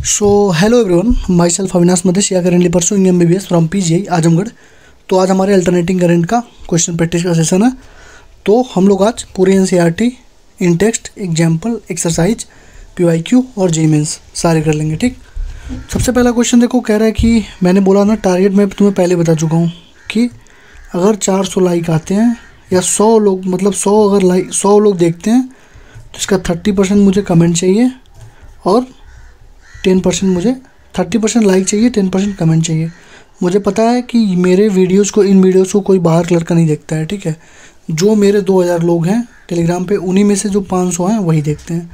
सो hello everyone, myself Avinash Madesh या currently pursuing MBBS from PGI Azamgarh. तो आज हमारे अल्टरनेटिंग करंट का क्वेश्चन प्रैक्टिस का सेशन है। तो हम लोग आज पूरे NCERT in text example exercise PYQ और जी मेंस सारे कर लेंगे। ठीक, सबसे पहला क्वेश्चन देखो, कह रहा है कि मैंने बोला ना टारगेट मैं तुम्हें पहले बता चुका हूँ कि अगर 400 लाइक आते हैं या 100 लोग मतलब 100 अगर लाइक 100 लोग देखते हैं तो इसका 30% मुझे कमेंट चाहिए और 10% मुझे 30% लाइक चाहिए, 10% कमेंट चाहिए। मुझे पता है कि मेरे वीडियोज़ को इन वीडियोज़ को कोई बाहर लड़का नहीं देखता है। ठीक है, जो मेरे 2000 लोग हैं टेलीग्राम पे, उन्हीं में से जो 500 हैं वही देखते हैं।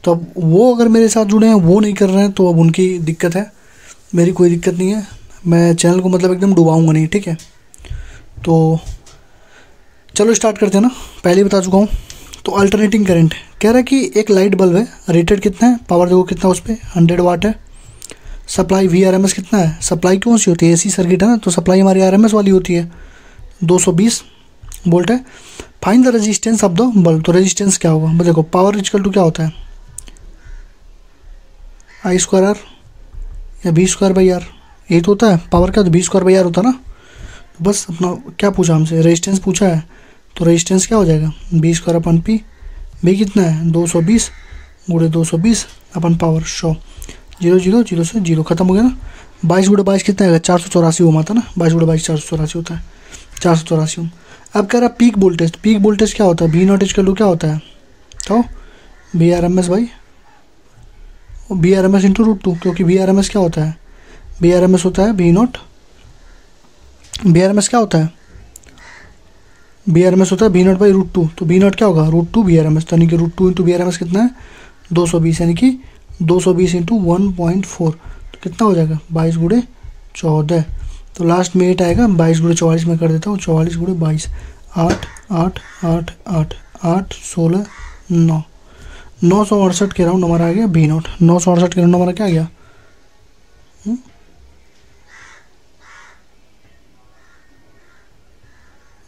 तो अब वो अगर मेरे साथ जुड़े हैं वो नहीं कर रहे हैं तो अब उनकी दिक्कत है, मेरी कोई दिक्कत नहीं है। मैं चैनल को मतलब एकदम डुबाऊँगा नहीं। ठीक है, तो चलो स्टार्ट करते हैं ना। पहले बता चुका हूँ। तो अल्टरनेटिंग करंट कह रहा है कि एक लाइट बल्ब है, रेटेड कितना है, पावर देखो कितना उस पर 100 वाट है। सप्लाई VRMS कितना है, सप्लाई कौन सी होती है, AC सर्किट है ना, तो सप्लाई हमारी RMS वाली होती है, 220 वोल्ट है। Find the resistance of the bulb, तो रेजिस्टेंस क्या होगा, देखो पावर इक्वल टू क्या होता है, I²R या V²R, यही तो होता है पावर का, तो V²R होता है ना। बस अपना क्या पूछा हमसे, रेजिस्टेंस पूछा है, तो रेजिस्टेंस क्या हो जाएगा V²/P। V कितना है 220 × 220 अपन पावर 100, 0 0 0 से 0 खत्म हो गया ना। 22 × 22 कितना है 484 ओम आता है ना, 22 × 22 484 होता है, 484 ओम। अब कह रहा है पीक वोल्टेज, पीक वोल्टेज क्या होता है, V0 इक्वल टू क्या होता है, तो VRMS VRMS इंटू √2, क्योंकि VRMS क्या होता है, VRMS होता है V0, VRMS क्या होता है, VRMS होता है V0/√2, तो V0 क्या होगा √2 VRMS, तो यानी कि √2 इंटू VRMS कितना है 220, यानी कि 220 इंटू 1.4, तो कितना हो जाएगा 22 × 14। तो लास्ट में 8 आएगा, 22 × 44 में कर देता हूँ, 44 × 22, 8 8 8 8 8 16 9, 968 के राउंड हमारा आ गया V0। 968 के राउंड हमारा क्या आ गया,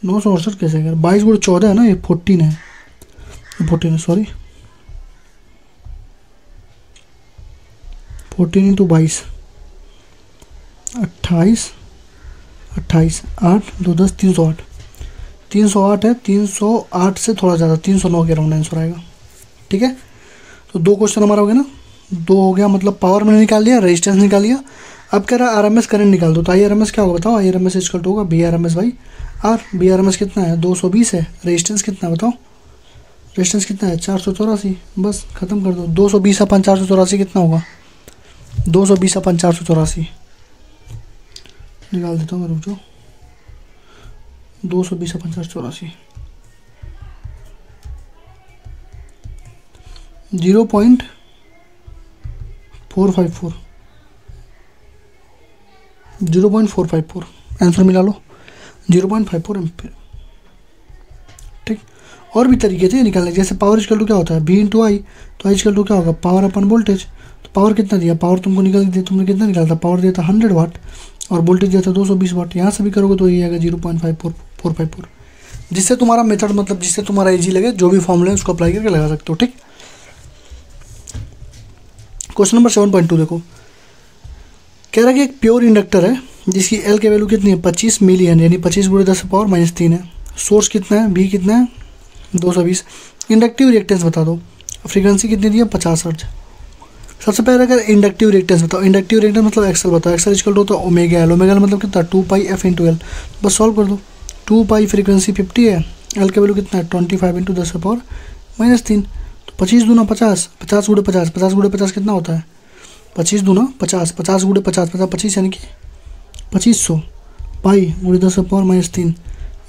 968 कैसे गया, 22 × 14 है ना, ये 14 है, 14 है सॉरी, 14 इंटू 22 28 28 8 2 10 308, 308 है, 308 से थोड़ा ज़्यादा 309 के राउंड आंसर आएगा। ठीक है, तो 2 क्वेश्चन हमारा हो गया ना, 2 हो गया, मतलब पावर मैंने निकाल लिया, रेजिस्टेंस निकाल लिया। अब कह रहा है RMS करंट निकाल दो, तो IRMS क्या होगा बताओ, IRMS इक्वल टू होगा VRMS/R। VRMS कितना है 220 है, रेजिस्टेंस कितना है बताओ, रेजिस्टेंस कितना है 484, बस खत्म कर दो। 220/484 कितना होगा, 220/484 निकाल देता हूँ मैं, रुक जाओ, 220/484 0.454 0.454 आंसर मिला लो, 0.54 एम्पीयर। ठीक, और भी तरीके थे निकालने, जैसे पावर इक्वल टू क्या होता है V × I, तो I इक्वल टू क्या होगा पावर अपन वोल्टेज। तो पावर कितना दिया, पावर तुमको निकाल दिया, तुमने कितना निकाला था, पावर दिया था 100 वाट और वोल्टेज दिया था 220 वाट। यहाँ से भी करोगे तो ये आएगा 0.5454, जिससे तुम्हारा मेथड मतलब जिससे तुम्हारा इजी लगे, जो भी फॉर्मूला है उसको अप्लाई करके लगा सकते हो। ठीक, क्वेश्चन नंबर 7.2 देखो, कह रहा है कि एक प्योर इंडक्टर है जिसकी L की वैल्यू कितनी है 25 मिली हेनरी, यानी 25 × 10⁻³ है। सोर्स कितना है, V कितना है 220। इंडक्टिव रिएक्टेंस बता दो, फ्रीक्वेंसी कितनी दी है 50 हर्ट्ज। सबसे पहले अगर इंडक्टिव रिएक्टेंस बताओ, इंडक्टिव रिएक्टेंस मतलब एक्सेल बताओ, एक्सेल इक्वल टू होता है ω/L, ω/L मतलब कितना 2πf × L, बस सॉल्व कर दो। 2π फ्रीक्वेंसी 50 है, L का वैल्यू कितना है 25 × 10⁻³ तो 25 दूना 50, 50 × 50, 50 × 50 कितना होता है 25 दूना 50, 50 × 50 25 यानी कि 2500, पाई × 10⁻³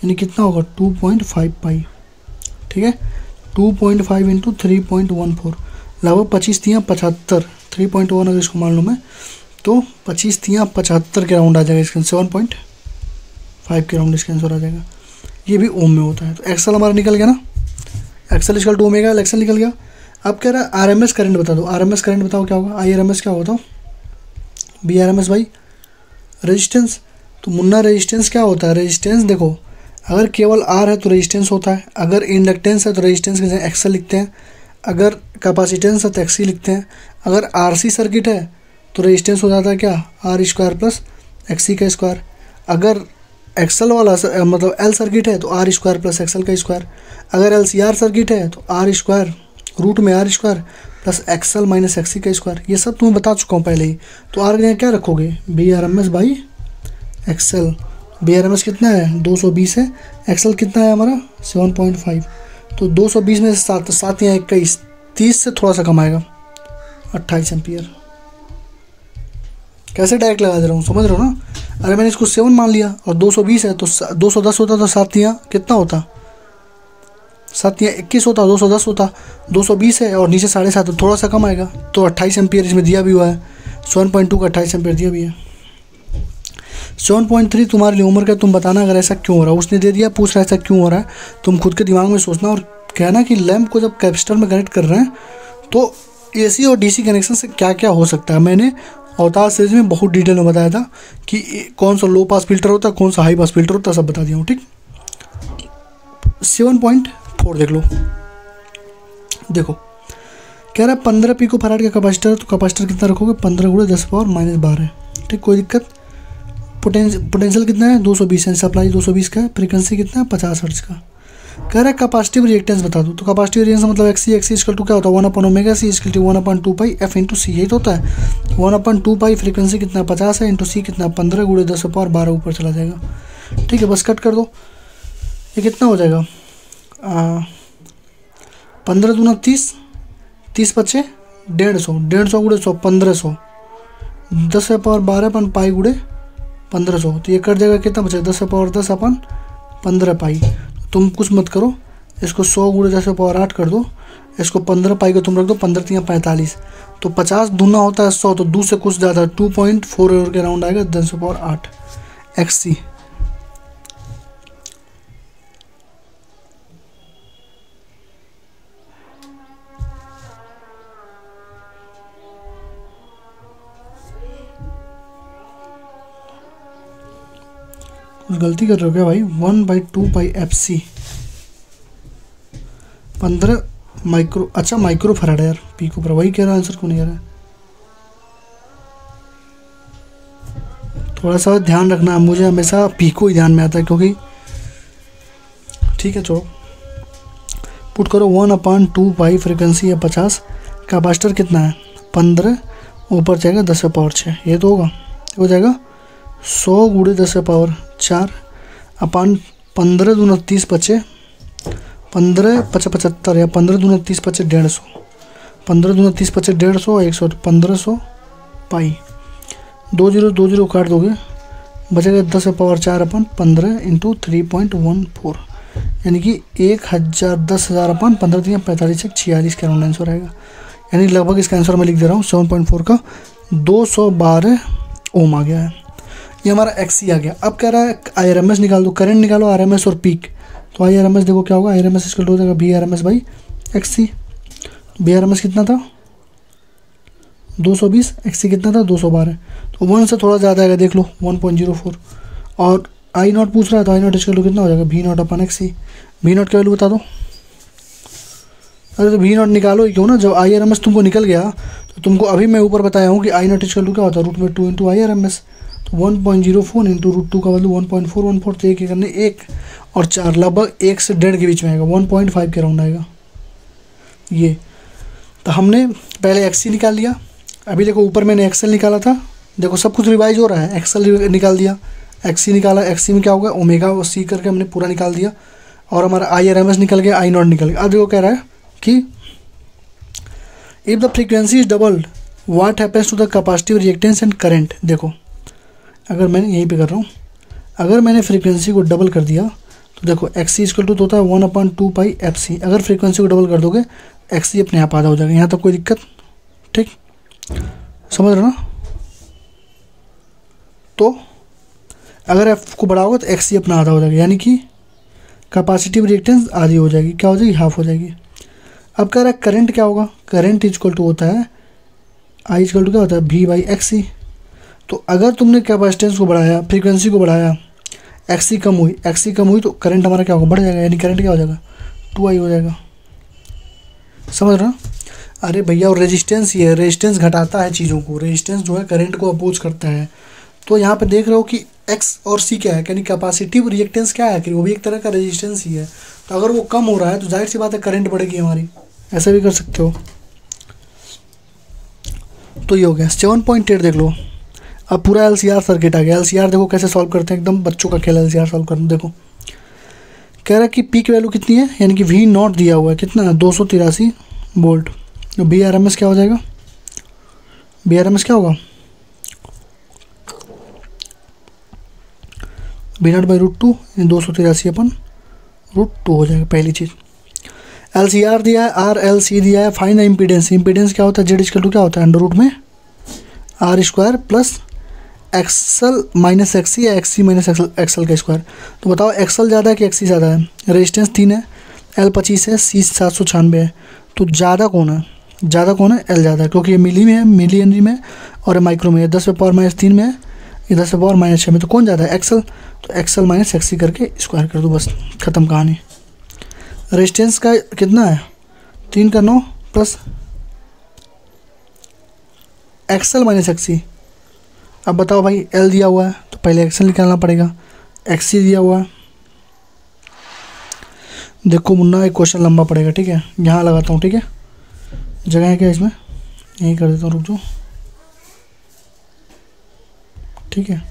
यानी कितना होगा 2.5 पाई। ठीक है, 2.5 × 3.14 लगभग 25 × 75, 3.1 अगर इसको मान लूँ मैं तो 25 × 75 के राउंड आ जाएगा इसका, 7.5 के राउंड इसका आंसर आ जाएगा। ये भी ओम में होता है। तो एक्सेल हमारा निकल गया ना, Excel equal to ω/L, Excel निकल गया। अब कह रहा है RMS करंट बता दो, RMS करंट बताओ क्या होगा, IRMS क्या होता है VRMS/ रेजिस्टेंस। तो मुन्ना रेजिस्टेंस क्या होता है, रेजिस्टेंस देखो अगर केवल R है तो रेजिस्टेंस होता है, अगर इंडक्टेंस है तो रेजिस्टेंस के जगह एक्सेल लिखते हैं, अगर कैपेसिटेंस है तो XC लिखते हैं, अगर RC सर्किट है तो रेजिस्टेंस हो जाता है क्या, आर स्क्वायर प्लस एक्सी का स्क्वायर। अगर एक्सल वाला मतलब एल सर्किट है तो आर स्क्वायर प्लस एक्सल का स्क्वायर। अगर एल सी आर सर्किट है तो आर स्क्वायर रूट में R square plus XL minus XC का स्क्वायर। ये सब तुम्हें बता चुका हूँ पहले ही। तो आर यहाँ क्या रखोगे, B R M S by XL. B R M S कितना है 220 है, एक्सल कितना है हमारा 7.5। तो 220 में से 7 7 या 21, 30 से थोड़ा सा कम आएगा, 28 एम्पियर। कैसे डायरेक्ट लगा दे रहा हूँ, समझ रहे हो ना। अरे मैंने इसको 7 मान लिया और 220 है तो 210 होता, तो 7 यहाँ कितना होता, 7 यहाँ 21 होता, 210 होता। 220 है और नीचे 7.5 तो थोड़ा सा कम आएगा, तो 28 एम्पियर इसमें दिया भी हुआ है। 7.2 का 28 एम्पियर दिया भी है। 7.3 तुम्हारे लिए उम्र का, तुम बताना अगर ऐसा क्यों हो रहा है। उसने दे दिया, पूछ रहा है ऐसा क्यों हो रहा है, तुम खुद के दिमाग में सोचना और कहना कि लैंप को जब कैपेसिटर में कनेक्ट कर रहे हैं तो एसी और डीसी कनेक्शन से क्या क्या हो सकता है। मैंने अवतार सीरीज में बहुत डिटेल में बताया था कि कौन सा लो पास फिल्टर होता है, कौन सा हाई पास फिल्टर होता है, सब बता दिया हूँ, ठीक। 7.4 देख लो, देखो कह रहा है 15 पिको फराड का कैपेसिटर, तो कैपेसिटर कितना रखोगे 15 गुणे 10⁻⁻12, ठीक, कोई दिक्कत। पोटेंशियल कितना है 220 है, सप्लाई 220 का है, फ्रीक्वेंसी कितना है 50 हर्ट्ज का। कह रहा है कैपेसिटिव रिएक्टेंस बता दो, तो कैपेसिटिव रिएक्टेंस मतलब एक्सी इक्वल टू क्या होता है 1/ω C equal to 1/2 pi F into C, यही तो होता है। 1/2 पाई फ्रीक्वेंसी कितना 50 है इंटू सी कितना 15 गुणे 10⁻12 ऊपर चला जाएगा, ठीक है। बस कट कर दो, ये कितना हो जाएगा 15 दूना 30, 30 बचे 150, 150 गुणे 100 1500, 10⁻12 पाई गुणे 1500, तो ये कट जाएगा कितना बचेगा 10⁻10 अपन 15 पाई। तुम कुछ मत करो, इसको 100 गुणे 10⁻8 कर दो, इसको 15 पाई को तुम रख दो, 15 3 45, तो 50 दूना होता है 100, तो 2 से कुछ ज़्यादा 2.4 के राउंड आएगा 10⁻8 एक्सी। कुछ गलती कर रहे हो क्या भाई, 1/2 पाई एफ सी 15 माइक्रो, अच्छा माइक्रो फराड है यार, पीको पर वही कह रहा है, आंसर क्यों नहीं आ रहा है। थोड़ा सा ध्यान रखना, मुझे हमेशा पीको ही ध्यान में आता है क्योंकि, ठीक है छोड़ो। पुट करो 1/2 पाई फ्रिक्वेंसी है 50, कैपेसिटर कितना है 15, ऊपर जाएगा 10⁻6, ये तो होगा, हो जाएगा 100 गुणे 10⁻4 अपन 15 दूना 30 बचे 15 75 या 15 दूना 30 बचे 150, 15 दूना 30 बचे 150, 100 1500 पाई, 20 काट दोगे बचेगा 10⁻4 अपन 15 इंटू 3.14, यानी कि 1000 अपन 15 3 45 46 का राउंड आंसर आएगा। यानी लगभग इसका आंसर मैं लिख दे रहा हूँ 7.4 का 212 ओम आ गया है। ये हमारा एक्सी आ गया। अब कह रहा है आई आर एम एस निकाल दो, करंट निकालो आर एम एस और पीक। तो आई आर एम एस देखो क्या होगा, आई आर एम एस इसका हो जाएगा B R M S by XC. B R M S कितना था 220, एक्सी कितना था 212, तो 1 से थोड़ा ज़्यादा आएगा, देख लो 1.04। और आई नॉट पूछ रहा है तो आई नॉट इसका वैल्यू कितना हो जाएगा V naught upon XC. V naught का वैल्यू बता दो। अरे तो वी नॉट निकालो ही क्यों ना, जब आई आर एम एस तुमको निकल गया तो तुमको अभी मैं ऊपर बताया हूँ कि आई नॉट इसका वैल्यू क्या होता है रूट में 2 into I R M S, तो 1.04 इंटू रूट 2 का वैल्यू 1.414, तो एक करने 1 और 4 लगभग 1 से 1.5 के बीच में आएगा, 1.5 के राउंड आएगा ये। तो हमने पहले एक्सी निकाल लिया, अभी देखो ऊपर मैंने एक्सेल निकाला था, देखो सब कुछ रिवाइज हो रहा है। एक्सेल निकाल दिया, एक्सी निकाला, एक्सी में क्या होगा ओमेगा और सी करके हमने पूरा निकाल दिया, और हमारा आई आर एम एस निकल गया, आई नॉट निकल गया। अब देखो कह रहा है कि if the frequency is doubled what happens to the capacitive reactance and current. देखो अगर मैंने यहीं पे कर रहा हूँ, अगर मैंने फ्रीक्वेंसी को डबल कर दिया तो देखो एक्सी इक्वल टू होता है 1/2 पाई एफ सी। अगर फ्रीक्वेंसी को डबल कर दोगे एक्सी अपने आप आधा हो जाएगा, यहाँ तक कोई दिक्कत, ठीक समझ रहे हो ना। तो अगर एफ को बढ़ाओगे तो एक्सी अपना आधा हो जाएगा, यानी कि कैपेसिटिव रिएक्टेंस आधी हो जाएगी, क्या हो जाएगी हाफ हो जाएगी। अब कह रहा है करंट क्या होगा, करंट इक्वल टू होता है आई इक्वल टू क्या होता है वी बाई एक्सी। तो अगर तुमने कैपेसिटेंस को बढ़ाया, फ्रीक्वेंसी को बढ़ाया, एक्सी कम हुई तो करंट हमारा क्या होगा बढ़ जाएगा, यानी करंट क्या हो जाएगा 2i हो जाएगा, समझ रहे हो। अरे भैया, और रेजिस्टेंस ही है, रेजिस्टेंस घटाता है चीज़ों को, रेजिस्टेंस जो है करंट को अपोज करता है। तो यहाँ पे देख रहे हो कि एक्स और सी क्या है, यानी कैपेसिटिव रिएक्टेंस क्या है कि वो भी एक तरह का रेजिस्टेंस ही है। तो अगर वो कम हो रहा है तो जाहिर सी बात है करंट बढ़ेगी हमारी, ऐसा भी कर सकते हो। तो ये हो गया 7.8। देख लो अब पूरा एलसीआर सर्किट आ गया। एलसीआर देखो कैसे सॉल्व करते हैं, एकदम बच्चों का खेल एलसीआर सॉल्व करना। देखो कह रहा है कि पीक वैल्यू कितनी है, यानी कि वी नॉट दिया हुआ है कितना है 283 वोल्ट। तो बी आर एम एस क्या हो जाएगा, बी आर एम एस क्या होगा, बी नॉट बाई √2 283 अपन √2 हो जाएगा पहली चीज़। एल सी आर दिया है, आर एल सी दिया है, फाइंड द इम्पीडेंस। इम्पीडेंस क्या होता है, जेड इक्वल टू क्या होता है अंडर रूट में R square plus XL minus XC या एक्सी माइनस एक्सएल का स्क्वायर। तो बताओ एक्सएल ज़्यादा है कि एक्सी ज़्यादा है। रेजिस्टेंस 3 है, एल 25 है, सी 796 है। तो ज़्यादा कौन है, ज़्यादा कौन है, एल ज़्यादा है, क्योंकि ये मिली में है, मिली हेनरी में, और ये माइक्रो में है। 10⁻³ में है, ये 10⁻6 में। तो कौन ज़्यादा है, एक्सएल। तो एक्सएल माइनस एक्सी करके स्क्वायर कर दो, बस ख़त्म कहानी। रेजिस्टेंस का कितना है 3 का 9 प्लस एक्सएल माइनस एक्सी। अब बताओ भाई, एल दिया हुआ है तो पहले एक्सएल निकालना पड़ेगा, एक्सी दिया हुआ है। देखो मुन्ना, एक क्वेश्चन लंबा पड़ेगा, ठीक है, यहाँ लगाता हूँ, ठीक है, जगह है क्या इसमें, यहीं कर देता हूँ, रुक जाओ, ठीक है।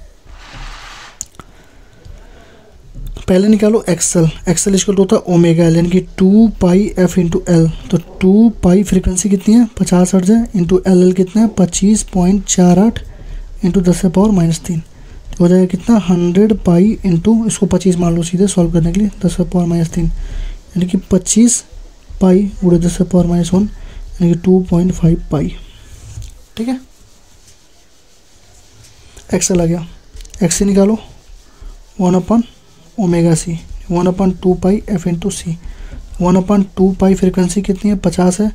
पहले निकालो एक्सएल। एक्सएल इसको होता है ओमेगा एल, यानी कि 2πf इंटू एल। तो 2π फ्रिक्वेंसी कितनी है 50 हर्ट्ज है, इंटू एल कितना है 25.48 इंटू 10⁻³ तो हो जाएगा कितना 100π इंटू, इसको 25 मान लो सीधे सॉल्व करने के लिए, 10⁻³ यानी कि 25π × 10⁻⁻1 यानी कि 2.5 पाई, ठीक है। एक्सएल आ गया, एक्सी निकालो 1/ω/c 1/2πf इंटू सी। 1/2π फ्रिक्वेंसी कितनी है 50 है,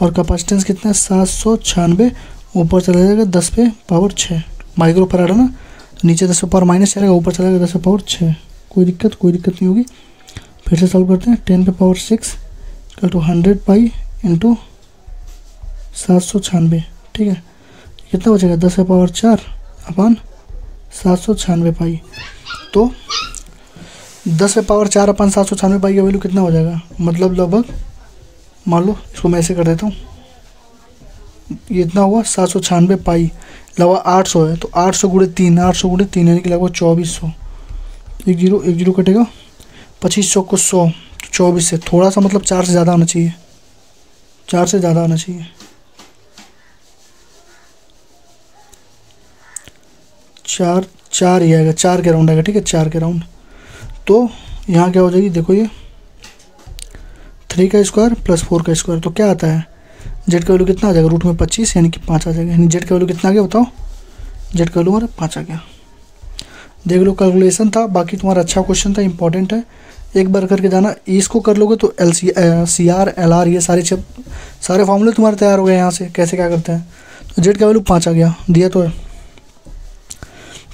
और कैपेसिटेंस कितना है 796, ऊपर चला जाएगा 10⁻6 माइक्रो फैराड है ना, नीचे 10⁻⁻ चलेगा, ऊपर चलेगा 10⁻6। कोई दिक्कत नहीं होगी। फिर से सॉल्व करते हैं, 10⁻6 = 100π इंटू 796, ठीक है। कितना बचेगा 10⁻4 अपन 796 पाई। तो 10⁻4 अपन 796 पाई का वैल्यू कितना हो जाएगा, मतलब लगभग मान लो इसको मैं ऐसे कर देता हूँ, ये इतना हुआ 796 पाई लगभग 800 है। तो 800 × 3 यानी कि लगभग 2400। 1 0 कटेगा, 2500 को 100 तो 24 से थोड़ा सा मतलब 4 से ज़्यादा आना चाहिए, 4 से ज़्यादा आना चाहिए। 4 ही आएगा, 4 के राउंड आएगा, ठीक है, 4 के राउंड। तो यहाँ क्या हो जाएगी, देखो ये 3 का स्क्वायर प्लस 4 का स्क्वायर, तो क्या आता है जेड का वैल्यू कितना आ जाएगा, रूट में 25 यानी कि 5 आ जाएगा। यानी जेड का वैल्यू कितना आ गया बताओ, जेड का वैल्यू हमारा 5 आ गया। देख लो कैलकुलेशन था, बाकी तुम्हारा अच्छा क्वेश्चन था, इंपॉर्टेंट है, एक बार करके जाना। इसको कर लोगे तो LCR LR ये सारे फॉर्मूले तुम्हारे तैयार हो गए यहाँ से, कैसे क्या करते हैं। तो जेड का वैल्यू 5 आ गया, दिया तो है।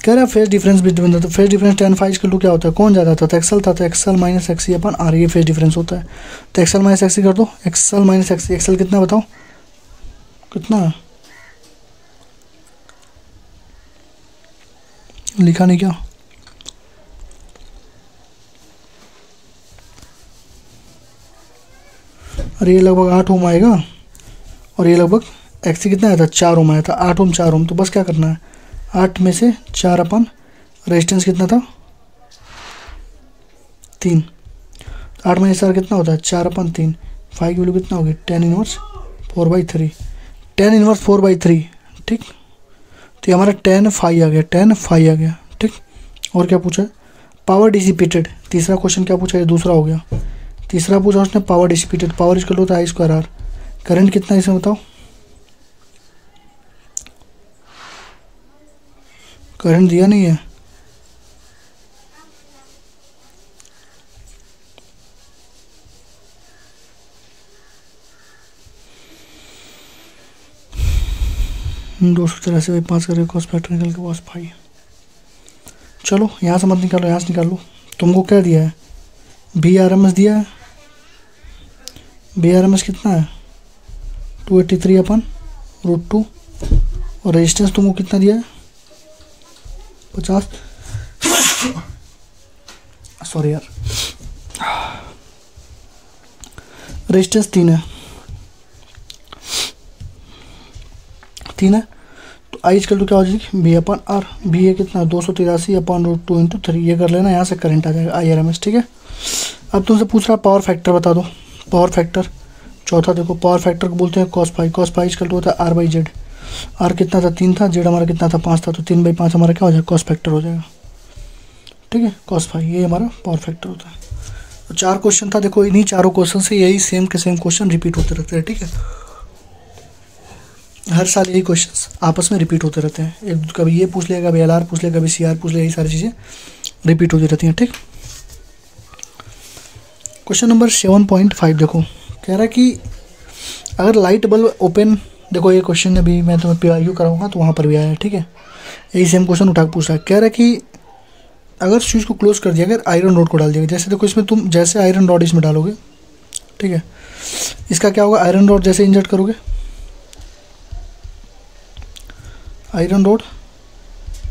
कह रहा है फेज डिफरेंस बिटवीन, तो फेज डिफरेंस tan phi = क्या होता है, कौन ज़्यादा था, तो एक्सएल था, तो XL minus XC upon R, ये फेज डिफरेंस होता है। तो एक्सएल माइनस एक्सी कर दो, एक्सएल माइनस एक्सी, एक्सएल कितना बताओ, कितना लिखा नहीं क्या, अरे ये लगभग 8 ओम आएगा, और ये लगभग एक्सी कितना आया था 4 ओम आया था, 8 ओम 4 ओम। तो बस क्या करना है, 8 में से 4 अपन, रेजिस्टेंस कितना था 3, 8 में 4 कितना होता है 4/3। फाई की वैल्यू कितना होगी tan इनवर्स 4/3, tan इनवर्स 4/3, ठीक। तो ये हमारा tan phi आ गया, tan phi आ गया, ठीक। और क्या पूछा है, पावर डिसिपेटेड। तीसरा क्वेश्चन क्या पूछा है, दूसरा हो गया। तीसरा पूछा उसने पावर डिसिपेटेड, पावर इक्वल होता है I²R। करंट कितना इसमें बताओ, करंट दिया नहीं है, $283 से 5 करके कॉस फैक्टर निकल के बॉस भाई। चलो यहाँ से मत निकालो, यहाँ से निकाल लो। तुमको क्या दिया है, BRMS दिया है, BRMS कितना है 283 अपन √2 और रेजिस्टेंस तुमको कितना दिया है 50, सॉरी यार, रेजिस्टेंस 3 है तो आई इक्वल टू क्या हो जाएगी V/R। बी है कितना 283/√2 × 3, ये कर लेना, यहाँ से करंट आ जाएगा IRMS। ठीक है, अब तुमसे पूछ रहा है पावर फैक्टर बता दो। पावर फैक्टर चौथा देखो, पावर फैक्टर को बोलते हैं cos phi। cos phi equal to होता है R/Z। R कितना था 3 था, Z हमारा कितना था 5 था, तो 3/5 हमारा क्या हो जाएगा cos फैक्टर हो जाएगा। ठीक है, cos phi ये हमारा पावर फैक्टर होता है। तो 4 क्वेश्चन था, देखो इन्हीं चारों क्वेश्चन से यही सेम के सेम क्वेश्चन रिपीट होते रहते हैं। ठीक है, हर साल यही क्वेश्चंस आपस में रिपीट होते रहते हैं, एक कभी ये पूछ लेगा, कभी LR पूछ लेगा, कभी CR पूछ लेगा, यही सारी चीज़ें रिपीट होती रहती हैं। ठीक, क्वेश्चन नंबर 7.5 देखो, कह रहा है कि अगर लाइट बल्ब ओपन, देखो ये क्वेश्चन अभी मैं तुम्हें PIQ कराऊंगा तो वहाँ पर भी आया है। ठीक है, यही सेम क्वेश्चन उठा के पूछ रहा है, कह रहा है कि अगर स्विच को क्लोज कर दिया, अगर आयरन रॉड को डाल दिया, जैसे देखो इसमें तुम जैसे आयरन रॉड इसमें डालोगे, ठीक है, इसका क्या होगा, आयरन रॉड जैसे इंजर्ट करोगे, आयरन रॉड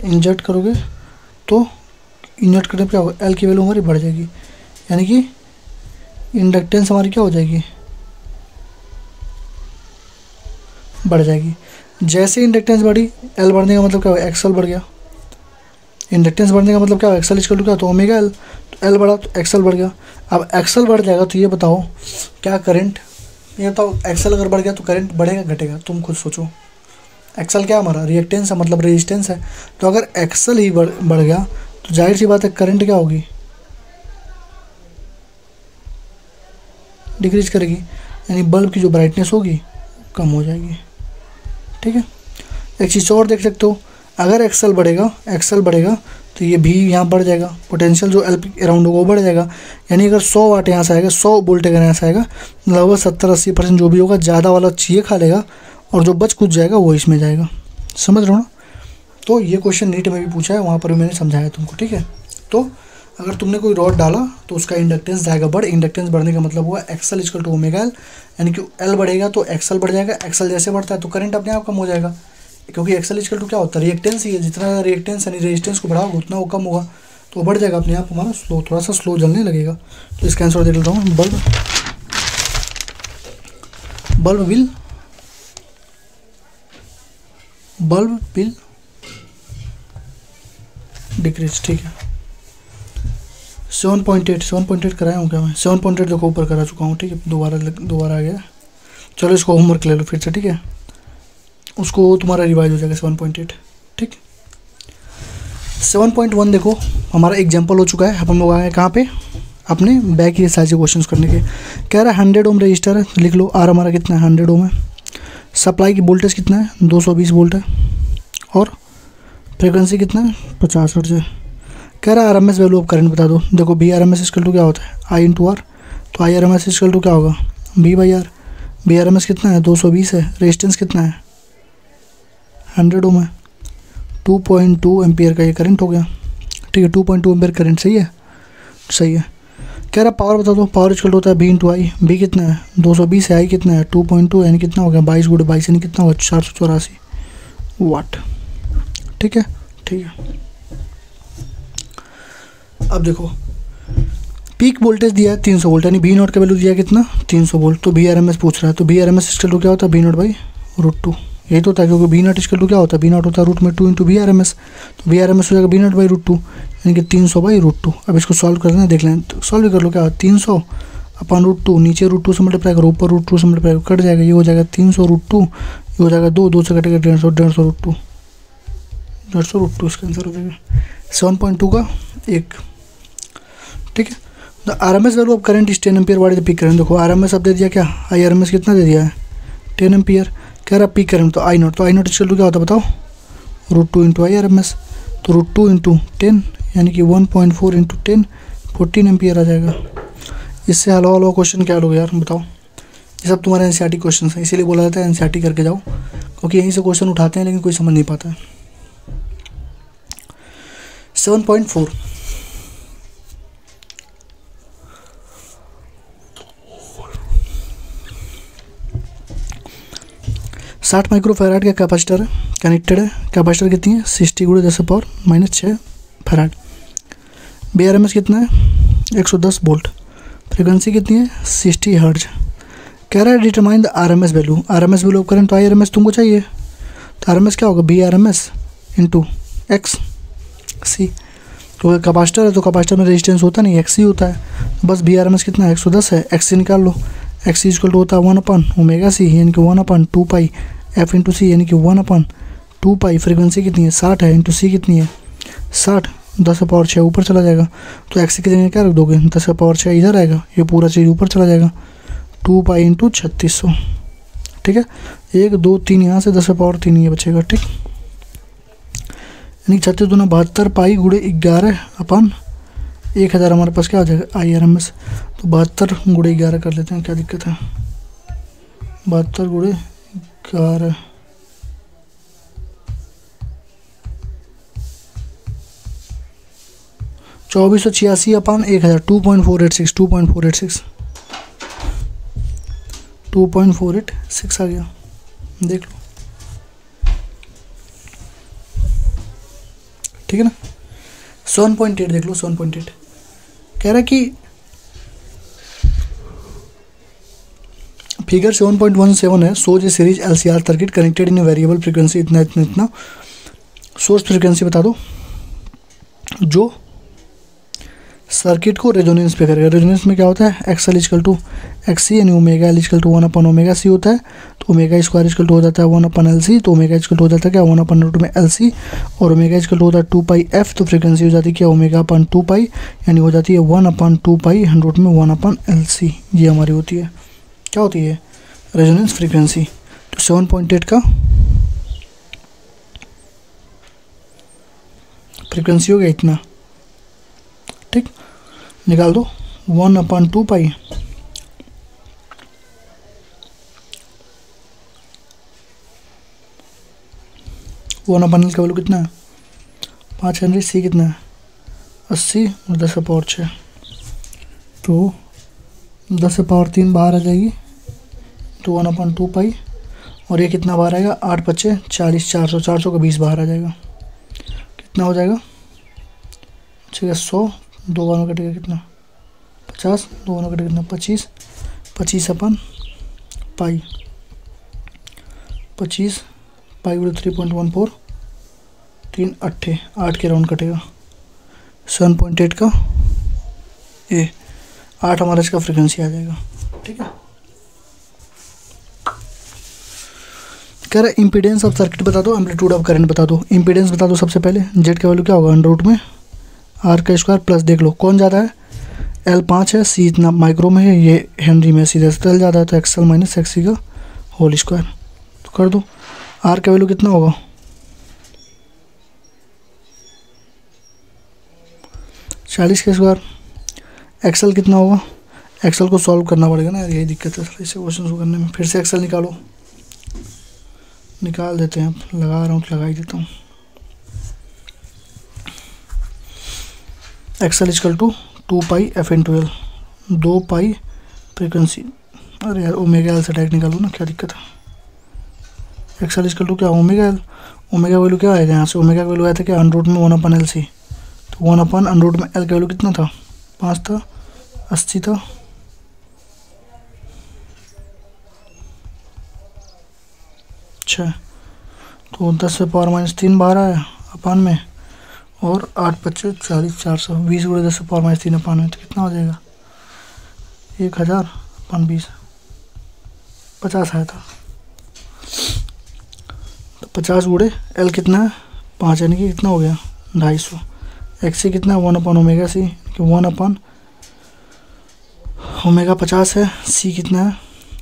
इंजर्ट करोगे तो इंजर्ट करने पर क्या होगा, L की वैल्यू हमारी बढ़ जाएगी, यानी कि इंडक्टेंस हमारी क्या हो जाएगी, बढ़ जाएगी। जैसे इंडक्टेंस बढ़ी, L बढ़ने का मतलब क्या होगा, XL बढ़ गया। इंडक्टेंस बढ़ने का मतलब क्या होगा, XL इक्वल टू क्या, तो ओमेगा L, तो L बढ़ा तो XL बढ़ गया। अब XL बढ़ जाएगा तो ये बताओ क्या करंट, ये बताओ XL अगर बढ़ गया तो करंट बढ़ेगा घटेगा, तुम खुद सोचो। XL क्या हमारा रिएक्टेंस है, मतलब रेजिस्टेंस है, तो अगर XL ही बढ़ गया तो जाहिर सी बात है करंट क्या होगी, डिक्रीज करेगी, यानी बल्ब की जो ब्राइटनेस होगी कम हो जाएगी। ठीक है, एक चीज़ और देख सकते हो, अगर XL बढ़ेगा तो ये भी यहाँ बढ़ जाएगा, पोटेंशियल जो LP अराउंड होगा वो बढ़ जाएगा, यानी अगर 100 वाट यहाँ से आएगा, 100 वोल्ट अगर यहाँ से आएगा, लगभग 70-80% जो भी होगा ज़्यादा वाला चाहिए खा लेगा, और जो बच कुछ जाएगा वो इसमें जाएगा। समझ रहे हो ना। तो ये क्वेश्चन नीट में भी पूछा है, वहाँ पर भी मैंने समझाया तुमको। ठीक है, तो अगर तुमने कोई रॉड डाला तो उसका इंडक्टेंस जाएगा बढ़, इंडक्टेंस बढ़ने का मतलब हुआ XL equal to omega L, यानी कि L बढ़ेगा तो XL बढ़ जाएगा, XL जैसे बढ़ता है तो करंट अपने आप कम हो जाएगा, क्योंकि XL इक्वल टू क्या होता है, रिएक्टेंस ही है, जितना ज़्यादा रिएक्टेंस यानी रेजिस्टेंस को बढ़ाओगे उतना वो कम होगा, तो वो बढ़ जाएगा अपने आप, हमारा स्लो, थोड़ा सा स्लो जलने लगेगा। तो इसका आंसर देख लेता हूँ, बल्ब विल डिक्रीज। ठीक है, 7.8 कराया हूँ क्या मैं, 7.8 देखो ऊपर करा चुका हूँ। ठीक है, दोबारा आ गया, चलो इसको होमवर्क ले लो फिर से। ठीक है, उसको तुम्हारा रिवाइज हो जाएगा 7.8। ठीक, 7.1 देखो हमारा एग्जाम्पल हो चुका है, अपन लोग आए कहाँ पे, अपने बैक ये साइज क्वेश्चन करने के। कह रहा है 100 ओम रजिस्टर है, लिख लो R हमारा कितना है 100 ओम है, सप्लाई की वोल्टेज कितना है 220 वोल्ट है, और फ्रिक्वेंसी कितना है 50 हर्ट्ज है। कह रहा है RMS वैल्यू ऑफ करंट बता दो। देखो BRMS इक्वल टू क्या होता है I × R, तो IRMS इक्वल टू क्या होगा B/R। BRMS कितना है 220 है, रेजिस्टेंस कितना है 100 ओम है, 2.2 एम्पियर का ये करंट हो गया। ठीक है, 2.2 एम्पियर करंट सही है, सही है। कह रहा पावर बता दो, पावर इक्वल होता है B × I। B कितना है 220 है, I कितना है 2.2, यानी कितना हो गया 22 × 22 यानी कितना होगा 484 वाट। ठीक है, ठीक है। अब देखो पीक वोल्टेज दिया है 300 वोल्ट, यानी V0 का वैल्यू दिया कितना 300 वोल्ट, तो BRMS पूछ रहा है, तो BRMS इक्वल टू क्या होता है V0/√2। यही तो होता है, क्योंकि V0 इक्वल टू क्या होता है, V0 होता है √2 × BRMS, तो BRMS हो जाएगा V0/√2, यानी कि 300/√2। अब इसको सॉल्व करना है, देख लें, तो सॉल्व कर लो, क्या 300/√2, नीचे √2 से मल्टीप्लाई करो, ऊपर √2 से मल्टीप्लाई करो, कट जाएगा, ये हो जाएगा 300/√2, ये हो जाएगा 2 से कटेगा 150 √2 इसका आंसर हो जाएगा 7.2 का 1। ठीक है, the RMS value of current is 10 ampere, what is the peak current. देखो RMS अब दे दिया, क्या IRMS कितना दे दिया है 10 एम्पियर। कह रहा पीक करंट तो I0, तो I0 इक्वल टू क्या होता है बताओ √2 × IRMS, तो √2 × 10 यानी कि 1.4 × 10 14 एम्पियर आ जाएगा। इससे हलवा हलवा क्वेश्चन क्या लोग यार बताओ, ये सब तुम्हारे NCERT क्वेश्चन है, इसीलिए बोला जाता है NCERT करके जाओ, क्योंकि यहीं से क्वेश्चन उठाते हैं लेकिन कोई समझ नहीं पाता है। 7.4 कह 60 माइक्रोफैराड का कैपेसिटर कनेक्टेड है। कैपेसिटर कितनी है 60 × 10⁻⁻6 फैराड। BRMS कितना है 110 वोल्ट। फ्रीक्वेंसी कितनी है 60 हर्ट्ज। कह रहा है determine the RMS value. RMS value of current तो IRMS तुमको चाहिए, तो RMS क्या होगा BRMS × XC। तो कैपेसिटर है तो कैपेसिटर में रेजिस्टेंस होता नहीं, XC होता है, तो बस BRMS कितना है 110 है, XC निकाल लो। XC इक्वल टू होता है 1/ωc यानी कि 1/2π F × C यानी कि 1/2π। फ्रीक्वेंसी कितनी है 60 है, इंटू C कितनी है 60, 10⁻6 ऊपर चला जाएगा, तो XC की जगह क्या रख दोगे 10⁻6 इधर आएगा, ये पूरा चीज़ ऊपर चला जाएगा, 2π × 3600। ठीक है, 1 2 3 यहाँ से 10⁻3 ये बचेगा। ठीक, यानी 36 दूना 72 पाई गुड़े 11/1000 हमारे पास क्या आ जाएगा IRMS। तो 72 × 11 कर लेते हैं, क्या दिक्कत है 72 × 11 2486/1000 2.486 2.486 आ गया, देख लो। ठीक है ना। 7.8 देख लो, 7.8 कह रहा है कि फिगर 7.17 है, shows a series LCR circuit connected in variable frequency इतना इतना इतना। सोर्स फ्रीक्वेंसी बता दो जो सर्किट को रेजोनेंस पे करेगा। रेजोनेंस में क्या होता है XL = XC यानी ω L = 1/ωc होता है, तो ω² = हो जाता है 1/LC, तो ω = हो जाता है क्या 1/√LC, और ω = होता है 2πf, तो फ्रीक्वेंसी हो जाती है क्या ω/2π यानी हो जाती है 1/2π 1/LC। ये हमारी होती है क्या होती है रेजोनेंस फ्रीक्वेंसी। तो 7.8 का फ्रीक्वेंसी हो गया इतना। ठीक, निकाल दो 1/2π 1/L का वैल्यू कितना है 5 हेनरी। C कितना है 80 और 10⁻6, तो 10⁻3 बाहर आ जाएगी, तो 1/2π, और ये कितना बाहर आएगा 8 × 5 = 40, 400 का 20 बाहर आ जाएगा, कितना हो जाएगा ठीक है 100, 2 बार में कटेगा कितना 50, 2 बार में कटेगा कितना 25, 25/π 25 पाई × 3.14 3 8 के राउंड कटेगा। 7.8 का ये 8 हमारा इसका फ्रीक्वेंसी आ जाएगा। ठीक है, कह रहा है इम्पीडेंस ऑफ सर्किट बता दो, एम्पलीट्यूड ऑफ करंट बता दो। इम्पीडेंस बता दो सबसे पहले, जेड का वैल्यू क्या होगा √ में R² प्लस देख लो कौन ज़्यादा है L 5 है, C इतना माइक्रो में है, ये हेनरी में, सीधे से L ज़्यादा है, तो XL - XC का होल स्क्वायर। तो कर दो R का वैल्यू कितना होगा 40 के स्क्वायर। XL कितना होगा, XL को सॉल्व करना पड़ेगा ना यार, यही दिक्कत है इसे क्वेश्चन करने में। फिर से XL निकालो, निकाल देते हैं, लगा रहा हूँ तो लगा ही देता हूँ। XL = 2π F × L 2π frequency. अरे यार ω/L से डायरेक्ट निकालो ना, क्या दिक्कत है। XL = क्या ω/L, ओमेगा वैल्यू क्या आएगा यहाँ से, ओमेगा का वैल्यू आया था क्या √ में 1/LC, तो 1/√L का वैल्यू कितना था 5 था, 80 था, अच्छा, तो 10⁻³ बाहर आया अपान में, और 8 × 5 = 40, 400 20 × 10⁻³ अपान में, तो कितना हो जाएगा 1000/20 50 आया था। तो 50 × L कितना है 5 यानी कि कितना हो गया 250। XC कितना 1/ωc कि 1/ω50 है। C कितना है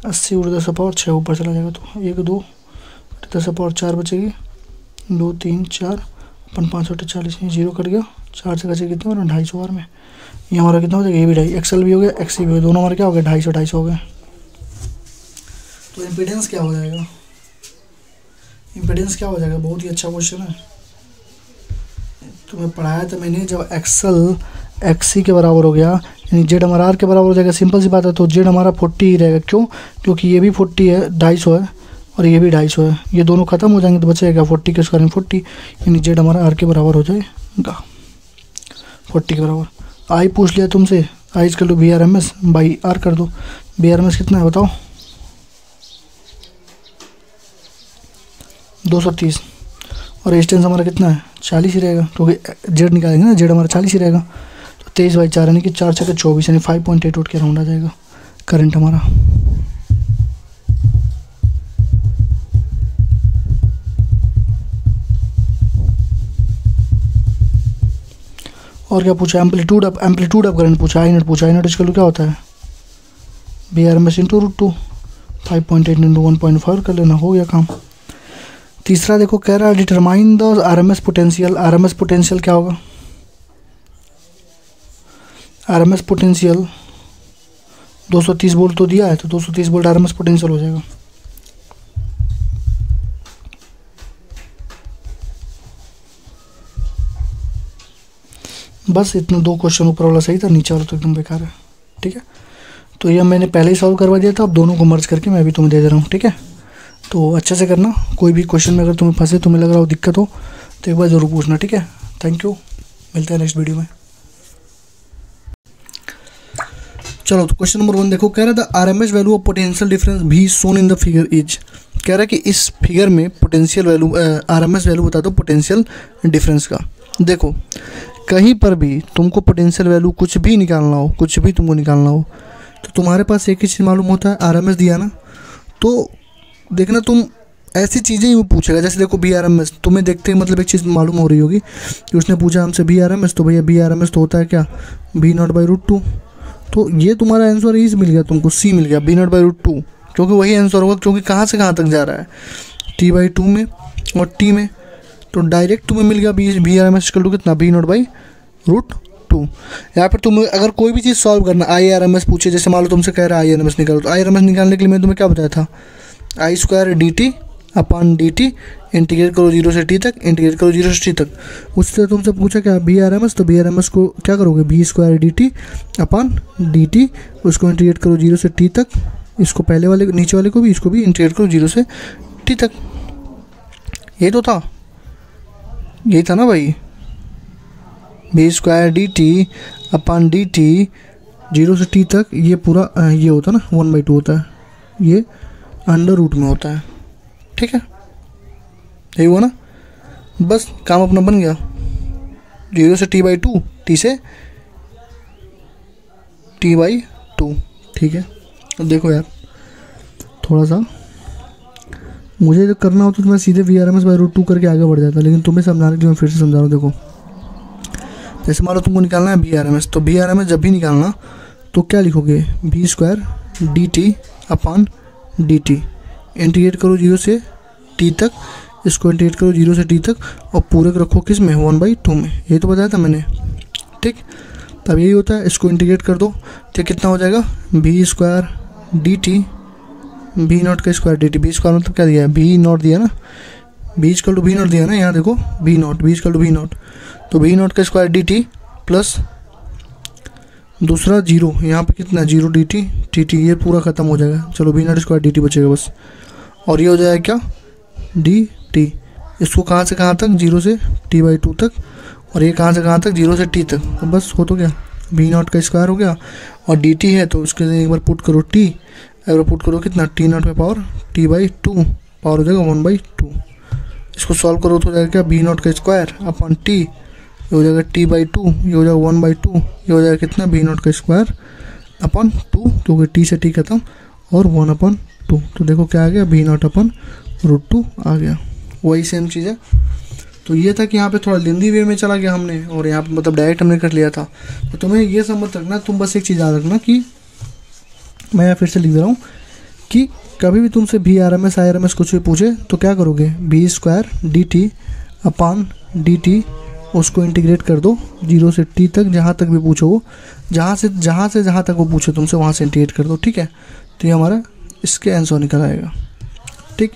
80 × 10⁻6 ऊपर चला जाएगा, तो 1 2 10⁻4 बचेगी, 2 3 4 5 × 40 0 कट गया, 4 से बचे कितने 250 बार में। ये हमारा कितना हो जाएगा, ये भी 250, XL भी हो गया XC भी हो गया, दोनों हमारे क्या हो गए 250 हो गए। तो इम्पीडेंस क्या हो जाएगा, इम्पीडेंस क्या हो जाएगा, बहुत ही अच्छा क्वेश्चन है। तुम्हें पढ़ाया था मैंने, जब XL XC के बराबर हो गया यानी Z हमारा R के बराबर हो जाएगा, सिंपल सी बात है, तो Z हमारा 40 ही रहेगा। क्यों, क्योंकि ये भी 40 है 250 है, और ये भी 250 है। ये दोनों खत्म हो जाएंगे तो बचेगा 40 के स्क्वायर में 40, यानी जेड हमारा आर के बराबर हो जाएगा 40 के बराबर। आई पूछ लिया तुमसे, I is to be R M S by R कर दो। बी आर एम एस कितना है बताओ? 230। और रेजिस्टेंस हमारा कितना है? 40 ही रहेगा, क्योंकि जेड निकालेंगे ना, जेड हमारा 40 ही रहेगा। तो 23/4 यानी कि 4 × 24 यानी 5.8 वोल्ट के राउंड आ जाएगा करंट हमारा। और क्या पूछा? एम्पलीट्यूड ऑफ करंट पूछा, आई नॉट पूछा। आई नॉट इसका क्या होता है? V R M S into √2, 5.8 into 1.5 कर लेना, हो गया काम। तीसरा देखो, कह रहा है determine the R M S potential. R M S potential क्या होगा? R M S potential 230 volt तो दिया है, तो 230 volt R M S potential हो जाएगा। बस इतना 2 क्वेश्चन, ऊपर वाला सही था, नीचे वाला तो एकदम बेकार है। ठीक है, तो ये मैंने पहले ही सॉल्व करवा दिया था, अब दोनों को मर्ज करके मैं भी तुम्हें दे दे रहा हूँ। ठीक है, तो अच्छे से करना। कोई भी क्वेश्चन में अगर तुम्हें फंसे, तुम्हें लग रहा हो दिक्कत हो, तो एक बार ज़रूर पूछना। ठीक है, थैंक यू, मिलते हैं नेक्स्ट वीडियो में। चलो, तो क्वेश्चन नंबर 1 देखो, कह रहा था R M S value of potential difference भी shown in the figure is. कह रहा है कि इस फिगर में potential value R M S value बता दो पोटेंशियल डिफरेंस का। देखो, कहीं पर भी तुमको पोटेंशियल वैल्यू कुछ भी निकालना हो, कुछ भी तुमको निकालना हो, तो तुम्हारे पास एक ही चीज़ मालूम होता है, आर एम एस दिया ना, तो देखना तुम ऐसी चीज़ें ही वो पूछेगा। जैसे देखो बी आर एम एस, तुम्हें देखते ही मतलब एक चीज़ मालूम हो रही होगी कि उसने पूछा हमसे बी आर एम एस, तो भैया बी आर एम एस तो होता है क्या? B0/√2। तो ये तुम्हारा आंसर इज मिल गया तुमको, सी मिल गया B0/√2, क्योंकि वही आंसर होगा, क्योंकि कहाँ से कहाँ तक जा रहा है, T/2 में और T में, तो डायरेक्ट तुम्हें मिल गया बी आर एम एस कितना? B0/√2। यहाँ पर तुम्हें अगर कोई भी चीज़ सॉल्व करना, आई आर एम एस पूछे, जैसे मान लो तुमसे कह रहा है आई आर एम एस निकालो, तो आई आर एम एस निकालने के लिए मैं तुम्हें क्या बताया था? I²dt/dt इंटीग्रेट करो 0 से t तक, इंटीग्रेट करो 0 से t तक। उससे तुमसे पूछा क्या? बी आर एम एस, तो बी आर एम एस को क्या करोगे? B²dt/dt, उसको इंटीग्रेट करो 0 से t तक, इसको पहले वाले नीचे वाले को भी, इसको भी इंटीग्रेट करो 0 से t तक। ये तो था, यही था ना भाई, B²dt/dt 0 से t तक, ये पूरा ये होता ना 1/2 होता है, ये अंडर रूट में होता है। ठीक है, यही हुआ ना, बस काम अपना बन गया। 0 से T/2, T से T/2। ठीक है, अब देखो यार, थोड़ा सा मुझे जो करना होता तो मैं सीधे VRMS/√2 करके आगे बढ़ जाता, लेकिन तुम्हें समझाने के लिए मैं फिर से समझा रहा हूँ। देखो, जैसे मान लो तुमको निकालना है BRMS, तो BRMS जब भी निकालना तो क्या लिखोगे? B²dt/dt इंटीग्रेट करो 0 से t तक, इसको इंटीग्रेट करो 0 से t तक, और पूरे को रखो किस में? 1/2 में। ये तो बताया था मैंने। ठीक, तब यही होता है, इसको इंटीग्रेट कर दो तो कितना हो जाएगा? B²dt B0 का स्क्वायर dt। B² मतलब क्या दिया है? B0 दिया ना, B0 दिया ना, यहाँ देखो B0 B0, तो B0 का स्क्वायर dt प्लस दूसरा 0, यहाँ पे कितना? 0 dt, ये पूरा ख़त्म हो जाएगा। चलो B0² dt बचेगा बस, और ये हो जाएगा क्या? dt। इसको कहाँ से कहाँ तक? 0 से T/2 तक, और ये कहाँ से कहाँ तक? 0 से t तक। तो बस हो तो गया, B0 का स्क्वायर हो गया, और dt है तो उसके लिए एक बार पुट करो t, अगर पुट करो कितना? T0 पे पावर T/2 पावर हो जाएगा 1/2। इसको सॉल्व करो तो हो जाएगा क्या? B0 का स्क्वायर अपन t, ये हो जाएगा T/2, ये हो जाएगा 1/2, ये हो जाएगा कितना? B0 का स्क्वायर अपन 2, क्योंकि t से t खत्म, और 1/2। तो देखो क्या आ गया? B0/√2 आ गया। वही सेम चीज़ है। तो ये था कि यहाँ पे थोड़ा लेंदी वे में चला गया हमने, और यहाँ पे मतलब डायरेक्ट हमने कर लिया था। तो तुम्हें ये समझ रखना, तुम बस एक चीज़ याद रखना कि मैं यहाँ फिर से लिख दे रहा हूँ कि कभी भी तुमसे VRMS IRMS कुछ भी पूछे तो क्या करोगे? B²dt/dt उसको इंटीग्रेट कर दो 0 से t तक, जहाँ तक भी पूछो वो, जहाँ से जहाँ तक वो पूछे तुमसे वहाँ से इंटीग्रेट कर दो। ठीक है, तो ये हमारा इसके आंसर निकल आएगा। ठीक,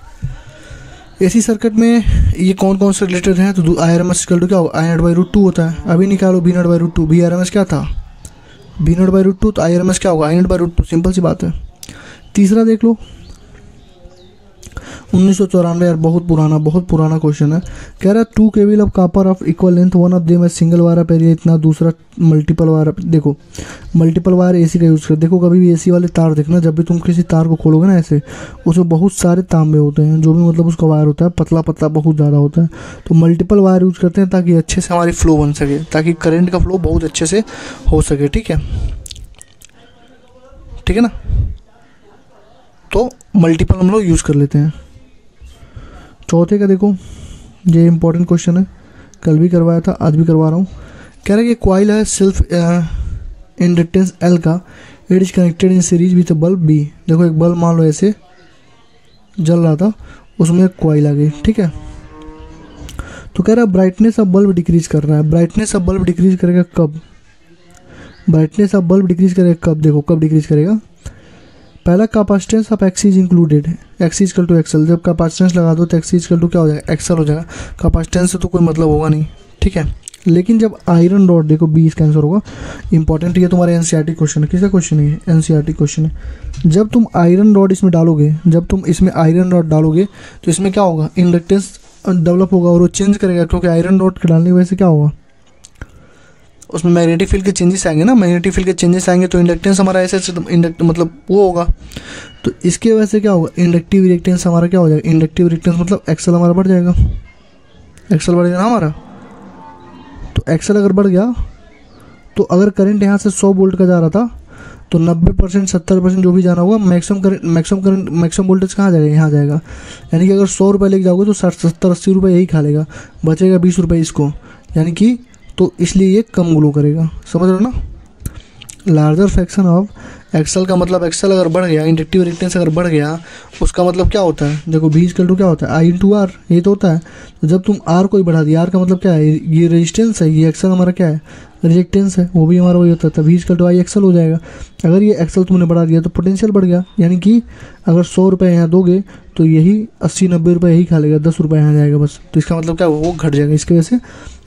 एसी सर्किट में ये कौन कौन से रिलेटेड हैं? तो IRMS क्या होगा? I0/√2 होता है। अभी निकालो B0/√2, VRMS क्या था? B0/√2, तो IRMS क्या होगा? I0/√2, सिंपल सी बात है। तीसरा देख लो, 1994 यार, बहुत पुराना क्वेश्चन है। कह रहा है 2 cable of copper of equal length, one of them single wire of area इतना, दूसरा मल्टीपल वायर। देखो मल्टीपल वायर एसी का यूज़ कर, देखो कभी भी एसी वाले तार देखना, जब भी तुम किसी तार को खोलोगे ना ऐसे, उसमें बहुत सारे तांबे होते हैं, जो भी मतलब उसका वायर होता है पतला पतला बहुत ज़्यादा होता है। तो मल्टीपल वायर यूज़ करते हैं ताकि अच्छे से हमारी फ्लो बन सके, ताकि करंट का फ्लो बहुत अच्छे से हो सके। ठीक है ना, तो मल्टीपल हम लोग यूज़ कर लेते हैं। चौथे का देखो, ये इंपॉर्टेंट क्वेश्चन है, कल भी करवाया था, आज भी करवा रहा हूँ। कह रहा है कि कॉइल है सेल्फ इंडक्टेंस L का, it is connected in series with bulb B। देखो एक बल्ब मान लो ऐसे जल रहा था, उसमें एक कॉइल आ गई। ठीक है, तो कह रहा है ब्राइटनेस ऑफ बल्ब डिक्रीज कर रहा है। ब्राइटनेस ऑफ बल्ब डिक्रीज करेगा कब? ब्राइटनेस ऑफ बल्ब डिक्रीज करेगा कब? देखो कब डिक्रीज करेगा, पहला capacitance of X is included, X equal to XL. जब कैपेसिटेंस लगा दो तो एक्स इक्वल टू क्या हो जाएगा, एक्सएल हो जाएगा। कैपेसिटेंस से तो कोई मतलब होगा नहीं। ठीक है, लेकिन जब आयरन रॉड, देखो 20 का आंसर होगा, इंपॉर्टेंट ये तुम्हारे एनसीईआरटी क्वेश्चन है। किसका क्वेश्चन है? एनसीईआरटी क्वेश्चन है। जब तुम आयरन रॉड इसमें डालोगे, तो इसमें क्या होगा, इंडक्टेंस डेवलप होगा और वो चेंज करेगा, क्योंकि आयरन रॉड के डालने की वजह से क्या होगा, उसमें मैग्नेटिक फील्ड के चेंजेस आएंगे ना, मैग्नेटिक फील्ड के चेंजेस आएंगे तो इंडक्टेंस हमारा ऐसे मतलब वो होगा। तो इसके वजह से क्या होगा, इंडक्टिव रिएक्टेंस हमारा क्या हो जाएगा, इंडक्टिव रिएक्टेंस मतलब एक्सल हमारा बढ़ जाएगा, एक्सल बढ़ जाएगा ना हमारा। तो एक्सल अगर बढ़ गया तो अगर करंट यहाँ से 100 वोल्ट का जा रहा था तो 90% 70% जो भी जाना होगा, मैक्सिमम वोल्टेज कहाँ जाएगा, यहाँ जाएगा। यानी कि अगर 100 रुपये लेके जाओगे तो 60 70 80 रुपये यही खा लेगा, बचेगा 20 रुपये इसको, यानी कि तो इसलिए ये कम ग्लो करेगा। समझ रहे हो ना। लार्जर फ्रैक्शन ऑफ एक्सल का मतलब एक्सल अगर बढ़ गया, इंडक्टिव रिएक्टेंस अगर बढ़ गया, उसका मतलब क्या होता है, देखो V इक्वल टू क्या होता है, I/R, ये तो होता है। तो जब तुम R को ही बढ़ा दिया, R का मतलब क्या है, ये रेजिस्टेंस है, ये एक्सल हमारा क्या है, रिएक्टेंस है, वो भी हमारा वही होता है। V equal to I XL हो जाएगा। अगर ये एक्सल तुमने बढ़ा दिया तो पोटेंशियल बढ़ गया, यानी कि अगर 100 रुपये यहाँ दोगे तो यही 80-90 रुपये यही खा लेगा, 10 रुपये यहाँ जाएगा बस। तो इसका मतलब क्या, वो घट जाएगा, इसकी वजह से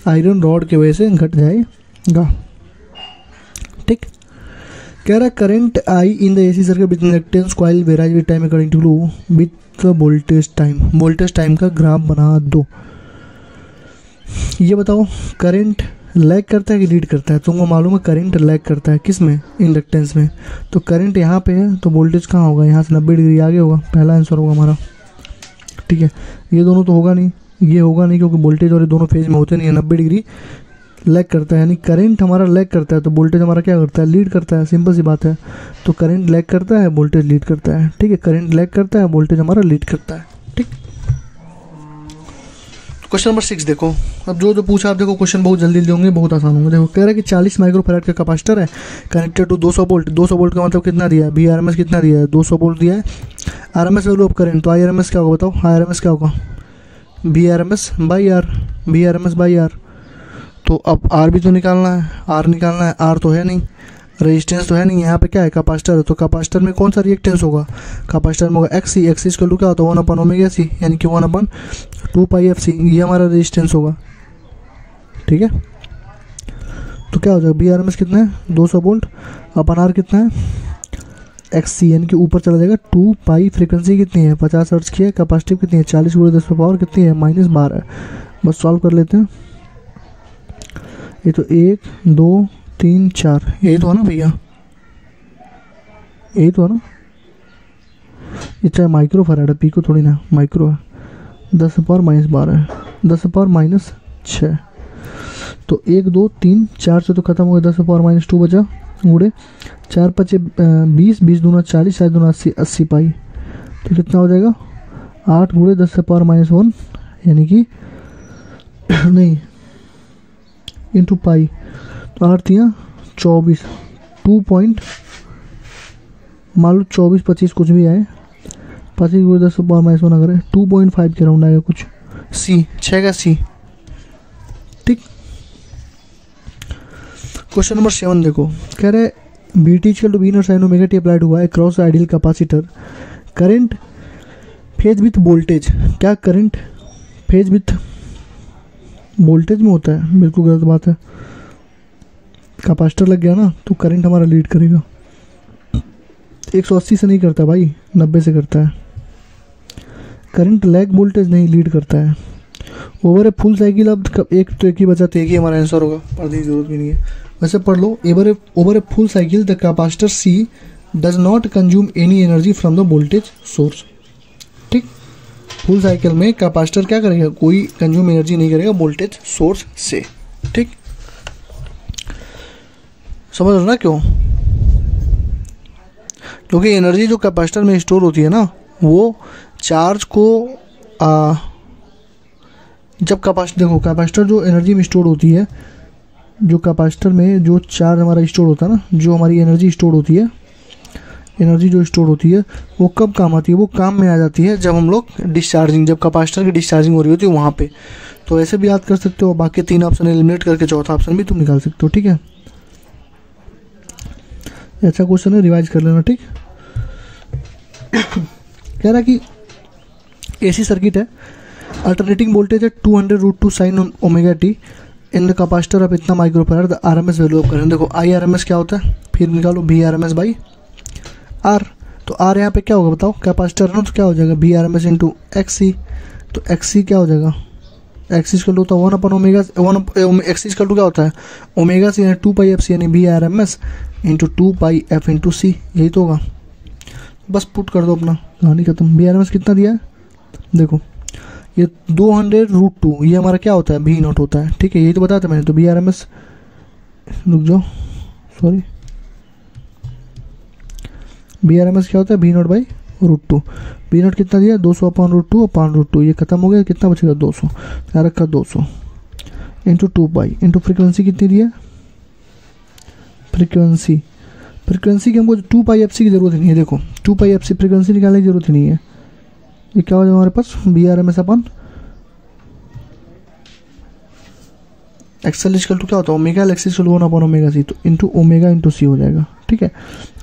आयरन रॉड की वजह से घट जाएगा। ठीक, कह रहा current I in the AC circuit with inductance coil varies with time according to with voltage time. Voltage time का ग्राफ बना दो। ये बताओ करंट लैग करता है कि लीड करता है? तुमको मालूम है करंट लैग करता है, किस में, इंडक्टेंस में। तो करंट यहाँ पे है तो वोल्टेज कहाँ होगा, यहाँ से 90 डिग्री आगे होगा, पहला आंसर होगा हमारा। ठीक है, ये दोनों तो होगा नहीं, ये होगा नहीं, क्योंकि वोल्टेज और ये दोनों फेज में होते नहीं है। 90 डिग्री लैग करता है, यानी करंट हमारा लैग करता है तो वोल्टेज हमारा क्या करता है, लीड करता है। सिंपल सी बात है। तो करंट लैग करता है, वोल्टेज लीड करता है। ठीक है, करंट लैग करता है, वोल्टेज हमारा लीड करता है। ठीक, क्वेश्चन नंबर 6 देखो। अब जो पूछा आप देखो, क्वेश्चन बहुत जल्दी होंगे, बहुत आसान होंगे। देखो कह रहा है कि 40 माइक्रोफैराड का कैपेसिटर है कनेक्टेड टू 200 वोल्ट। 200 वोल्ट का मतलब कितना दिया है, VRMS कितना दिया है, 200 वोल्ट दिया है। RMS वैल्यू ऑफ करंट, तो IRMS क्या होगा बताओ, IRMS क्या होगा, VRMS बाई R। तो अब R भी तो निकालना है, R निकालना है, R तो है नहीं, रेजिस्टेंस तो है नहीं, यहाँ पे क्या है, कैपेसिटर है। तो कैपेसिटर में कौन सा रिएक्टेंस होगा, कैपेसिटर में होगा XC। XC इक्वल टू क्या होता है, 1/ωc, यानी कि 1/2πfc, ये हमारा रेजिस्टेंस होगा। ठीक है, तो क्या हो जाएगा, VRMS कितना है 200 वोल्ट अपन R कितना है XC, यानी कि ऊपर चला जाएगा 2π। फ्रीक्वेंसी कितनी है 50 हर्ट्ज की है, कैपेसिटिव कितनी है 40 × 10⁻⁴ कितनी है -12। बस सॉल्व कर लेते हैं। ये तो 1 2 3 4, यही तो है ना भैया, यही तो है ना। ये चाहे माइक्रो फैराड है, पीको थोड़ी ना, माइक्रो है। 10⁻−12 है, 10⁻6। तो 1 2 3 4 से तो खत्म हो गया, 10⁻−2 बचा, गुड़े 4 × 5 20, 20 दूना 40, 40 दूना 80, 80 पाई। तो कितना हो जाएगा 8 × 10⁻−1, यानी कि नहीं इंटू पाई। तो 8 दिया 24, 2 पॉइंट मान लो 24 25 कुछ भी आए, 25 × 10⁻−1 अगर है 2.5 के राउंड आएगा कुछ। C 6 का C। ठीक, क्वेश्चन नंबर 7 देखो। कह रहे BT equal to V0 sin ωt applied हुआ है cross ideal capacitor, current phase with voltage. क्या करंट फेज विथ वोल्टेज में होता है, बिल्कुल गलत बात है। कैपेसिटर लग गया ना तो करंट हमारा लीड करेगा। 180 से नहीं करता भाई, 90 से करता है। करंट लैग वोल्टेज नहीं लीड करता है ओवर ए फुल साइकिल। अब एक तो एक ही बचा, तो एक ही हमारा आंसर होगा, पढ़ने की जरूरत भी नहीं है। वैसे पढ़ लो, over a full cycle the capacitor C does not consume any energy from the voltage source. ठीक, फुल साइकिल में कैपेसिटर क्या करेगा, कोई कंज्यूम एनर्जी नहीं करेगा वोल्टेज सोर्स से। ठीक, समझ लो ना क्यों, क्योंकि एनर्जी जो कैपेसिटर में स्टोर होती है ना, वो चार्ज को जब कैपेसिटर, देखो कैपेसिटर जो एनर्जी में स्टोर होती है, जो कैपेसिटर में जो चार्ज हमारा स्टोर होता है ना, जो हमारी एनर्जी स्टोर होती है, एनर्जी जो स्टोर होती है वो कब काम आती है, वो काम में आ जाती है जब हम लोग डिस्चार्जिंग, जब कैपेसिटर की डिस्चार्जिंग हो रही होती है वहाँ पे। तो ऐसे भी याद कर सकते हो, बाकी 3 ऑप्शन एलिमिनेट करके चौथा ऑप्शन भी तुम निकाल सकते हो। ठीक है, अच्छा क्वेश्चन है, रिवाइज कर लेना। ठीक, कह रहा कि एसी सर्किट है, अल्टरनेटिंग वोल्टेज है 200√2 sin omega T in the capacitor of इतना microfarad, the RMS value of current. देखो आई आर एम एस क्या होता है, फिर निकालो V R M S by R. तो आर यहाँ पे क्या होगा बताओ, कैपेसिटर है ना, तो क्या हो जाएगा V R M S into X C. तो एक्स सी क्या हो जाएगा, एक्स इक्वल टू होता है 1/ओमेगा, एक्स इक्वल टू क्या होता है ओमेगा सी, 2πf सी, यानी V R M S into 2πf into C, यही तो होगा। बस पुट कर दो अपना, कहानी खत्म। वी आर एम एस कितना दिया है, देखो ये 200√2, ये हमारा क्या होता है वी नॉट होता है। ठीक है, यही तो बताया था मैंने। तो वी आर एम एस, रुक जाओ sorry, V R M S क्या होता है V not by √2। V not कितना दिया 200/√2, ये खत्म हो गया, कितना बचेगा 200, यहाँ रखा 200 इंटू 2π इंटू फ्रिक्वेंसी कितनी दी है, फ्रिक्वेंसी की हमको 2πfc की जरूरत ही नहीं है। देखो 2πfc फ्रिक्वेंसी निकालने की जरूरत ही नहीं है। ये क्या हो जाएगा हमारे पास वी आर एम एस अपन एक्सएल इक्वल टू क्या होता है ओमेगा, एक्स इक्वल 1/ओमेगा सी, तो इंटू ओमेगा इंटू सी हो जाएगा। ठीक है,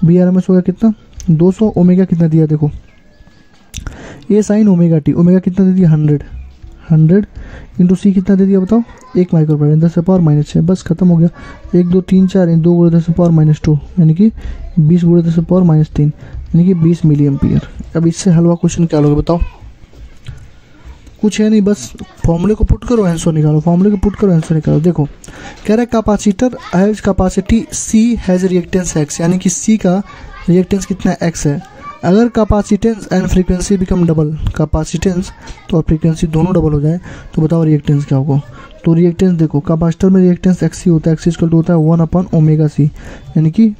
वी आर एम एस हो गया कितना 200, ओमेगा कितना दिया देखो, ये साइन ओमेगा टी, ओमेगा कितना दे दिया 100 इंटू सी कितना दे दिया बताओ 1 माइक्रोफैराड, 10⁻⁶, बस खत्म हो गया। 1 2 3 4 2 × 10⁻², यानी कि 20 × 10⁻³ यानी कि 20 मिली एम्पियर। अब इससे हलवा क्वेश्चन क्या लोगे बताओ, कुछ है नहीं, बस फॉर्मूले को पुट करो आंसर निकालो, फॉर्मूले को पुट करो आंसर निकालो। देखो कह रहा है capacitor has capacity C has reactance X, यानी कि सी का रिएक्टेंस कितना एक्स है। अगर capacitance and frequency become double, capacitance तो फ्रीक्वेंसी दोनों डबल हो जाए, तो बताओ रिएक्टेंस क्या होगा। तो रिएक्टेंस देखो कैपेसिटर में रिएक्टेंस एक्स सी होता है, एक्स इक्वल टू होता है 1/ओमेगा-c, यानी कि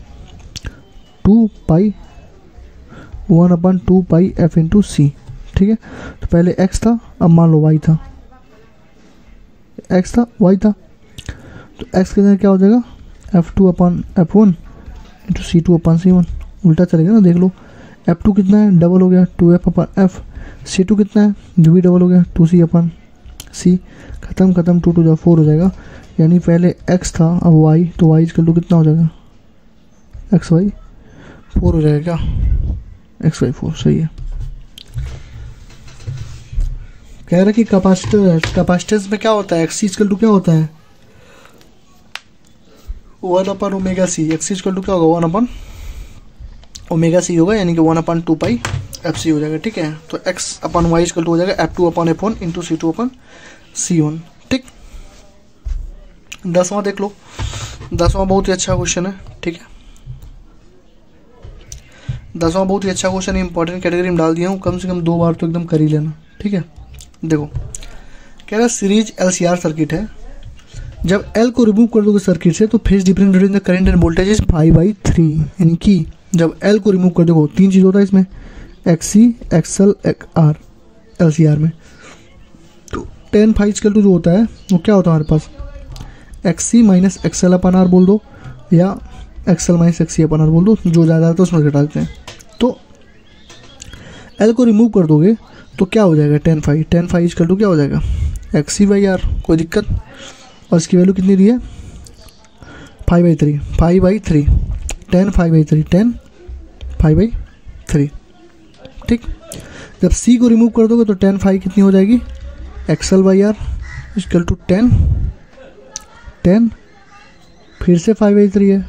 1/2πf इंटू सी। ठीक है, तो पहले x था, अब मान लो y था, x था y था, तो x के जगह क्या हो जाएगा f2/f1 इंटू c2/c1, उल्टा चलेगा ना, देख लो f2 कितना है डबल हो गया 2f/f, c2 कितना है जो भी डबल हो गया 2c/c, खत्म 2 to 4 हो जाएगा, यानी पहले x था अब y, तो y इक्वल टू कितना हो जाएगा xy 4 हो जाएगा क्या, xy 4 सही है। कह रहा है कि कैपेसिटेंस में क्या होता है एक्स इक्वल टू क्या होता है 1/ओमेगा-c, एक्स इक्वल टू क्या होगा 1/ओमेगा-c होगा, यानी कि 1/2πfc हो जाएगा। ठीक है, तो x/y इक्वल टू हो जाएगा f2/f1 इंटू c2/c1। ठीक, 10वां देख लो, 10वां बहुत ही अच्छा क्वेश्चन है। ठीक है, 10वां बहुत ही अच्छा क्वेश्चन, इंपॉर्टेंट कैटेगरी में डाल दिया हूँ, कम से कम 2 बार तो एकदम कर ही लेना। ठीक है, देखो कह रहा सीरीज LCR सर्किट है, जब L को रिमूव कर दोगे सर्किट से तो phase difference between the current end voltage is 5/3, यानी कि जब L को रिमूव कर दोगे 3 चीज़ होता है इसमें XC XL R LCR में, तो tan phi इक्वल टू जो होता है वो क्या होता है हमारे पास XC माइनस XL/R बोल दो, या XL माइनस XC/R बोल दो, जो ज़्यादा आता है उसमें घटा देते हैं। तो L को रिमूव कर दोगे तो क्या हो जाएगा tan phi इक्वल टू क्या हो जाएगा XC/R, कोई दिक्कत, और इसकी वैल्यू कितनी दी है 5/3 tan phi/3 ठीक, जब C को रिमूव कर दोगे तो tan phi कितनी हो जाएगी XL/R इक्वल टू tan फिर से 5/3 है,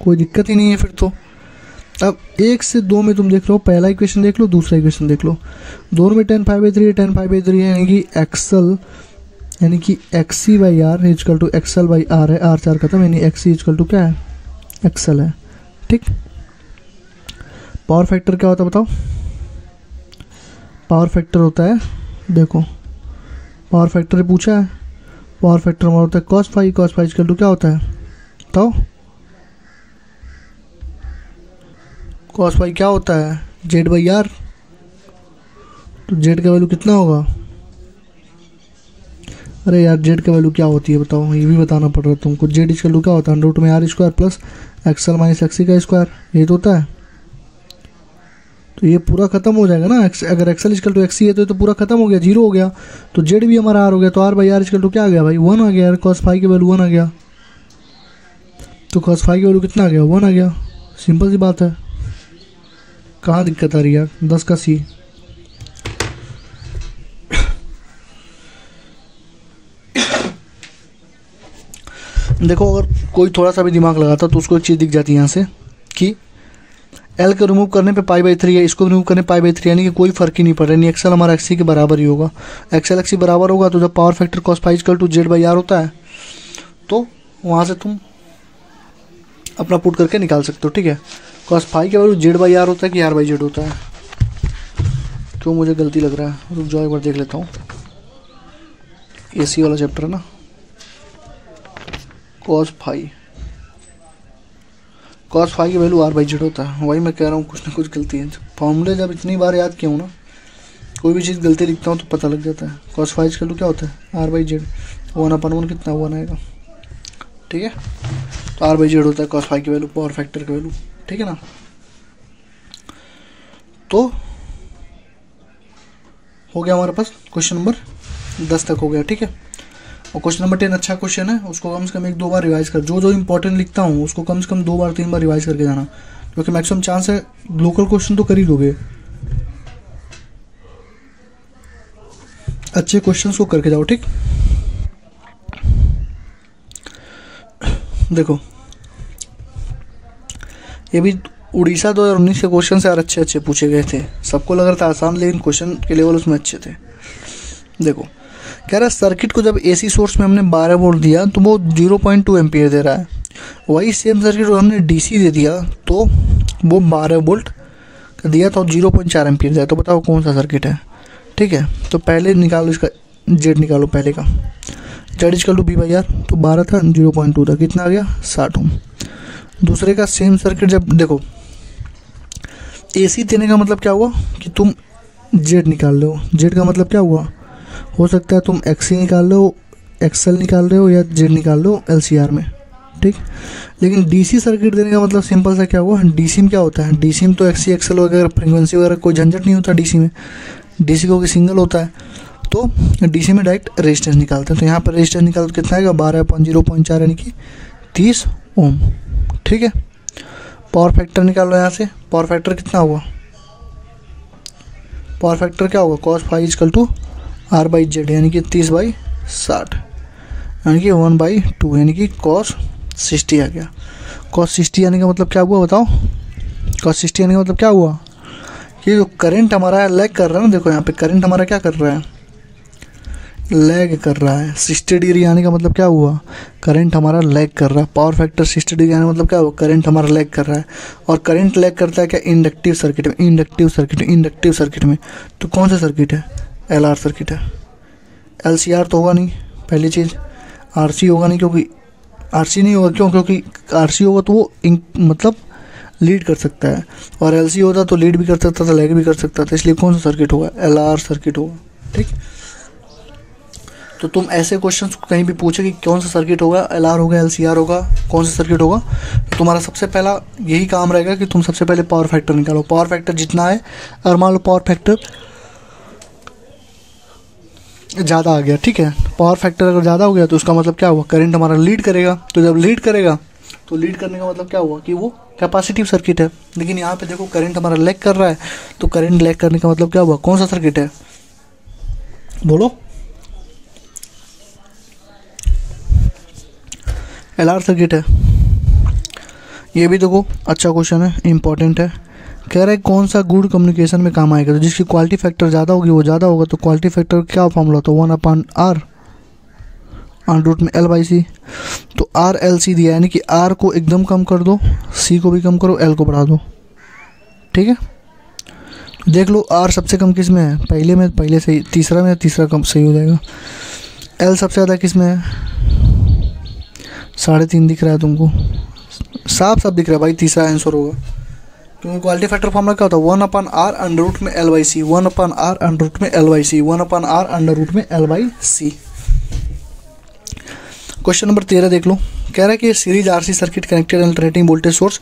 कोई दिक्कत ही नहीं है फिर तो। अब 1 से 2 में तुम देख लो, पहला इक्वेशन देख लो, दूसरा इक्वेशन देख लो, दोनों में tan पाई बाई 3 है, tan पाई बाई 3 है, यानी कि एक्सल यानी कि XC by R equal to XL by R है, आर 4 खत्म, यानी XC इजकल टू क्या है, एक्सल है। ठीक, पावर फैक्टर क्या होता है बताओ? पावर फैक्टर होता है, देखो पावर फैक्टर पूछा है, पावर फैक्टर हमारा होता है cos phi, cos phi equal to क्या होता है बताओ? cos फाई क्या होता है, जेड बाई आर। तो जेड का वैल्यू कितना होगा? अरे यार जेड का वैल्यू क्या होती है बताओ, ये भी बताना पड़ रहा है तुमको। जेड इजकल टू क्या होता है, अंडर रूट में R square plus XL minus XC का स्क्वायर, ये तो होता है। तो ये पूरा खत्म हो जाएगा ना, अगर एक्सएल इजकल टू एक्सी है तो ये तो पूरा खत्म हो गया, जीरो हो गया। तो जेड भी हमारा आर हो गया, तो R by R equal to क्या आ गया भाई, 1 आ गया यार। cos फाई की वैल्यू 1 आ गया, तो cos फाई की वैल्यू कितना आ गया, 1 आ गया। सिंपल सी बात है, कहाँ दिक्कत आ रही है यार। 10 का सी। देखो अगर कोई थोड़ा सा भी दिमाग लगाता तो उसको एक चीज़ दिख जाती है यहाँ से कि एल को रिमूव करने पे पाई बाई 3 है, इसको रिमूव करने पाई बाई 3, यानी कि कोई फर्क ही नहीं पड़ रहा, यानी एक्सएल हमारा एक्सी के बराबर ही होगा। एक्सएल एक्सी बराबर होगा तो जब power factor cos phi equal to Z by R होता है तो वहाँ से तुम अपना पुट करके निकाल सकते हो। ठीक है, cos फाई के वैल्यू जेड बाई आर होता है कि आर बाई जेड होता है? क्यों मुझे गलती लग रहा है, रुक जाओ एक बार देख लेता हूँ। एसी वाला चैप्टर है ना, cos फाई की वैल्यू आर बाई जेड होता है। वही मैं कह रहा हूँ कुछ ना कुछ गलती है। फॉर्मूले जब इतनी बार याद किया हूँ ना, कोई भी चीज़ गलती लिखता हूँ तो पता लग जाता है। cos फाई का क्या होता है, आर बाई जेड, 1/1 कितना 1 आएगा। ठीक है, तो आर बाई जेड होता है cos फाई की वैल्यू, पावर फैक्टर की वैल्यू। ठीक है ना, तो हो गया हमारे पास क्वेश्चन नंबर 10 तक हो गया। ठीक है, और क्वेश्चन नंबर 10 अच्छा क्वेश्चन है, उसको कम से कम 1-2 बार रिवाइज कर, जो इंपॉर्टेंट लिखता हूँ उसको कम से कम 2 बार 3 बार रिवाइज करके जाना, क्योंकि मैक्सिमम चांस है लोकल क्वेश्चन तो कर ही दोगे। अच्छे क्वेश्चंस को करके जाओ। ठीक, देखो ये भी उड़ीसा 2019 के क्वेश्चन से यार अच्छे पूछे गए थे। सबको लग रहा था आसान, लेकिन क्वेश्चन के लेवल उसमें अच्छे थे। देखो कह रहा है सर्किट को जब एसी सोर्स में हमने 12 वोल्ट दिया तो वो 0.2 एम्पियर दे रहा है। वही सेम सर्किट को हमने डीसी दे दिया तो वो 12 वोल्ट दिया तो 0.4 एम्पियर दिया। तो बताओ कौन सा सर्किट है। ठीक है, तो पहले निकालो इसका जेड निकालो, पहले का Z equal to V by R, तो 12 था 0.2 था, कितना आ गया 60 ओम। दूसरे का सेम सर्किट जब देखो एसी देने का मतलब क्या हुआ कि तुम जेड निकाल रहे हो। जेड का मतलब क्या हुआ, हो सकता है तुम एक्सी निकाल रहे हो, एक्सएल निकाल रहे हो, या जेड निकाल रहे हो एलसीआर में। ठीक, लेकिन डीसी सर्किट देने का मतलब सिंपल सा क्या हुआ, डीसी में क्या होता है, डीसी में तो एक्सी एक्सएल वगैरह फ्रीक्वेंसी वगैरह कोई झंझट नहीं होता डीसी में। डीसी को सिंगल होता है, तो डीसी में डायरेक्ट रेजिस्टेंस निकालते हैं। तो यहाँ पर रेजिस्टेंस निकाल तो कितना आएगा 12/0.4 यानी कि 30 ओम। ठीक है, पावर फैक्टर निकाल लो यहाँ से। पावर फैक्टर कितना हुआ, पावर फैक्टर क्या होगा, cos phi equal to R by Z, यानी कि 30/60, यानी कि 1/2, यानी कि cos 60 आ गया। cos 60 आने का मतलब क्या हुआ बताओ, cos 60 आने का मतलब क्या हुआ कि जो करंट हमारा लैग कर रहा है ना, देखो यहाँ पे करंट हमारा क्या कर रहा है, लैग कर रहा है। 60 डिग्री आने का मतलब क्या हुआ, करंट हमारा लैग कर रहा है। पावर फैक्टर 60 डिग्री आने का मतलब क्या हुआ, करंट हमारा लैग कर रहा है। और करंट लैग करता है क्या, इंडक्टिव सर्किट में। इंडक्टिव सर्किट में तो कौन सा सर्किट है, एलआर सर्किट है। एलसीआर तो होगा नहीं पहली चीज़, आरसी होगा नहीं, क्योंकि आरसी नहीं होगा क्यों, क्योंकि आरसी होगा तो वो मतलब लीड कर सकता है, और एलसी होता तो लीड भी कर सकता था, लैग भी कर सकता था। इसलिए कौन सा सर्किट होगा, एलआर सर्किट होगा। ठीक, तो तुम ऐसे क्वेश्चंस को कहीं भी पूछे कि कौन सा सर्किट होगा, एलआर होगा, एलसीआर होगा, कौन सा सर्किट होगा, तो तुम्हारा सबसे पहला यही काम रहेगा कि तुम सबसे पहले पावर फैक्टर निकालो। पावर फैक्टर जितना है, अगर मान लो पावर फैक्टर ज़्यादा आ गया, ठीक है, पावर फैक्टर अगर ज़्यादा हो गया तो उसका मतलब क्या हुआ, करंट हमारा लीड करेगा। तो जब लीड करेगा तो लीड करने का मतलब क्या हुआ कि वो कैपेसिटिव सर्किट है। लेकिन यहाँ पे देखो करंट हमारा लैग कर रहा है, तो करंट लैग करने का मतलब क्या हुआ, कौन सा सर्किट है बोलो, एलआर सर्किट है। ये भी देखो अच्छा क्वेश्चन है, इंपॉर्टेंट है। कह रहा है कौन सा गुड कम्युनिकेशन में काम आएगा, तो जिसकी क्वालिटी फैक्टर ज़्यादा होगी वो ज़्यादा होगा, तो क्वालिटी फैक्टर का क्या फॉर्मूला होता है, 1/r अंडर रूट में L/C। तो RLC दिया, यानी कि R को एकदम कम कर दो, C को भी कम करो, L को बढ़ा दो। ठीक है, देख लो R सबसे कम किस में है, पहले सही, तीसरा में, तीसरा कम सही हो जाएगा। L सबसे ज़्यादा किस में है, 3.5 दिख रहा है तुमको, साफ दिख रहा है भाई, तीसरा आंसर होगा। क्योंकि क्वालिटी फैक्टर फॉर्मूला क्या होता है, 1/r अंडर रूट में L/C, 1/r अंडर रूट में L/C, 1/r अंडर रूट में L/C। क्वेश्चन नंबर 13 देख लो। कह रहा है कि series RC circuit connected alternating voltage source,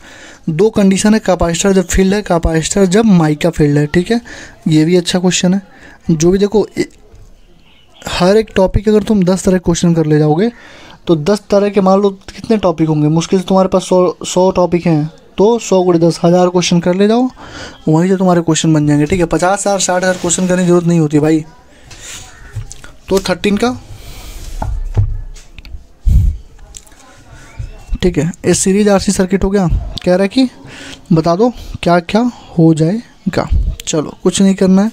दो कंडीशन है, कैपेसिटर जब फील्ड है, कैपेसिटर जब माइका फील्ड है। ठीक है, ये भी अच्छा क्वेश्चन है। जो भी देखो, हर एक टॉपिक अगर तुम 10 तरह क्वेश्चन कर ले जाओगे तो 10 तरह के मान लो कितने टॉपिक होंगे, मुश्किल से तुम्हारे पास 100 टॉपिक हैं, तो 100 × 10 1000 क्वेश्चन कर ले जाओ, वहीं से तुम्हारे क्वेश्चन बन जाएंगे। ठीक है, 50,000 60,000 क्वेश्चन करने की जरूरत नहीं होती भाई। तो 13 का, ठीक है, इस सीरीज RC सर्किट हो गया। कह रहा है कि बता दो क्या क्या हो जाएगा। चलो कुछ नहीं करना है,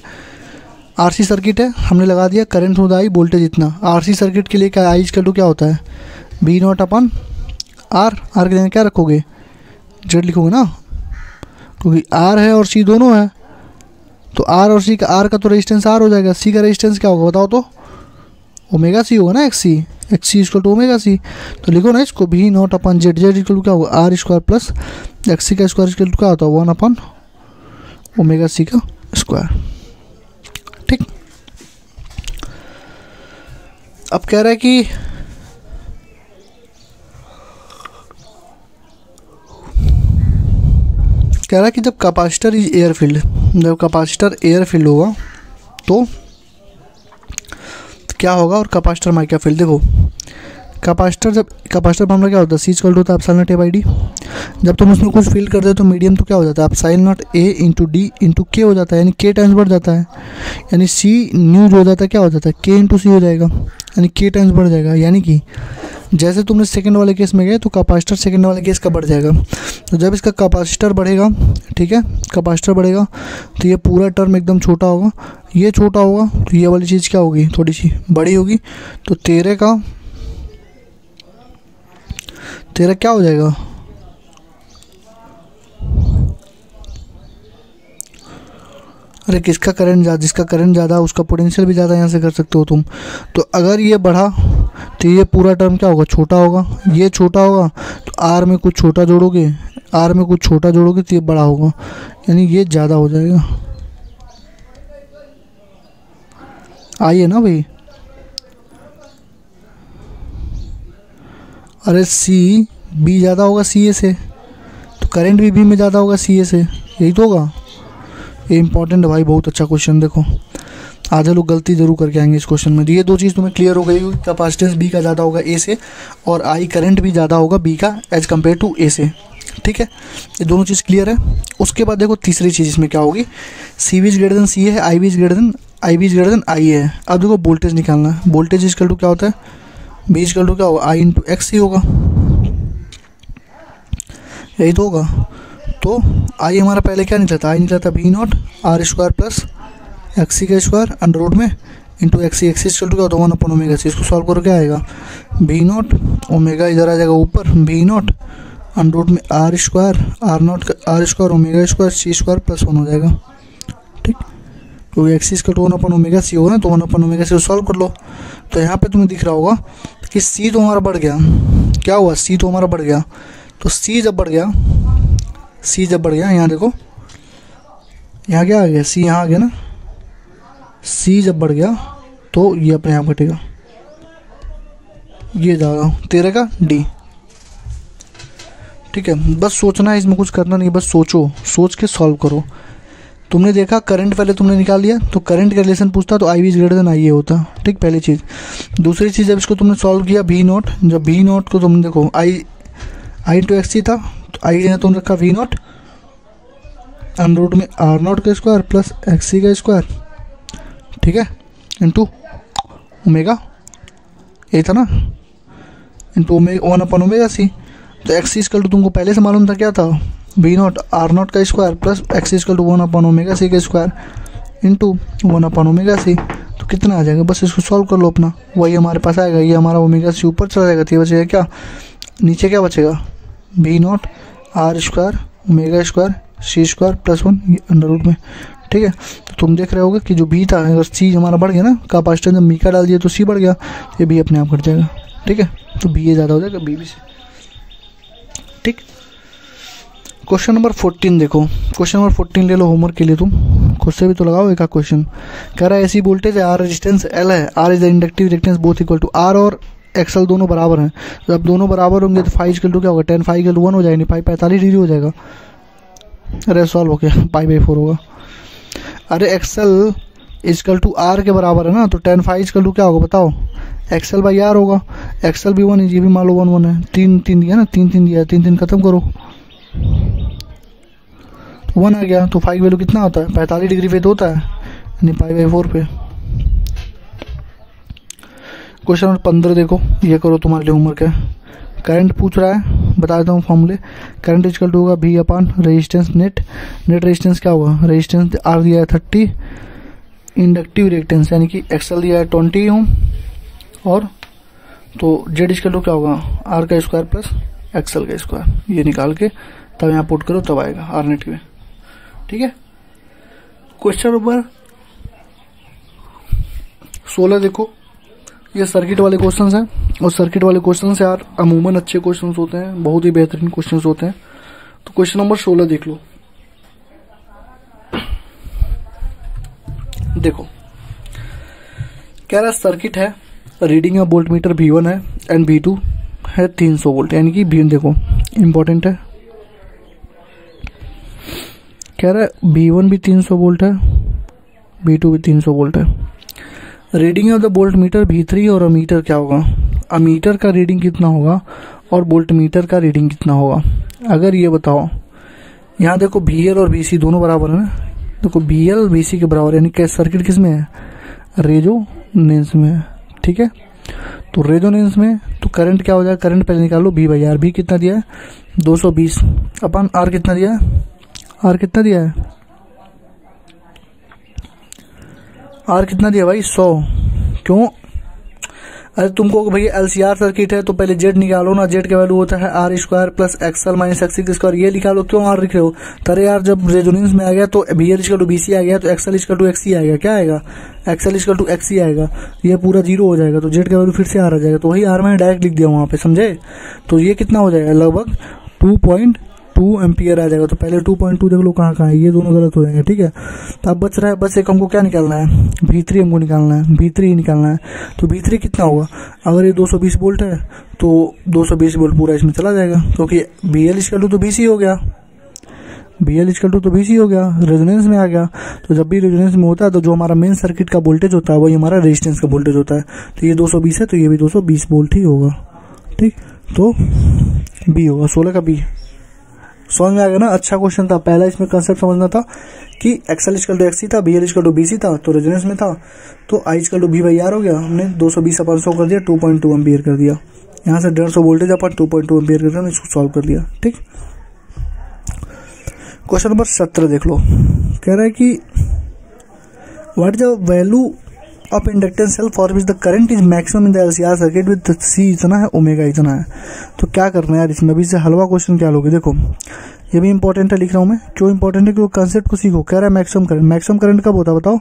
RC सर्किट है, हमने लगा दिया current through the I, voltage इतना। RC सर्किट के लिए क्या आई इक्वल टू क्या होता है, V0/R। R के लिए क्या रखोगे, Z लिखोगे ना, क्योंकि R है और C दोनों है, तो R और C का, R का तो रेजिस्टेंस R हो जाएगा, C का रेजिस्टेंस क्या होगा बताओ तो, ω/C होगा ना, XC इक्वल टू ω/C। तो लिखो ना इसको, V0/Z, Z इक्वल टू क्या होगा, R² प्लस XC का स्क्वायर इक्वल टू क्या होता है, 1/ω/C का स्क्वायर। ठीक, अब कह रहा है कि जब कैपेसिटर इज एयर फील्ड, जब कैपेसिटर एयर फील्ड होगा तो क्या होगा, और कैपेसिटर माइका फील्ड। देखो कैपेसिटर, जब कैपेसिटर फॉर्मूला क्या होता है, C इक्वल टू होता है एप्सिलॉन नॉट A/d। जब तुम उसमें कुछ फील करते हो तो मीडियम तो क्या हो जाता है, epsilon not A × D × K हो जाता है, यानी K टाइम्स बढ़ जाता है, यानी C न्यू जो हो जाता है क्या हो जाता है, K × C हो जाएगा, यानी K टाइम्स बढ़ जाएगा। यानी कि जैसे तुमने सेकंड वाले केस में गए तो कैपेसिटर सेकंड वाले केस का बढ़ जाएगा। तो जब इसका कैपेसिटर बढ़ेगा, ठीक है, कैपेसिटर बढ़ेगा तो ये पूरा टर्म एकदम छोटा होगा, ये छोटा होगा तो ये वाली चीज़ क्या होगी, थोड़ी सी बड़ी होगी। तो 13 क्या हो जाएगा, अरे जिसका करंट ज़्यादा उसका पोटेंशियल भी ज़्यादा, यहाँ से कर सकते हो तुम। तो अगर ये बढ़ा तो ये पूरा टर्म क्या होगा, छोटा होगा, ये छोटा होगा तो R में कुछ छोटा जोड़ोगे, तो ये बड़ा होगा, यानी ये ज़्यादा हो जाएगा। आइए ना भाई, अरे B ज़्यादा होगा CA से, तो करंट भी B में ज़्यादा होगा CA से, यही तो होगा। ये इंपॉर्टेंट है भाई, बहुत अच्छा क्वेश्चन। देखो आधे लोग गलती जरूर करके आएंगे इस क्वेश्चन में। तो ये दो चीज़ तुम्हें क्लियर हो गई, कैपेसिटेंस B का ज़्यादा होगा A से, और I करंट भी ज़्यादा होगा B का एज कम्पेयर टू A से। ठीक है, ये दोनों चीज़ क्लियर है। उसके बाद देखो तीसरी चीज़ इसमें क्या होगी, C B > C है, I B > I है। अब देखो वोल्टेज निकालना है, वोल्टेज इक्वल टू क्या होता है, B इक्वल टू क्या होगा, I × XC होगा, यही तो होगा। तो I हमारा पहले क्या निकला था, I निकला था V0R² प्लस XC का स्क्वायर अंडर रूट में इंटू XC इक्वल टू क्या होता है, 1/ω/C। इसको सॉल्व करो क्या आएगा, V0 ओमेगा इधर आ जाएगा ऊपर, V0 अंडर रूट में R² omega square C² plus 1 हो जाएगा। ठीक, तो XC इक्वल टू 1/ω/C होगा ना, तो 1/ω/C को सॉल्व कर लो। तो यहाँ पे तुम्हें दिख रहा होगा कि C तो हमारा बढ़ गया, क्या हुआ, C तो हमारा बढ़ गया। तो C जब बढ़ गया, यहाँ देखो, यहाँ क्या आ गया, C यहाँ आ गया ना, C जब बढ़ गया तो ये अपने आप घटेगा, ये जा रहा हूँ 13 का D। ठीक है, बस सोचना है, इसमें कुछ करना नहीं, बस सोच के सॉल्व करो। तुमने देखा करंट पहले तुमने निकाल लिया, तो करंट का रिलेशन पूछता तो I B > IA होता। ठीक, पहली चीज़। दूसरी चीज़, जब इसको तुमने सॉल्व किया V0, जब V0 को तुमने देखो I × XC था, तो I ने तुमने रखा V0 अंडर रूट में R0 का स्क्वायर प्लस XC का स्क्वायर, ठीक है, इंटू ओमेगा, यही था ना, इंटू 1/ω/C। तो एक्स इक्वल टू तुमको पहले से मालूम था क्या था, वी नॉट आर नॉट का square plus X equal to 1/ओमेगा c का स्क्वायर इंटू 1/ओमेगा c। तो कितना आ जाएगा, बस इसको सॉल्व कर लो अपना, वही हमारे पास आएगा। ये हमारा ओमेगा c ऊपर चला जाएगा, तो ये बचेगा क्या, नीचे क्या बचेगा, V not R square omega square c square plus 1 under root में। ठीक है, तो तुम देख रहे होगे कि जो बी था, अगर सी हमारा बढ़ गया ना, कैपेसिटेंस जब मीका डाल दिया तो सी बढ़ गया, ये बी अपने आप घट जाएगा। ठीक है, तो बी ए ज़्यादा हो जाएगा बी बी से। ठीक, क्वेश्चन नंबर 14 देखो, क्वेश्चन नंबर 14 ले लो होमवर्क के लिए, तुम खुद से भी तो लगाओ एक क्वेश्चन। कह रहा है ऐसी वोल्टेज है, आर रेजिस्टेंस एल है, R is the inductive reactance both equal to, R और एक्सएल दोनों बराबर हैं। जब दोनों बराबर होंगे तो फाइव इक्वल टू क्या होगा, 10 फाइव इक्वल टू 1 हो जाएगा, नहीं फाइव 45 डिग्री हो जाएगा। अरे सॉल्व हो गया, π/4 होगा। अरे एक्सएल इक्वल टू आर के बराबर है ना, तो 10 फाइव इक्वल टू क्या होगा बताओ, एक्सएल बाई आर होगा। एक्सएल भी 1 है, ये भी मान लो 1 1 है, 3 3 दिया ना, 3 3 दिया, 3 3 खत्म करो, 1 आ गया। तो फाइव वैल्यू कितना होता है, 45 डिग्री पे तो होता है, यानी π/4 पे। क्वेश्चन नंबर 15 देखो, ये करो तुम्हारे लिए होमवर्क है। करंट पूछ रहा है, बता देता हूँ फॉर्मूले। करंट इक्वल टू होगा V अपान रेजिस्टेंस नेट, नेट रेजिस्टेंस क्या होगा, रेजिस्टेंस आर दिया है 30, इंडक्टिव रिएक्टेंस यानी कि एक्सएल दिया है 20 ओम, और तो जेड इक्वल टू क्या होगा, आर का स्क्वायर प्लस एक्सएल का स्क्वायर। ये निकाल के तब यहाँ पुट करो, तब आएगा आर नेट में। ठीक है, क्वेश्चन नंबर 16 देखो, ये सर्किट वाले क्वेश्चंस हैं, और सर्किट वाले क्वेश्चंस यार अमूमन अच्छे क्वेश्चंस होते हैं, बहुत ही बेहतरीन क्वेश्चंस होते हैं। तो क्वेश्चन नंबर 16 देख लो। देखो कह रहा सर्किट है, reading of volt meter V1 है एंड V2 है 300 वोल्ट, यानी कि V1 देखो इंपॉर्टेंट है। कह रहा है V1 भी 300 वोल्ट है, V2 भी 300 वोल्ट है। Reading of the volt meter V3 और अमीटर क्या होगा, अमीटर का रीडिंग कितना होगा और वोल्ट मीटर का रीडिंग कितना होगा। अगर ये बताओ, यहाँ देखो VL और VC दोनों बराबर है ना, देखो VL VC के बराबर, यानी कि सर्किट किस में है, रेजोनेंस में है। ठीक है, तो रेजोनेंस में तो करंट क्या हो जाएगा, करंट पहले निकालो, V/R, V कितना दिया है 220 अपन R कितना दिया है, R कितना दिया है, R कितना दिया भाई 100। क्यों, अरे तुमको भैया LCR सर्किट है तो पहले जेड निकालो ना, जेड का वैल्यू होता है R square plus XL minus XC का स्क्वायर, ये निकालो। क्यों आर लिख रहे हो, अरे यार जब रेजोनेंस में आ गया तो VL इक्वल टू BC आ गया, तो एक्सएल इक्वल टू XC आएगा, क्या आएगा, एक्सएल इक्वल टू XC आएगा, ये पूरा 0 हो जाएगा, तो जेड का वैल्यू फिर से आर आ जाएगा, तो वही आर मैंने डायरेक्ट लिख दिया वहां पे, समझे। तो ये कितना हो जाएगा, लगभग 2.2 एम्पियर आ जाएगा। तो पहले 2.2 देख लो कहाँ कहाँ है, ये दोनों गलत हो जाएंगे। ठीक है, तो अब बच रहा है, बस एक हमको क्या निकालना है, V3 हमको निकालना है, V3 निकालना है। तो V3 कितना होगा, अगर ये 220 वोल्ट है तो 220 वोल्ट पूरा इसमें चला जाएगा, क्योंकि VL इक्वल टू तो BC हो गया, VL इक्वल टू तो BC हो गया, रेजोनेंस में आ गया। तो जब भी रेजोनेंस में होता है तो जो हमारा मेन सर्किट का वोल्टेज होता है वही हमारा रेजिस्टेंस का वोल्टेज होता है। तो ये 220 है तो ये भी 220 वोल्ट ही होगा। ठीक, तो B होगा, 16 का B। समझ में आ गया ना, अच्छा क्वेश्चन था। पहला इसमें कंसेप्ट समझना था कि एक्सएल इक्वल टू XC था, VL इक्वल टू BC था, तो रेजोनेंस में था, तो I इक्वल टू V/R हो गया, हमने 220 अपन 100 कर दिया, 2.2 एम्पियर कर दिया। यहाँ से 150 वोल्टेज अपन 2.2 एम्पियर कर दिया, हमने इसको सॉल्व कर लिया। ठीक, क्वेश्चन नंबर 17 देख लो। कह रहा है कि what is the value of inductance cell for which the current is maximum in the LCR circuit with C इतना है, ओमेगा इतना है। तो क्या करना है यार इसमें, अभी से हलवा क्वेश्चन क्या लोगे। देखो ये भी इंपॉर्टेंट है, लिख रहा हूँ मैं। क्यों इंपॉर्टेंट है, क्योंकि कंसेप्ट को सीखो। कह रहा है मैक्सिमम करंट, मैक्सिमम करंट कब होता है बताओ,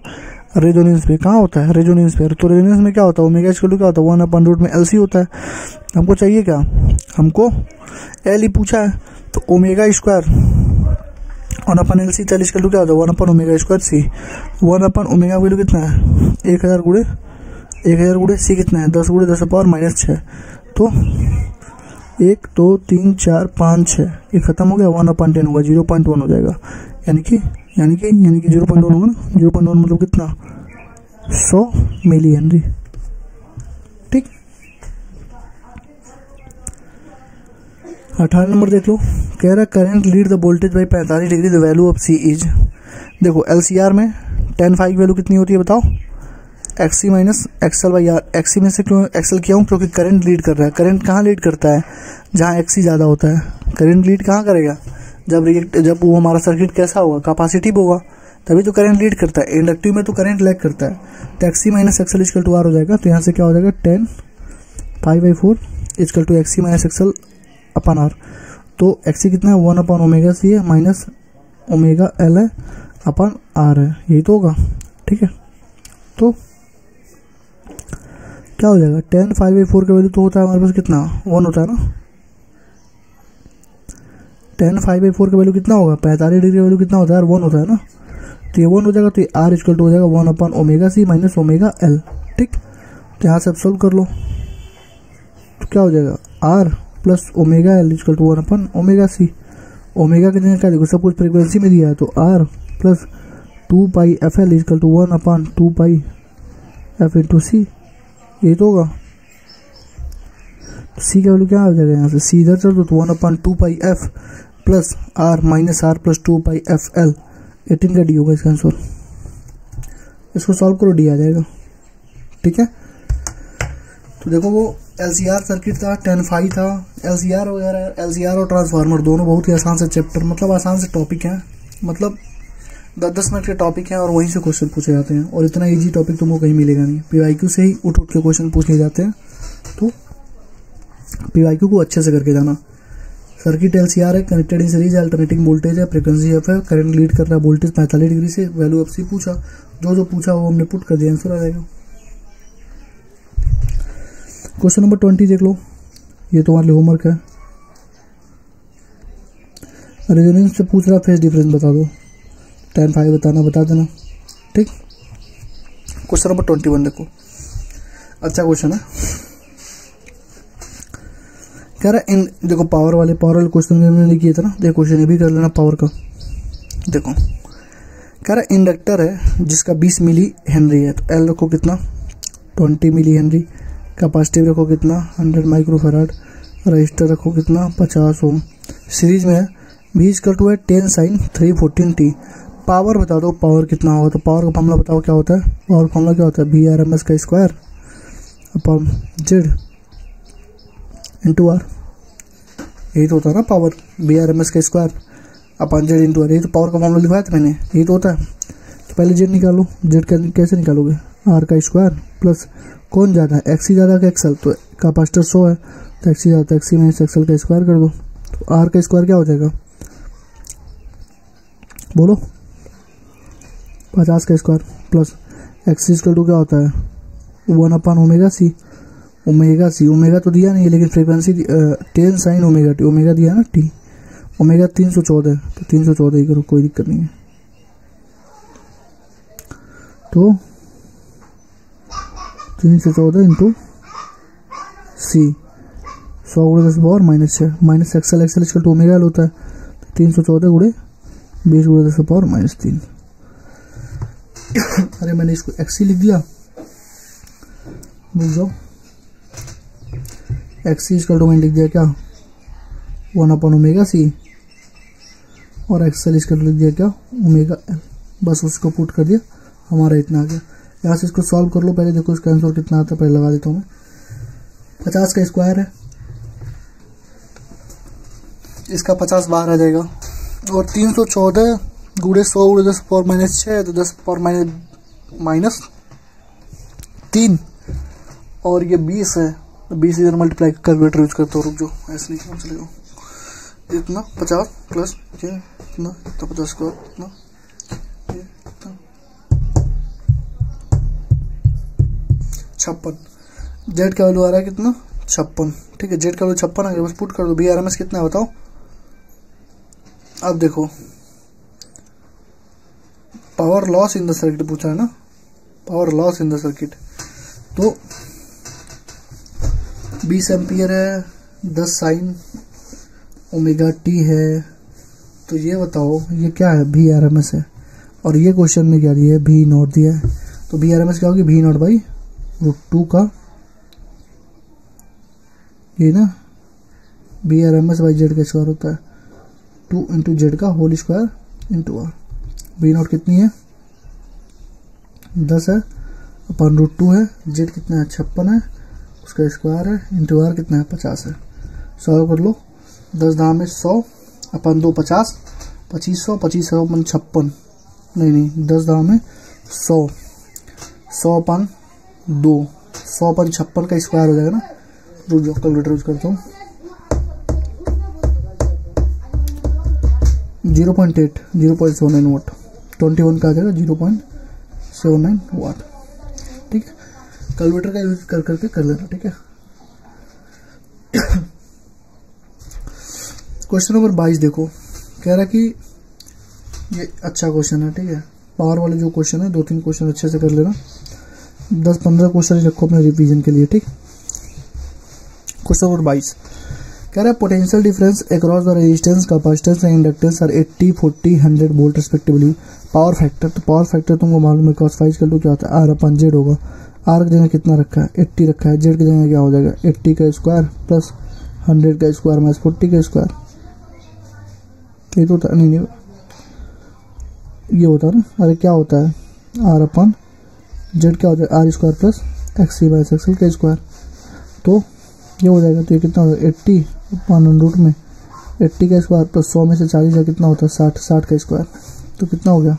रेजोनेंस पे। कहाँ होता है, रेजोनेंस पे। तो रेजोनेंस में क्या होता है, ओमेगा इक्वल टू क्या होता है, 1/रूट में LC होता है। हमको चाहिए क्या, हमको L ही पूछा है, तो ओमेगा स्क्वायर 1/LC चल इक्वल टू क्या होता है, 1/ओमेगा स्क्वायर C। 1/ओमेगा वैल्यू कितना है, 1000 गुणे C कितना है, 10 × 10⁻⁻6। तो 1 2 3 4 5 6, ये खत्म हो गया, 1/10 होगा, 0.1 हो जाएगा। यानी कि 0.1 होगा ना, 0.1 मतलब कितना, 100 मिली हेनरी। ठीक, 18 नंबर देख लो। कह रहा है current lead the voltage by 45 degree, the value of C is. देखो LCR में 10 फाइव वैल्यू कितनी होती है बताओ, XC minus XL by R. XC में से क्यों XL किया हूँ? क्योंकि करंट लीड कर रहा है। करंट कहाँ लीड करता है? जहाँ XC ज़्यादा होता है। करंट लीड कहाँ करेगा? जब वो हमारा सर्किट कैसा होगा, कैपेसिटिव होगा, तभी तो करंट लीड करता है। इंडक्टिव में तो करंट लैग करता है। तो XC minus XL equal to R हो जाएगा। तो यहाँ से क्या हो जाएगा? 10 π/4 equal to XC minus XL अपन आर। तो XC कितना है? 1 अपन ओमेगा C है माइनस ओमेगा L है अपन आर है। यही तो होगा, ठीक है। तो क्या हो जाएगा? 10 π/4 का वैल्यू तो होता है हमारे पास कितना? 1 होता है ना। 10 π/4 का वैल्यू कितना होगा? 45 डिग्री वैल्यू कितना होता है? 1 होता है ना। तो ये 1 हो जाएगा। तो ये आर इक्वल टू हो जाएगा 1 अपन omega C minus omega L, ठीक। तो यहाँ से अब सोल्व कर लो। तो क्या हो जाएगा? R plus omega L equal to 1 upon omega C। Omega की जगह क्या देखो, सब कुछ फ्रीक्वेंसी में दिया है। तो R plus 2πfL equal to 1 upon 2πf into C। यही तो होगा। C का वैल्यू क्या हो जाएगा? यहाँ से C इधर चल तो 1 upon 2πf plus R minus R plus 2πfL। 18 का डी होगा इसका आंसर। इसको सॉल्व करो, डी आ जाएगा, ठीक है। तो देखो वो LCR सर्किट था, 10 फाई था। LCR वगैरह, LCR और ट्रांसफार्मर दोनों बहुत ही आसान से चैप्टर, मतलब आसान से टॉपिक हैं, मतलब 10-10 मिनट के टॉपिक हैं और वहीं से क्वेश्चन पूछे जाते हैं। और इतना इजी टॉपिक तुमको कहीं मिलेगा नहीं। PYQ से ही उठ के क्वेश्चन पूछ लिए जाते हैं। तो PYQ को अच्छे से करके जाना। सर्किट LCR है, connected in series, alternating voltage है, फ्रीक्वेंसी एफ है, करंट लीड कर रहा है वोल्टेज 45 डिग्री से, वैल्यू एफ सी पूछा, जो पूछा वो हमने पुट कर दिया, आंसर आ जाएगा। क्वेश्चन नंबर 20 देख लो, ये तुम्हारे लिए होमवर्क है। रेजोनेंस से पूछ रहा, फेज डिफरेंस बता दो, tan फाई बताना, बता देना, ठीक। क्वेश्चन नंबर 21 देखो, अच्छा क्वेश्चन है। कह रहा इन, देखो पावर वाले क्वेश्चन में मैंने किया था ना, देखो क्वेश्चन ये भी कर लेना पावर का। देखो कह रहा इंडक्टर है जिसका 20 मिली हेनरी है, तो एल रखो कितना? 20 मिली हेनरी। कैपेसिटिव रखो कितना? 100 माइक्रोफैराड। रजिस्टर रखो कितना? 50 ओम। सीरीज में है, V इक्वल टू है 10 sin 314t। पावर बता दो, पावर कितना होगा? तो पावर का फॉर्मूला बताओ क्या होता है? पावर फॉर्मूला क्या होता है? VRMS का square upon Z into R. यही तो होता है ना पावर, VRMS का square upon Z into R. यही तो पावर का फॉर्मूला लिखवाया था मैंने, यही तो होता है। तो पहले Z निकालो, Z कैसे निकालोगे? आर का स्क्वायर प्लस कौन ज़्यादा है? XC ज़्यादा का XL, तो कैपेसिटर 100 है तो XC ज़्यादा, तो XC माइनस XL का स्क्वायर कर दो। तो आर का स्क्वायर क्या हो जाएगा? बोलो, 50 का square plus XC equal to क्या होता है? 1 अपन ओमेगा C। ओमेगा तो दिया नहीं है, लेकिन frequency 10 sin omega T, omega दिया ना टी। ओमेगा 314, तो 314 ही करो, कोई दिक्कत नहीं है। तो 314 इंटू C, 100 गुणे 10 power -6 minus XL equal to omega होता है, तो 314 गुणे 20 गुणे 10 पावर -3। अरे मैंने इसको XC लिख दिया, बुझ जाओ। XC इक्वल टू मैंने लिख दिया क्या? 1 अपन ओमेगा C, और XL इक्वल टू लिख दिया क्या? Omega L। बस उसको पुट कर दिया, हमारा इतना आ गया। यहाँ से इसको सॉल्व कर लो पहले, देखो इसका आंसर कितना आता है, पहले लगा देता हूँ मैं। 50 का स्क्वायर है, इसका 50 बाहर आ जाएगा, और 314 गुणे 100 गुणे 10 पावर -6, तो 10 पावर -3, और ये 20 है, तो 20 इधर मल्टीप्लाई कैलकुलेटर यूज करता हूँ, रुक जाओ ऐसे नहीं काम चलेगा। इतना 50 प्लस ये इतना, तो 50 का इतना, ये इतना 56। जेड का वैल्यू आ रहा है कितना? 56, ठीक है। जेड का वैल्यू 56 आ गया, बस पुट कर दो। VRMS कितना है बताओ? अब देखो power loss in the circuit पूछा है ना, power loss in the circuit, तो 20 एम्पियर है, 10 sin ओमेगा टी है, तो ये बताओ ये क्या है? VRMS है। और ये क्वेश्चन में क्या दिया है? V0 दिया है, तो VRMS क्या होगी? V0 बाई √2 का, ये ना VRMS बाई जेड का स्क्वायर होता है, 2 इंटू जेड का whole square into R. V0 कितनी है? 10 है, अपन √2 है, जेड कितना है 56 है, उसका स्क्वायर है, इंटू आर कितना है 50 है। सॉल्व कर लो, 10 दाम में 100 अपन 2 50 2500 2500 अपन 56 नहीं 10 दाम में 100 100 अपन 2 100 अपन 56 का स्क्वायर हो जाएगा ना। रुक जाओ कैलकुलेटर यूज करता हूँ। 0.8 0.79 वाट 21 का आ जाएगा 0.79 वाट। ठीक है, कैलकुलेटर का यूज कर करके कर लेना। ठीक है, क्वेश्चन नंबर 22 देखो, कह रहा कि ये अच्छा क्वेश्चन है। ठीक है, पावर वाले जो क्वेश्चन है 2-3 क्वेश्चन अच्छे से कर लेना, 10-15 क्वेश्चन रखो अपने रिवीजन के लिए। ठीक, क्वेश्चन नंबर 22 कह रहा है potential difference across the resistance, capacitance and inductance are 80 40 100 volt respectively. Power factor, तो पावर फैक्टर तुमको मालूम है cos फाइव कर लो क्या होता है, आर अपन जेड होगा। आर की जगह कितना रखा है 80 रखा है, जेड की जगह क्या हो जाएगा 80 का स्क्वायर प्लस 100 का स्क्वायर माइनस 40 का स्क्वायर। ये तो होता नहीं ये होता है ना, अरे क्या होता है आर अपन जेड क्या होता है R square plus X by XL का स्क्वायर। तो ये हो जाएगा, तो ये कितना होगा 80 अपन रूट में 80 का स्क्वायर प्लस 100 में से 40 का कितना होता है 60 60 का स्क्वायर। तो कितना हो गया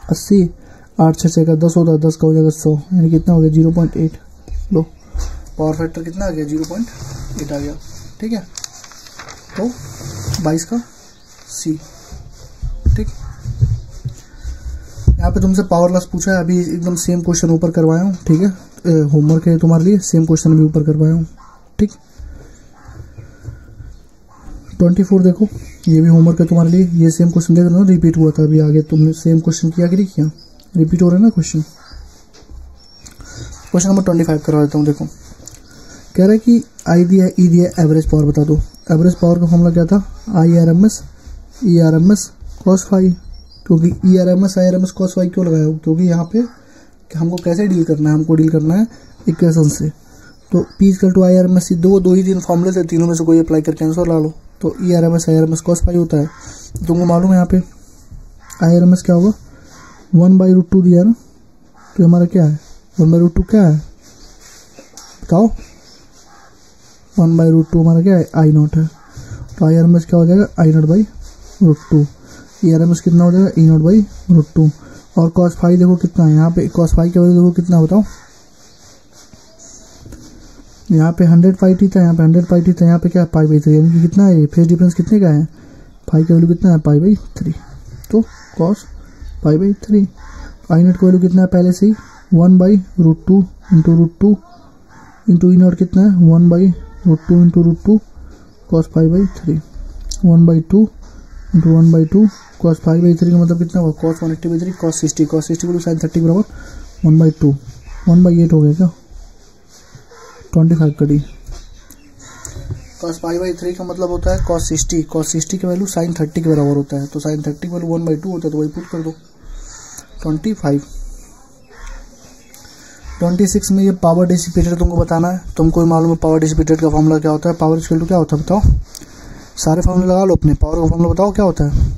80 8 6 का 10 होता है, 10 का हो जाएगा 100, यानी कितना हो गया 0.8। लो पावर फैक्टर कितना आ गया 0.8 आ गया। ठीक है, तो 22 का सी। ठीक, यहाँ पे तुमसे पावर लॉस पूछा है, अभी एकदम सेम क्वेश्चन ऊपर करवाया हूँ। ठीक है, होमवर्क है तुम्हारे लिए, सेम क्वेश्चन भी ऊपर करवाया हूँ। ठीक, 24 देखो, ये भी होमवर्क है तुम्हारे लिए, ये सेम क्वेश्चन देख रहे हो रिपीट हुआ था अभी आगे, तुमने सेम क्वेश्चन किया कि नहीं किया, रिपीट हो रहा है ना क्वेश्चन। क्वेश्चन नंबर 25 करवा देता हूँ। देखो कह रहा है कि आई दिया ई दिया, एवरेज पावर बता दो। एवरेज पावर का फॉर्मूला क्या था, I R M S cos phi. क्योंकि E R M S cos phi क्यों लगाया, क्योंकि यहाँ पे हमको कैसे डील करना है, हमको डील करना है इक्वेशन से। तो P equal to I R M S, दो ही 3 फॉर्मूले थे, तीनों में से कोई अप्लाई करके आंसर ला लो। तो E R M S cos phi होता है। तुमको मालूम है यहाँ पे आई आर एम एस क्या होगा 1/√2 दिया ना, तो हमारा क्या है 1/√2 क्या है बताओ, 1/√2 हमारा क्या है आई नॉट है। तो आई आर एम एस क्या हो जाएगा I not /√2। E R M S कितना हो जाएगा ई नॉट /√2। और cos फाइव देखो कितना है, यहाँ पे cos फाइव की वजह देखो कितना बताओ, यहाँ पे 100 पाई टी था, यहाँ पे 100 पाई टी था, यहाँ पे क्या है π/3, यानी कि कितना है फेज डिफरेंस कितने का है, फाइव की वैल्यू कितना है π/3। तो cos π/3। आई नॉट की वैल्यू कितना है पहले से ही 1/√2 इंटू √2 इंटू ई नॉट कितना है 1/√2 इंटू √2 cos π/3 1/2 इंटू 1/2 cos 5/3 का मतलब कितना हुआ cos 180/3 cos 60 को sin 30 बराबर 1/2 1/8 हो गया क्या 25 का डी। cos 5/3 का मतलब होता है cos 60 की वैल्यू sin 30 के बराबर होता है। तो sin 30 की वैल्यू 1/2 होता है, तो वही पुट कर दो 25। 26 में ये पावर डिसिपेटेड तुमको बताना है। तुमको मालूम है पावर डिसिपेटेड का फॉर्मूला क्या होता है, पावर इक्वल टू क्या होता है बताओ, सारे फॉर्मूले लगा लो अपने, पावर का फॉर्मूला बताओ क्या होता है,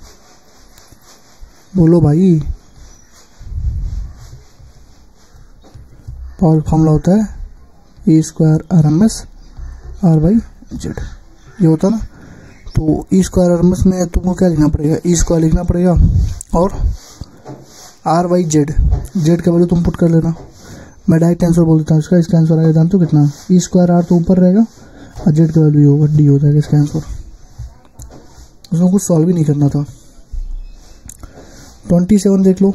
बोलो भाई। पावर फॉर्मूला होता है E² RMS R/Z, ये होता है ना। तो E² RMS में तुमको क्या लिखना पड़ेगा, E² लिखना पड़ेगा और R/Z, जेड का वैल्यू तुम पुट कर लेना। मैं डायरेक्ट आंसर बोल देता हूँ इसका, इसका आंसर आएगा जानते हो कितना, E² R तो ऊपर रहेगा और जेड का वैल्यू होगा डी हो जाएगा इसका आंसर। उसमें कुछ सॉल्व भी नहीं करना था। 27 देख लो,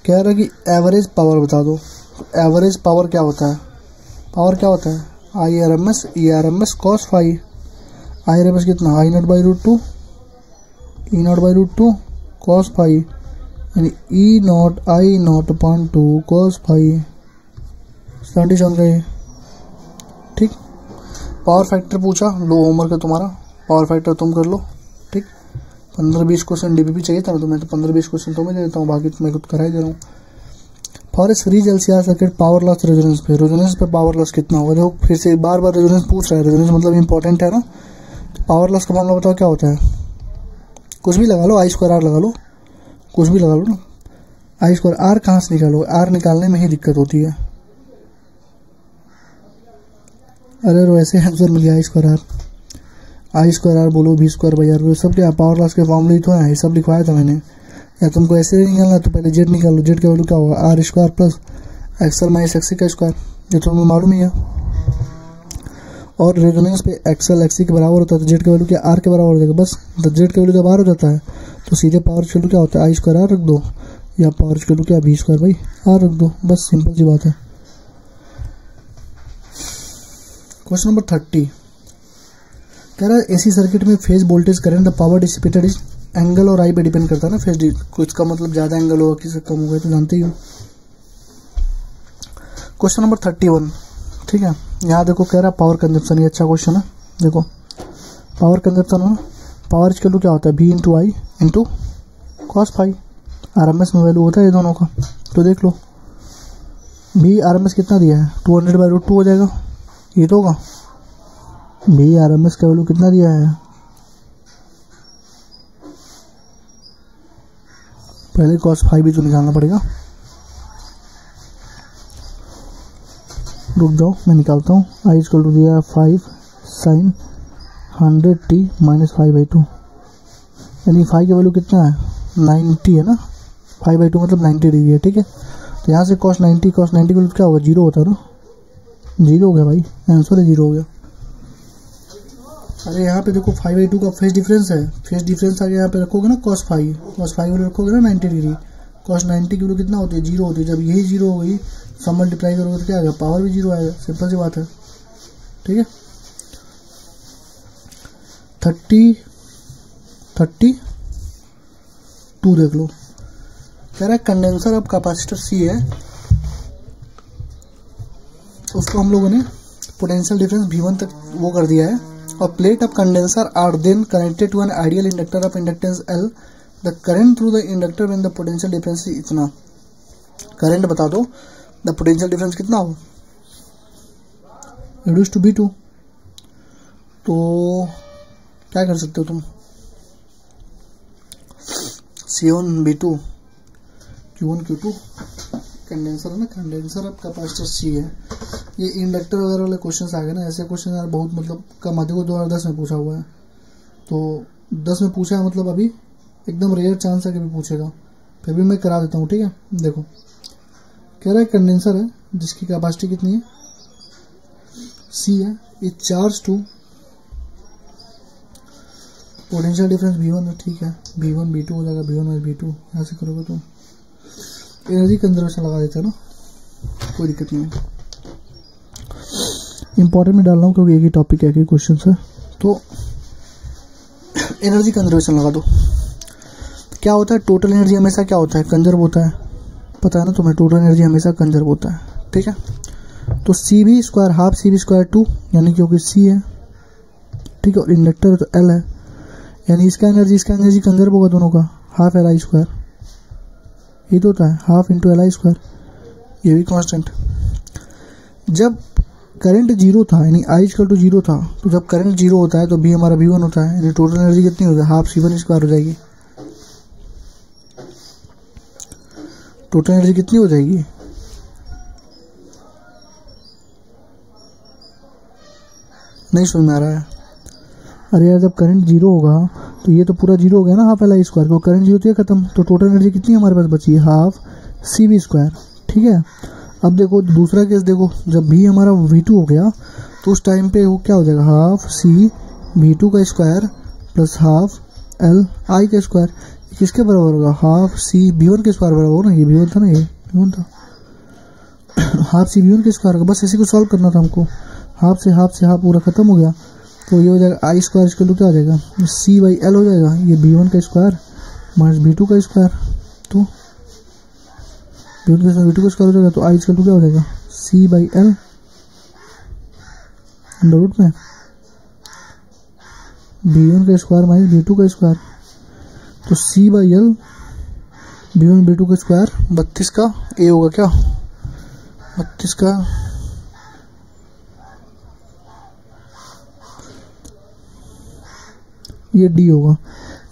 कह रहा है कि एवरेज पावर बता दो। एवरेज पावर क्या होता है, पावर क्या होता है I R M S E R M S cos phi. I R M S कितना I not /√2 E not /√2 cos phi, यानी E not I not upon 2 cos phi. 77 का ये। ठीक, पावर फैक्टर पूछा, लो होमवर्क है तुम्हारा, पावर फैक्टर तुम कर लो। ठीक, 15-20 क्वेश्चन डीबीपी चाहिए था ना, तो मैं तो 15-20 क्वेश्चन तो मैं दे देता हूँ, बाकी तो मैं खुद करा ही दे रहा हूँ। For a series LCR circuit power loss resonance पे पावर लॉस कितना होगा। देखो फिर से बार बार रेजोनेंस पूछ रहा है, रेजोनेंस मतलब इंपॉर्टेंट है ना। तो पावर लॉस का मामला बताओ क्या होता है, कुछ भी लगा लो, I² R लगा लो, कुछ भी लगा लो ना। आई स्क्वायर आर कहाँ से निकालो, आर निकालने में ही दिक्कत होती है। अरे वैसे आंसर मिल गया आई स्क्वायर आर बोलो बी स्क्वायर बाई आर बोलो, सब क्या पावर लॉस के फॉर्मूले तो है, ये सब लिखवाया था मैंने। या तुमको ऐसे नहीं निकालना तो पहले जेड निकाल लो, जेड का वैल्यू क्या होगा R square plus XL minus XC का स्क्वायर, ये तो तुम्हें मालूम ही है। और रेजोनेंस पे एक्सएल एक्सी के बराबर होता है तो जेड का वैल्यू क्या आर के बराबर हो जाएगा बस। तो जेड का वैल्यू जब आर हो जाता है तो सीधे पावर की वैल्यू क्या होता है आई स्क्वायर आर रख दो, या पावर की वैल्यू क्या बी स्क्वायर बाई आर रख दो, बस सिंपल सी बात है। क्वेश्चन नंबर 30 कह रहा है एसी सर्किट में phase voltage current the power dissipated is angle और आई पे डिपेंड करता है ना फेज, कुछ का मतलब ज्यादा एंगल होगा किसी कम होगा तो जानते ही हो। क्वेश्चन नंबर 31 ठीक है, यहाँ देखो कह रहा है पावर कंजप्शन, ये अच्छा क्वेश्चन है। देखो पावर कंजप्शन है, पावर की वैल्यू क्या होता है बी इंटू आई इंटू कॉस फाई, आरएमएस में वैल्यू होता है ये दोनों का। तो देख लो बी आरएमएस कितना दिया है 200/√2 हो जाएगा, ये तो होगा। बी आरएमएस का वैल्यू कितना दिया है, पहले कॉस फाई भी तो निकालना पड़ेगा, रुक जाओ मैं निकालता हूँ। आई इक्वल टू दिया 5 साइन 100t माइनस 5/2, यानी फाई का वैल्यू कितना है 90 है ना, 5/2 मतलब 90 डिग्री है। ठीक है, तो यहाँ से cos 90 का वैल्यू क्या होगा 0 होता है ना, 0 हो गया भाई, आंसर है 0 हो गया। अरे यहाँ पे देखो 5/2 का फेज डिफरेंस है, फेज डिफरेंस आगे यहाँ पे रखोगे ना cos फाई वैल्यू रखोगे ना 90 डिग्री, cos 90 की वैल्यू कितना होती है 0 होती है। जब यही 0 हो गई सब मल्टीप्लाई करोगे तो क्या आएगा पावर भी 0 आएगा, सिंपल सी बात है। ठीक है 32 देख लो, कह रहा है कंडेंसर अब कैपेसिटर सी है, उसको हम लोगों ने पोटेंशियल डिफरेंस V1 तक वो कर दिया है, और plate of condenser are then connected to an ideal inductor of inductance L, the current through the inductor when the potential difference इतना, करंट बता दो द पोटेंशियल डिफरेंस कितना हो रिड्यूस टू B2। तो क्या कर सकते हो तुम C1 B2 Q1 Q2, condenser है ना, कंडेंसर अब कैपेसिटर सी है। ये इंडक्टर वगैरह वाले क्वेश्चंस आ गए ना, ऐसे क्वेश्चन यार बहुत मतलब कम आते को 2010 में पूछा हुआ है, तो 10 में पूछा है मतलब अभी एकदम रेयर चांस है कि भी पूछेगा, फिर भी मैं करा देता हूँ। ठीक है देखो कह रहा है कंडेंसर है जिसकी कैपेसिटी कितनी है सी है, ये charge to potential difference V1 है। ठीक है V1 B2 हो जाएगा, V1 B2 ऐसे करोगे तो एनर्जी कंजर्वेशन लगा देते हैं ना, कोई दिक्कत नहीं है। इंपॉर्टेंट में डाल रहा हूँ क्योंकि एक ही टॉपिक है, एक ही क्वेश्चन है, तो एनर्जी कंजर्वेशन लगा दो। क्या होता है टोटल एनर्जी हमेशा क्या होता है कंजर्व होता है, पता है ना तुम्हें, टोटल एनर्जी हमेशा कंजर्व होता है। ठीक है तो CV square half CV square 2 यानी क्योंकि C है, ठीक है, और इंडक्टर तो L है, यानी इसका एनर्जी कंजर्व होगा दोनों का, हाफ LI स्क्वायर, ये तो होता है हाफ इंटू LI स्क्वायर, ये भी कांस्टेंट। जब करंट 0 था यानी I इक्वल टू 0 था, तो जब करंट 0 होता है तो B हमारा V1 होता है, यानी टोटल एनर्जी कितनी होती है हाफ C1 स्क्वायर हो जाएगी। टोटल एनर्जी कितनी हो जाएगी नहीं समझ में आ रहा है। अरे यार जब करंट 0 होगा तो ये तो पूरा 0 हो गया ना हाफ LI स्क्वायर, को करंट 0 तो ये खत्म, तो टोटल एनर्जी कितनी हमारे पास बची है हाफ CV स्क्वायर। ठीक है अब देखो दूसरा केस देखो, जब भी हमारा V2 हो गया तो उस टाइम पे वो क्या हो जाएगा हाफ C V2 का स्क्वायर प्लस हाफ LI का स्क्वायर, किसके बराबर होगा हाफ C V1 के स्क्वायर बराबर होगा ना, ये V1 था ना, ये V1 था, हाफ C V1 के स्क्वायर होगा। बस इसी को सॉल्व करना था हमको, हाफ से हाफ पूरा खत्म हो गया, तो ये हो जाएगा I स्क्वायर इसके लिए क्या हो जाएगा C/L हो जाएगा, ये V1 का स्क्वायर माइनस V2 का स्क्वायर, तो V1 का स्क्वायर V2 का स्क्वायर हो जाएगा, तो I इक्वल टू क्या हो जाएगा C/L अंडर रूट में V1 का स्क्वायर माइनस V2 का स्क्वायर, तो C/L V1 V2 का स्क्वायर 32 का A होगा, क्या 32 का ये D होगा।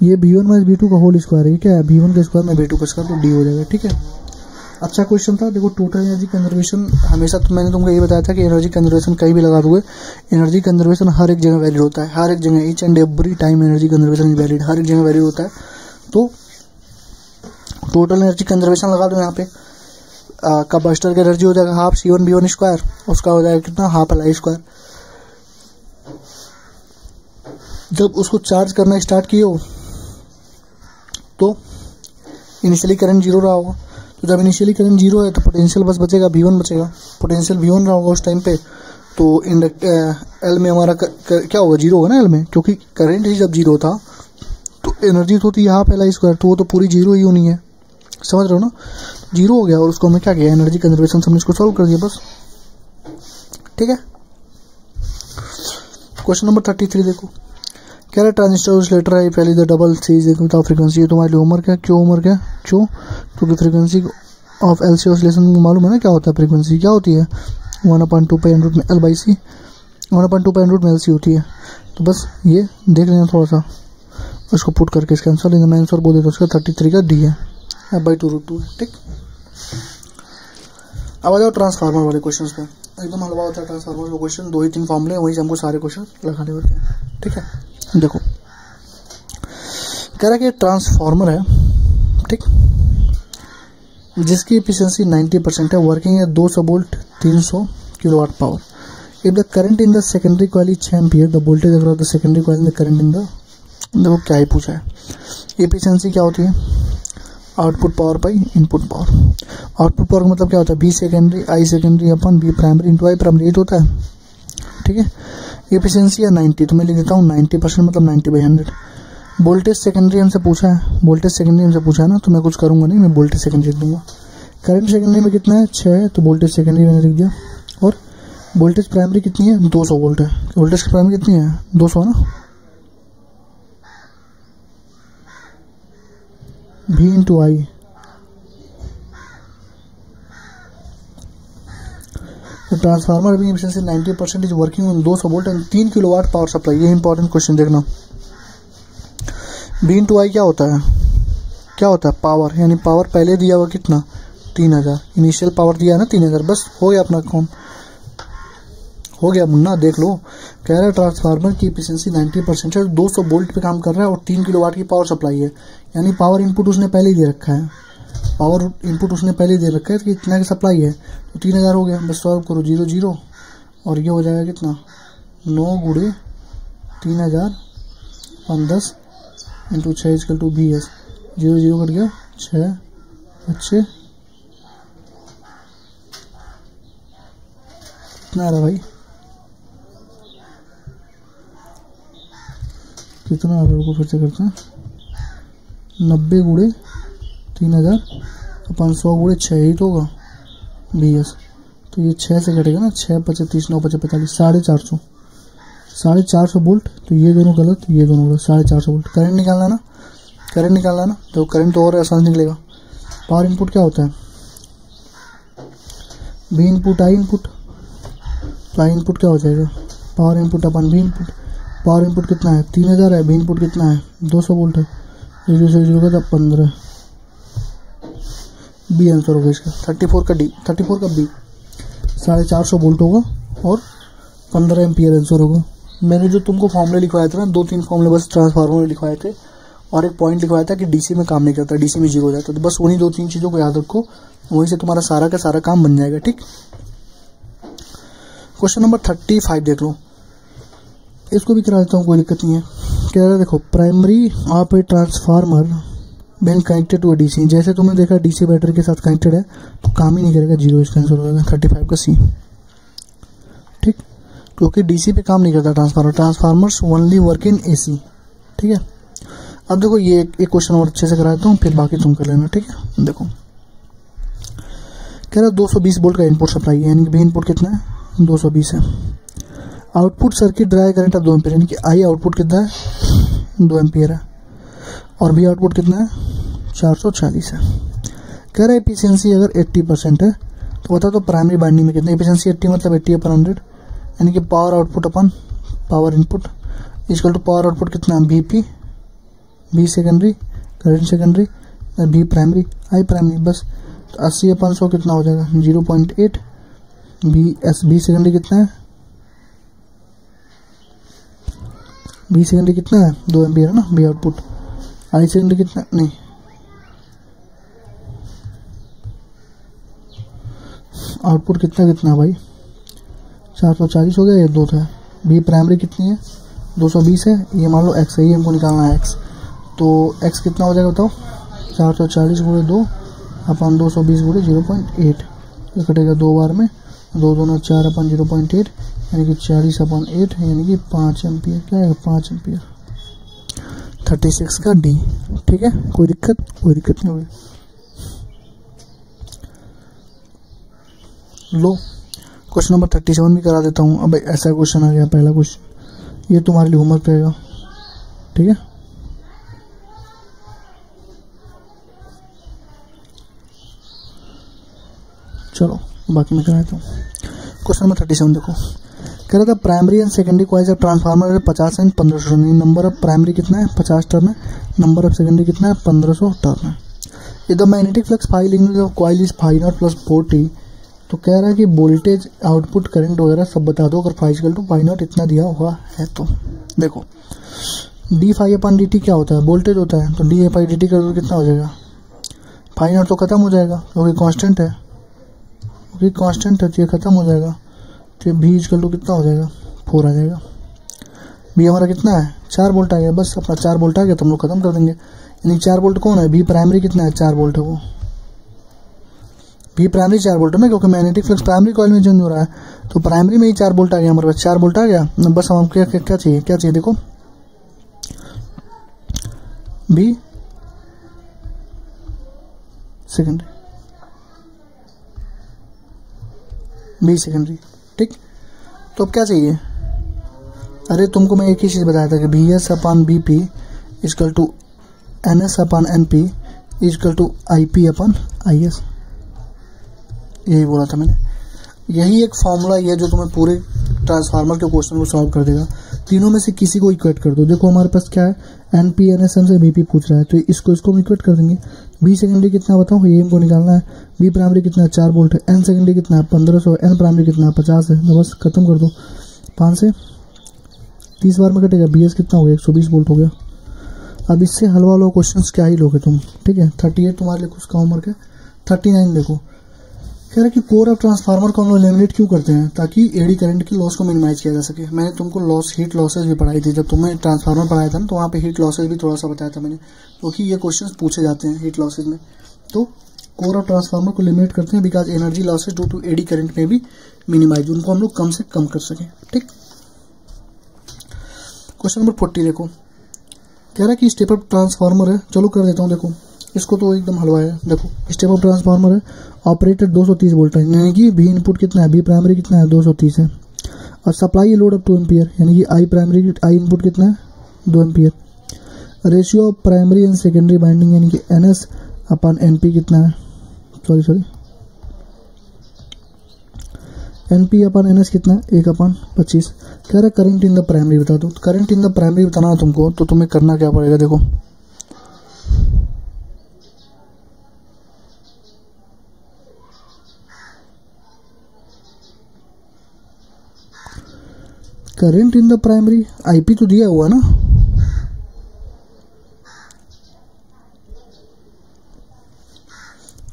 ये V1 माइनस V2 का होल स्क्वायर है, क्या है V1 का स्क्वायर में V2 का स्क्वायर, तो D हो जाएगा। ठीक है, अच्छा क्वेश्चन था। देखो टोटल एनर्जी कंजर्वेशन हमेशा, तो मैंने तुमको ये बताया था कि एनर्जी कंजर्वेशन कहीं भी लगा दोगे, एनर्जी कंजर्वेशन हर एक जगह वैलिड होता है, हर एक जगह, each and every time energy conservation is valid, हर एक जगह वैलिड होता है। तो टोटल एनर्जी कंजर्वेशन लगा दो यहाँ पे, कैपेसिटर की एनर्जी हो जाएगा हाफ C1V1 स्क्वायर, उसका हो जाएगा कितना, हाफ Li स्क्वायर। जब उसको चार्ज करना स्टार्ट किए हो तो इनिशियली करंट जीरो रहा होगा, तो जब इनिशियली करंट जीरो है तो पोटेंशियल बस बचेगा V1 बचेगा, पोटेंशियल V1 रहा होगा उस टाइम पे, तो L में हमारा क्या होगा, जीरो होगा ना L में, क्योंकि करंट ही जब जीरो था तो एनर्जी तो थी हाफ Li स्क्वायर, तो वो तो पूरी जीरो ही होनी है, समझ रहे हो ना, जीरो हो गया। और उसको हमने क्या किया, एनर्जी कंजर्वेशन से हमने इसको सॉल्व कर दिया बस। ठीक है, क्वेश्चन नंबर 33 देखो, कह रहा है ट्रांजिस्टर ऑसिलेटर है पहले the double ceases without frequency. ये तुम्हारे लिए होमवर्क है। क्यों होमवर्क है, क्यों, क्योंकि फ्रीक्वेंसी ऑफ LC ऑसिलेशन मालूम है ना क्या होता है, फ्रीक्वेंसी क्या होती है 1/2 पाई रूट में L/C, 1/2 पाई रूट में LC होती है। तो बस ये देख लेना थोड़ा सा, उसको पुट करके इसका आंसर लेना, मैं आंसर बोल देता हूँ उसका 33 का D है, F/2√2 है। ठीक, अब आ जाओ ट्रांसफार्मर वाले क्वेश्चन पे, एकदम हलवा होता है ट्रांसफार्मर का क्वेश्चन, 2 ही 3 फॉर्मूले वहीं से हमको सारे क्वेश्चन लगाने होते हैं। ठीक है, देखो कह रहा है कि ट्रांसफार्मर है, ठीक, जिसकी एफिशिएंसी 90% है, वर्किंग है 200 volt 300 kilowatt power. If the current in the secondary coil is 6 ampere, the voltage अगर द सेकेंडरी कॉइल में करंट इन द, देखो क्या ही पूछा है, एफिशिएंसी क्या होती है, output power by input power. Output power का मतलब क्या होता है, V secondary I secondary upon V primary into I primary, तो होता है। ठीक है, एफिशिएंसी है 90, तो मैं लिख देता हूँ 90% मतलब 90/100। वोल्टेज सेकेंडरी हमसे पूछा है, वोल्टेज सेकेंडरी हमसे पूछा है ना, तो मैं कुछ करूँगा नहीं, मैं वोल्टेज सेकेंडरी लिख दूंगा। करंट सेकेंडरी में कितना है 6 है, तो वोल्टेज सेकेंडरी मैंने लिख दिया। और वोल्टेज प्राइमरी कितनी है 200 वोल्ट है, वोल्टेज की प्राइमरी कितनी है 200 है ना, V इंटू आई। तो ट्रांसफार्मर भी efficiency 90% is working on 200 volt and 3 kilowatt power supply. ये इंपॉर्टेंट क्वेश्चन देखना। V इंटू आई क्या होता है, क्या होता है पावर, यानी पावर पहले दिया हुआ कितना 3000, इनिशियल पावर दिया है ना 3000, बस हो गया अपना काम, हो गया मुन्ना, देख लो। कह रहा है ट्रांसफार्मर की एफिशिएंसी 90% है, 200 वोल्ट पे काम कर रहा है और 3 किलोवाट की पावर सप्लाई है, यानी पावर इनपुट उसने पहले ही दे रखा है, पावर इनपुट उसने पहले दे रखा है कि इतना की सप्लाई है, तो 3000 हो गया। बस सॉल्व करो 0 0 और ये हो जाएगा कितना 9 गुणे 3000 10 into 6 equal to VS। 0 0 cut गया 6 अच्छे, कितना आ रहा भाई, कितना आ रहा है, फिर से करते हैं 90 गुणे 3000 500 गुणे 6 ही तो होगा VS, तो ये 6 से कटेगा ना, 6 5 30 9 5 45 450, 450 वोल्ट, तो ये दोनों गलत ये दोनों गलत, 450 वोल्ट। करंट निकालना ना, करंट निकालना ना, तो करंट तो और आसान निकलेगा। पावर इनपुट क्या होता है V इनपुट आई इनपुट, तो आई इनपुट क्या हो जाएगा पावर इनपुट अपन V इनपुट। पावर इनपुट कितना है 3000 है, V इनपुट कितना है 200 वोल्ट है, 0 से 0 का 15, B आंसर होगा इसका 34 का D, 34 का B 450 वोल्ट होगा और 15 एम्पियर आंसर होगा। मैंने जो तुमको फॉर्मूले लिखवाए थे ना, 2-3 फॉर्मूले बस ट्रांसफार्मर में लिखवाए थे और एक पॉइंट लिखवाया था कि DC में काम नहीं करता, DC में 0 हो जाता है, तो बस उन्हीं 2-3 चीज़ों को याद रखो, वहीं से तुम्हारा सारा का सारा काम बन जाएगा। ठीक, क्वेश्चन नंबर 35 देख लो, इसको भी करा देता हूँ, कोई दिक्कत नहीं है। कह रहा है देखो primary of a transformer when connected to a DC, जैसे तुमने देखा DC बैटरी के साथ कनेक्टेड है तो काम ही नहीं करेगा, 0 इसका आंसर हो जाएगा 35 का C। ठीक, क्योंकि DC पे काम नहीं करता transformer, transformers only work in AC। ठीक है, अब देखो ये एक क्वेश्चन और अच्छे से करा देता हूँ, फिर बाकी तुम कर लेना। ठीक है, देखो कह रहा है 220 वोल्ट का इनपुट सप्लाई है, यानी कि इनपुट कितना है 220 है। Output circuit drive current 2 ampere, यानी कि आई आउटपुट कितना है 2 एम्पियर है और B आउटपुट कितना है 440 है। कह रहा है एफिशिएंसी अगर 80% है तो बता तो प्राइमरी बाइंडिंग में कितना एफिशिएंसी 80 मतलब 80/100, यानी कि पावर आउटपुट अपन power input equal to power output कितना VP B secondary, current secondary, B primary, I primary, बस। तो 80/100 कितना हो जाएगा 0.8। बी सेकेंडरी कितना है, बी सेकेंडरी कितना है 2 एम्पियर है ना बी आउटपुट। आई सेकेंडरी कितना, नहीं आउटपुट कितना है भाई 440 हो गया, ये 2 था। बी प्राइमरी कितनी है 220 है, ये मान लो एक्स है, ये हमको निकालना है एक्स। तो एक्स कितना हो जाएगा बताओ 440 गुणे 2 अपन 220 गुणे 0.8, ये कटेगा 2 बार में, 2 दूना 4 अपन 0.8 यानी कि 40/8 यानी कि 5 एम्पियर। क्या है 5 एम्पियर। 36 का डी। ठीक है, कोई दिक्कत नहीं होगी। लो क्वेश्चन नंबर 37 भी करा देता हूँ। अब ऐसा क्वेश्चन आ गया पहला क्वेश्चन, ये तुम्हारे लिए होमवर्क रहेगा। ठीक है, चलो बाकी मैं कराता हूँ। क्वेश्चन नंबर 37 देखो, कह रहा था primary and secondary coils of transformer 50 and 1500 turn. Number of primary कितना है 50 टर्न है, नंबर ऑफ सेकेंडरी कितना है 1500 टर्न है। इधर magnetic flux five link of coil is 5 not plus 40। तो कह रहा है कि वोल्टेज आउटपुट करंट वगैरह सब बता दो अगर 5 नॉट इतना दिया हुआ है। तो देखो d∅/dt क्या होता है, वोल्टेज होता है। तो d∅dt कर दो कितना हो जाएगा 5 नॉट तो खत्म हो जाएगा क्योंकि कांस्टेंट है, तो ये खत्म हो जाएगा। तो भी कर लो कितना हो जाएगा 4 आ जाएगा। बी हमारा कितना है 4 वोल्ट आ गया, बस अपना 4 वोल्ट आ गया तो हम लोग खत्म कर देंगे। यानी 4 वोल्ट कौन है, बी प्राइमरी कितना है 4 वोल्ट है, वो बी प्राइमरी 4 वोल्ट है ना, क्योंकि मैग्नेटिक फ्लक्स प्राइमरी कॉइल में चेंज हो रहा है। तो प्राइमरी में ही 4 वोल्ट आ गया हमारे पास, 4 वोल्ट आ गया। बस हम क्या चाहिए देखो बी सेकेंडरी, बी सेकेंडरी। ठीक, तो अब क्या चाहिए, अरे तुमको मैं एक ही चीज बताया था कि VS/BP equal to NS/NP equal to IP/IS, यही बोला था मैंने। यही एक फॉर्मूला है जो तुम्हें पूरे ट्रांसफार्मर के क्वेश्चन को सॉल्व कर देगा। तीनों में से किसी को इक्वेट कर दो। देखो हमारे पास क्या है, NP NS से BP पूछ रहा है, तो इसको हम इक्वेट कर देंगे। बी सेकेंडरी कितना बताओ, ये हमको निकालना है। बी प्राइमरी कितना है 4 वोल्ट है, एन सेकेंडरी कितना है 1500, एन प्राइमरी कितना है 50 है। तो बस खत्म कर दो, 5 से 30 बार में कटेगा। BS कितना हो गया 120 वोल्ट हो गया। अब इससे हलवा वाला क्वेश्चन क्या ही लोगे तुम। ठीक है, 38 तुम्हारे लिए कुछ का होमवर्क है। 39 देखो, कह रहा है कि कोर ऑफ ट्रांसफार्मर को हम लोग लेमिनेट क्यों करते हैं, ताकि एडी करंट की लॉस को मिनिमाइज किया जा सके। मैंने तुमको हीट लॉसेज भी पढ़ाई थी जब तुम्हें ट्रांसफार्मर पढ़ाया था ना, तो वहाँ पे हीट लॉसेज भी थोड़ा सा बताया था मैंने, क्योंकि ये क्वेश्चंस पूछे जाते हैं हीट लॉसेज में। तो कोर ऑफ ट्रांसफार्मर को लिमिट करते हैं because energy losses due to eddy current में भी मिनिमाइज, उनको हम लोग कम से कम कर सकें। ठीक, क्वेश्चन नंबर 40 देखो, कह रहा है कि स्टेप अप ट्रांसफार्मर है। चलो कर देता हूँ, देखो इसको तो एकदम हलवा है। देखो स्टेप अप ट्रांसफार्मर है, ऑपरेटेड 230 वोल्ट है, यानी कि बी इनपुट कितना है, बी प्राइमरी कितना है 230 है, और सप्लाई लोड अप 2 एम्पियर, यानी कि आई इनपुट कितना है 2 ampere. Ratio of primary and secondary binding यानी कि NS/NP कितना है, NP/NS कितना है 1/25। कह रहा करंट इन द प्राइमरी बता दो। करंट इन द प्राइमरी बताना है तुमको, तो तुम्हें करना क्या पड़ेगा, देखो current in the primary IP तो दिया हुआ ना,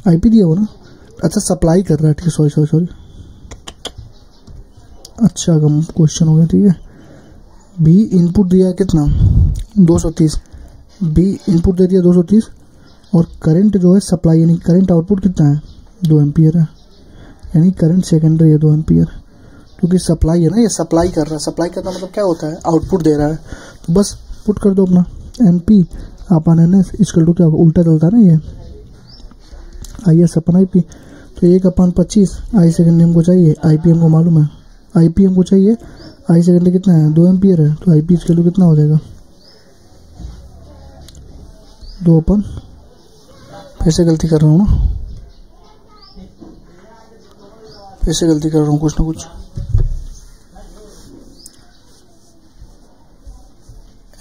IP दिया हुआ ना। अच्छा सप्लाई कर रहा है, ठीक है, सॉरी अच्छा कम क्वेश्चन हो गया। ठीक है, बी इनपुट दिया है कितना 230, बी इनपुट दे दिया 230, और करंट जो है सप्लाई यानी करंट आउटपुट कितना है 2 एम्पियर है, यानी करंट सेकेंडरी है 2 एम्पियर, क्योंकि सप्लाई है ना, ये सप्लाई कर रहा है। सप्लाई करना मतलब क्या होता है, आउटपुट दे रहा है। तो बस पुट कर दो अपना NP/NS इक्वल टू क्या होगा, उल्टा चलता है ना ये IS/IP। तो 1/25 आई सेकेंडरी हमको चाहिए, IP हमको मालूम है, IP हमको चाहिए, आई सेकेंडरी कितना है 2 एम्पियर है, तो IP इक्वल टू कितना हो जाएगा 2 फिर से गलती कर रहा हूँ ना, कुछ ना कुछ।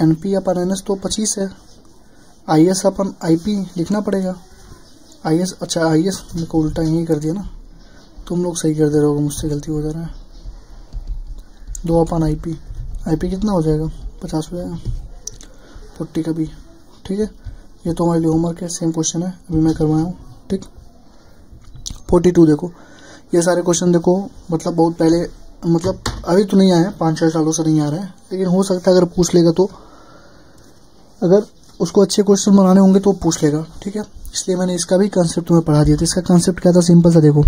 NP/NS तो 25 है, IS अपन IP लिखना पड़ेगा। IS, अच्छा IS मेरे को उल्टा यही कर दिया ना, तुम लोग सही कर दे रहे हो, मुझसे गलती हो जा रहा है। 2 अपन IP कितना हो जाएगा, 50 हो जाएगा, 40 का भी, ठीक है। ये तो हमारे लिए होमवर्क है, सेम क्वेश्चन है, अभी मैं करवाया हूँ, ठीक। 42 देखो, ये सारे क्वेश्चन देखो, मतलब बहुत पहले, मतलब अभी तो नहीं आए हैं, 5-6 सालों से नहीं आ रहे हैं, लेकिन हो सकता है अगर पूछ लेगा तो, अगर उसको अच्छे क्वेश्चन बनाने होंगे तो पूछ लेगा, ठीक है। इसलिए मैंने इसका भी कंसेप्ट तुम्हें पढ़ा दिया था। इसका कंसेप्ट क्या था, सिंपल सा देखो,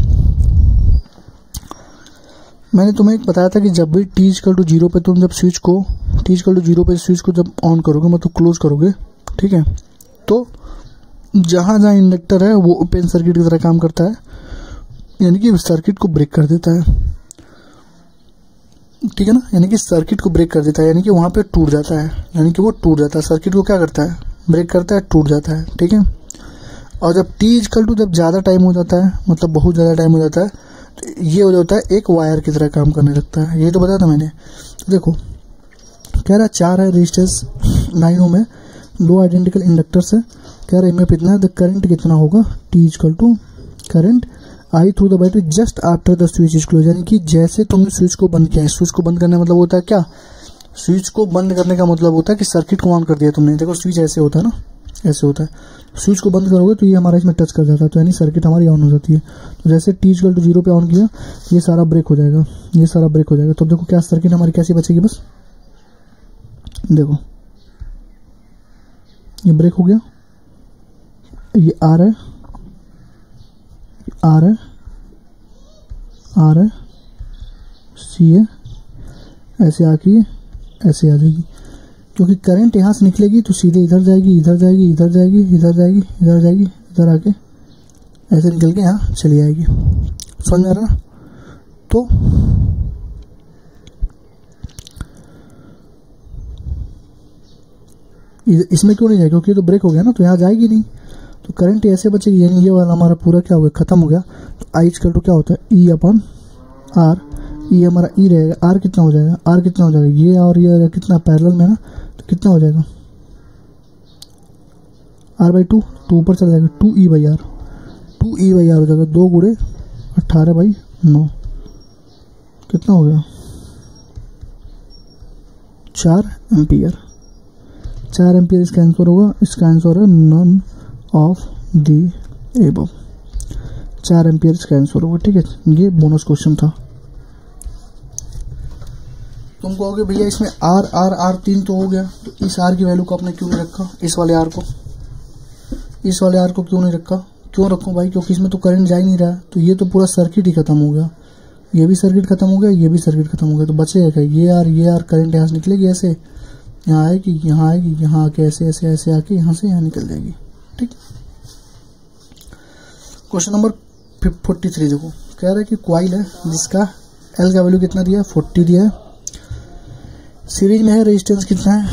मैंने तुम्हें एक बताया था कि जब भी t=0 पे तुम जब स्विच को t=0 पे स्विच को जब ऑन करोगे, मतलब क्लोज करोगे, ठीक है, तो जहाँ जहाँ इंडक्टर है वो ओपन सर्किट की तरह काम करता है, यानी कि सर्किट को ब्रेक कर देता है, ठीक है ना, यानी कि सर्किट को ब्रेक कर देता है, यानी कि वहाँ पे टूट जाता है, यानी कि वो टूट जाता है, सर्किट को क्या करता है, ब्रेक करता है, टूट जाता है, ठीक है। और जब जब ज़्यादा टाइम हो जाता है, मतलब बहुत ज़्यादा टाइम हो जाता है, तो ये हो जाता है एक वायर की तरह काम करने लगता है, ये तो बताया था मैंने। तो देखो कह रहा 4 है रेजिस्टेंस 9 ओम है, 2 आइडेंटिकल इंडक्टर्स है, कह रहा इनमें कितना है, द करंट कितना होगा, T current I through the battery just after the switch is close, यानी कि जैसे तुमने स्विच को बंद किया है, स्विच को बंद करने का मतलब होता है क्या, स्विच को बंद करने का मतलब होता है कि सर्किट को ऑन कर दिया तुमने। देखो स्विच ऐसे होता है ना, ऐसे होता है, स्विच को बंद करोगे तो ये हमारा इसमें टच कर जाता है, तो यानी सर्किट हमारी ऑन हो जाती है। तो जैसे t=0 पे ऑन किया, ये सारा ब्रेक हो जाएगा, ये सारा ब्रेक हो जाएगा। तो देखो क्या सर्किट हमारी कैसी बचेगी, बस देखो ये ब्रेक हो गया, ये R है, R है, R है, C है, ऐसे आके ऐसे आ जाएगी, क्योंकि करंट यहाँ से निकलेगी तो सीधे इधर जाएगी, इधर जाएगी, इधर जाएगी, इधर जाएगी, इधर जाएगी, इधर आके ऐसे निकल के यहाँ चली आएगी। समझ में आ रहा ना। तो इसमें क्यों नहीं जाएगी, क्योंकि तो ब्रेक हो गया ना, तो यहाँ जाएगी नहीं, तो करंट ऐसे बचेगी, यानी ये वाला हमारा पूरा क्या हो गया, खत्म हो गया। तो I क्या होता है, E/R, ये हमारा E रहेगा, R कितना हो जाएगा, R कितना हो जाएगा, ये और ये कितना पैरेलल में ना, तो कितना हो जाएगा, R/2, तो ऊपर चला जाएगा 2E/R, 2E/R हो जाएगा, 2 गुणे 18/9, कितना हो गया, 4 एम्पियर। 4 एम्पियर इसका आंसर होगा, इसका आंसर है none of the above, 4 ampere इसका आंसर होगा, ठीक है। ये बोनस क्वेश्चन था। तुम कहोगे भैया इसमें R 3 तो हो गया, तो इस R की वैल्यू को आपने क्यों नहीं रखा, इस वाले R को, इस वाले R को क्यों नहीं रखा, क्यों रखूं भाई, क्योंकि इसमें तो करंट जा ही नहीं रहा, तो ये तो पूरा सर्किट ही खत्म हो गया, ये भी सर्किट खत्म हो गया, ये भी सर्किट खत्म हो गया, तो बचेगा क्या, ये R करंट यहाँ से निकलेगी, ऐसे यहाँ आएगी, यहाँ आएगी, यहाँ आके ऐसे ऐसे ऐसे आके यहाँ से यहाँ निकल जाएगी, ठीक। क्वेश्चन नंबर 43 देखो, कह रहा है कि कॉइल है जिसका L का वैल्यू कितना दिया है, 40 दिया है, सीरीज में है, रेजिस्टेंस कितना है,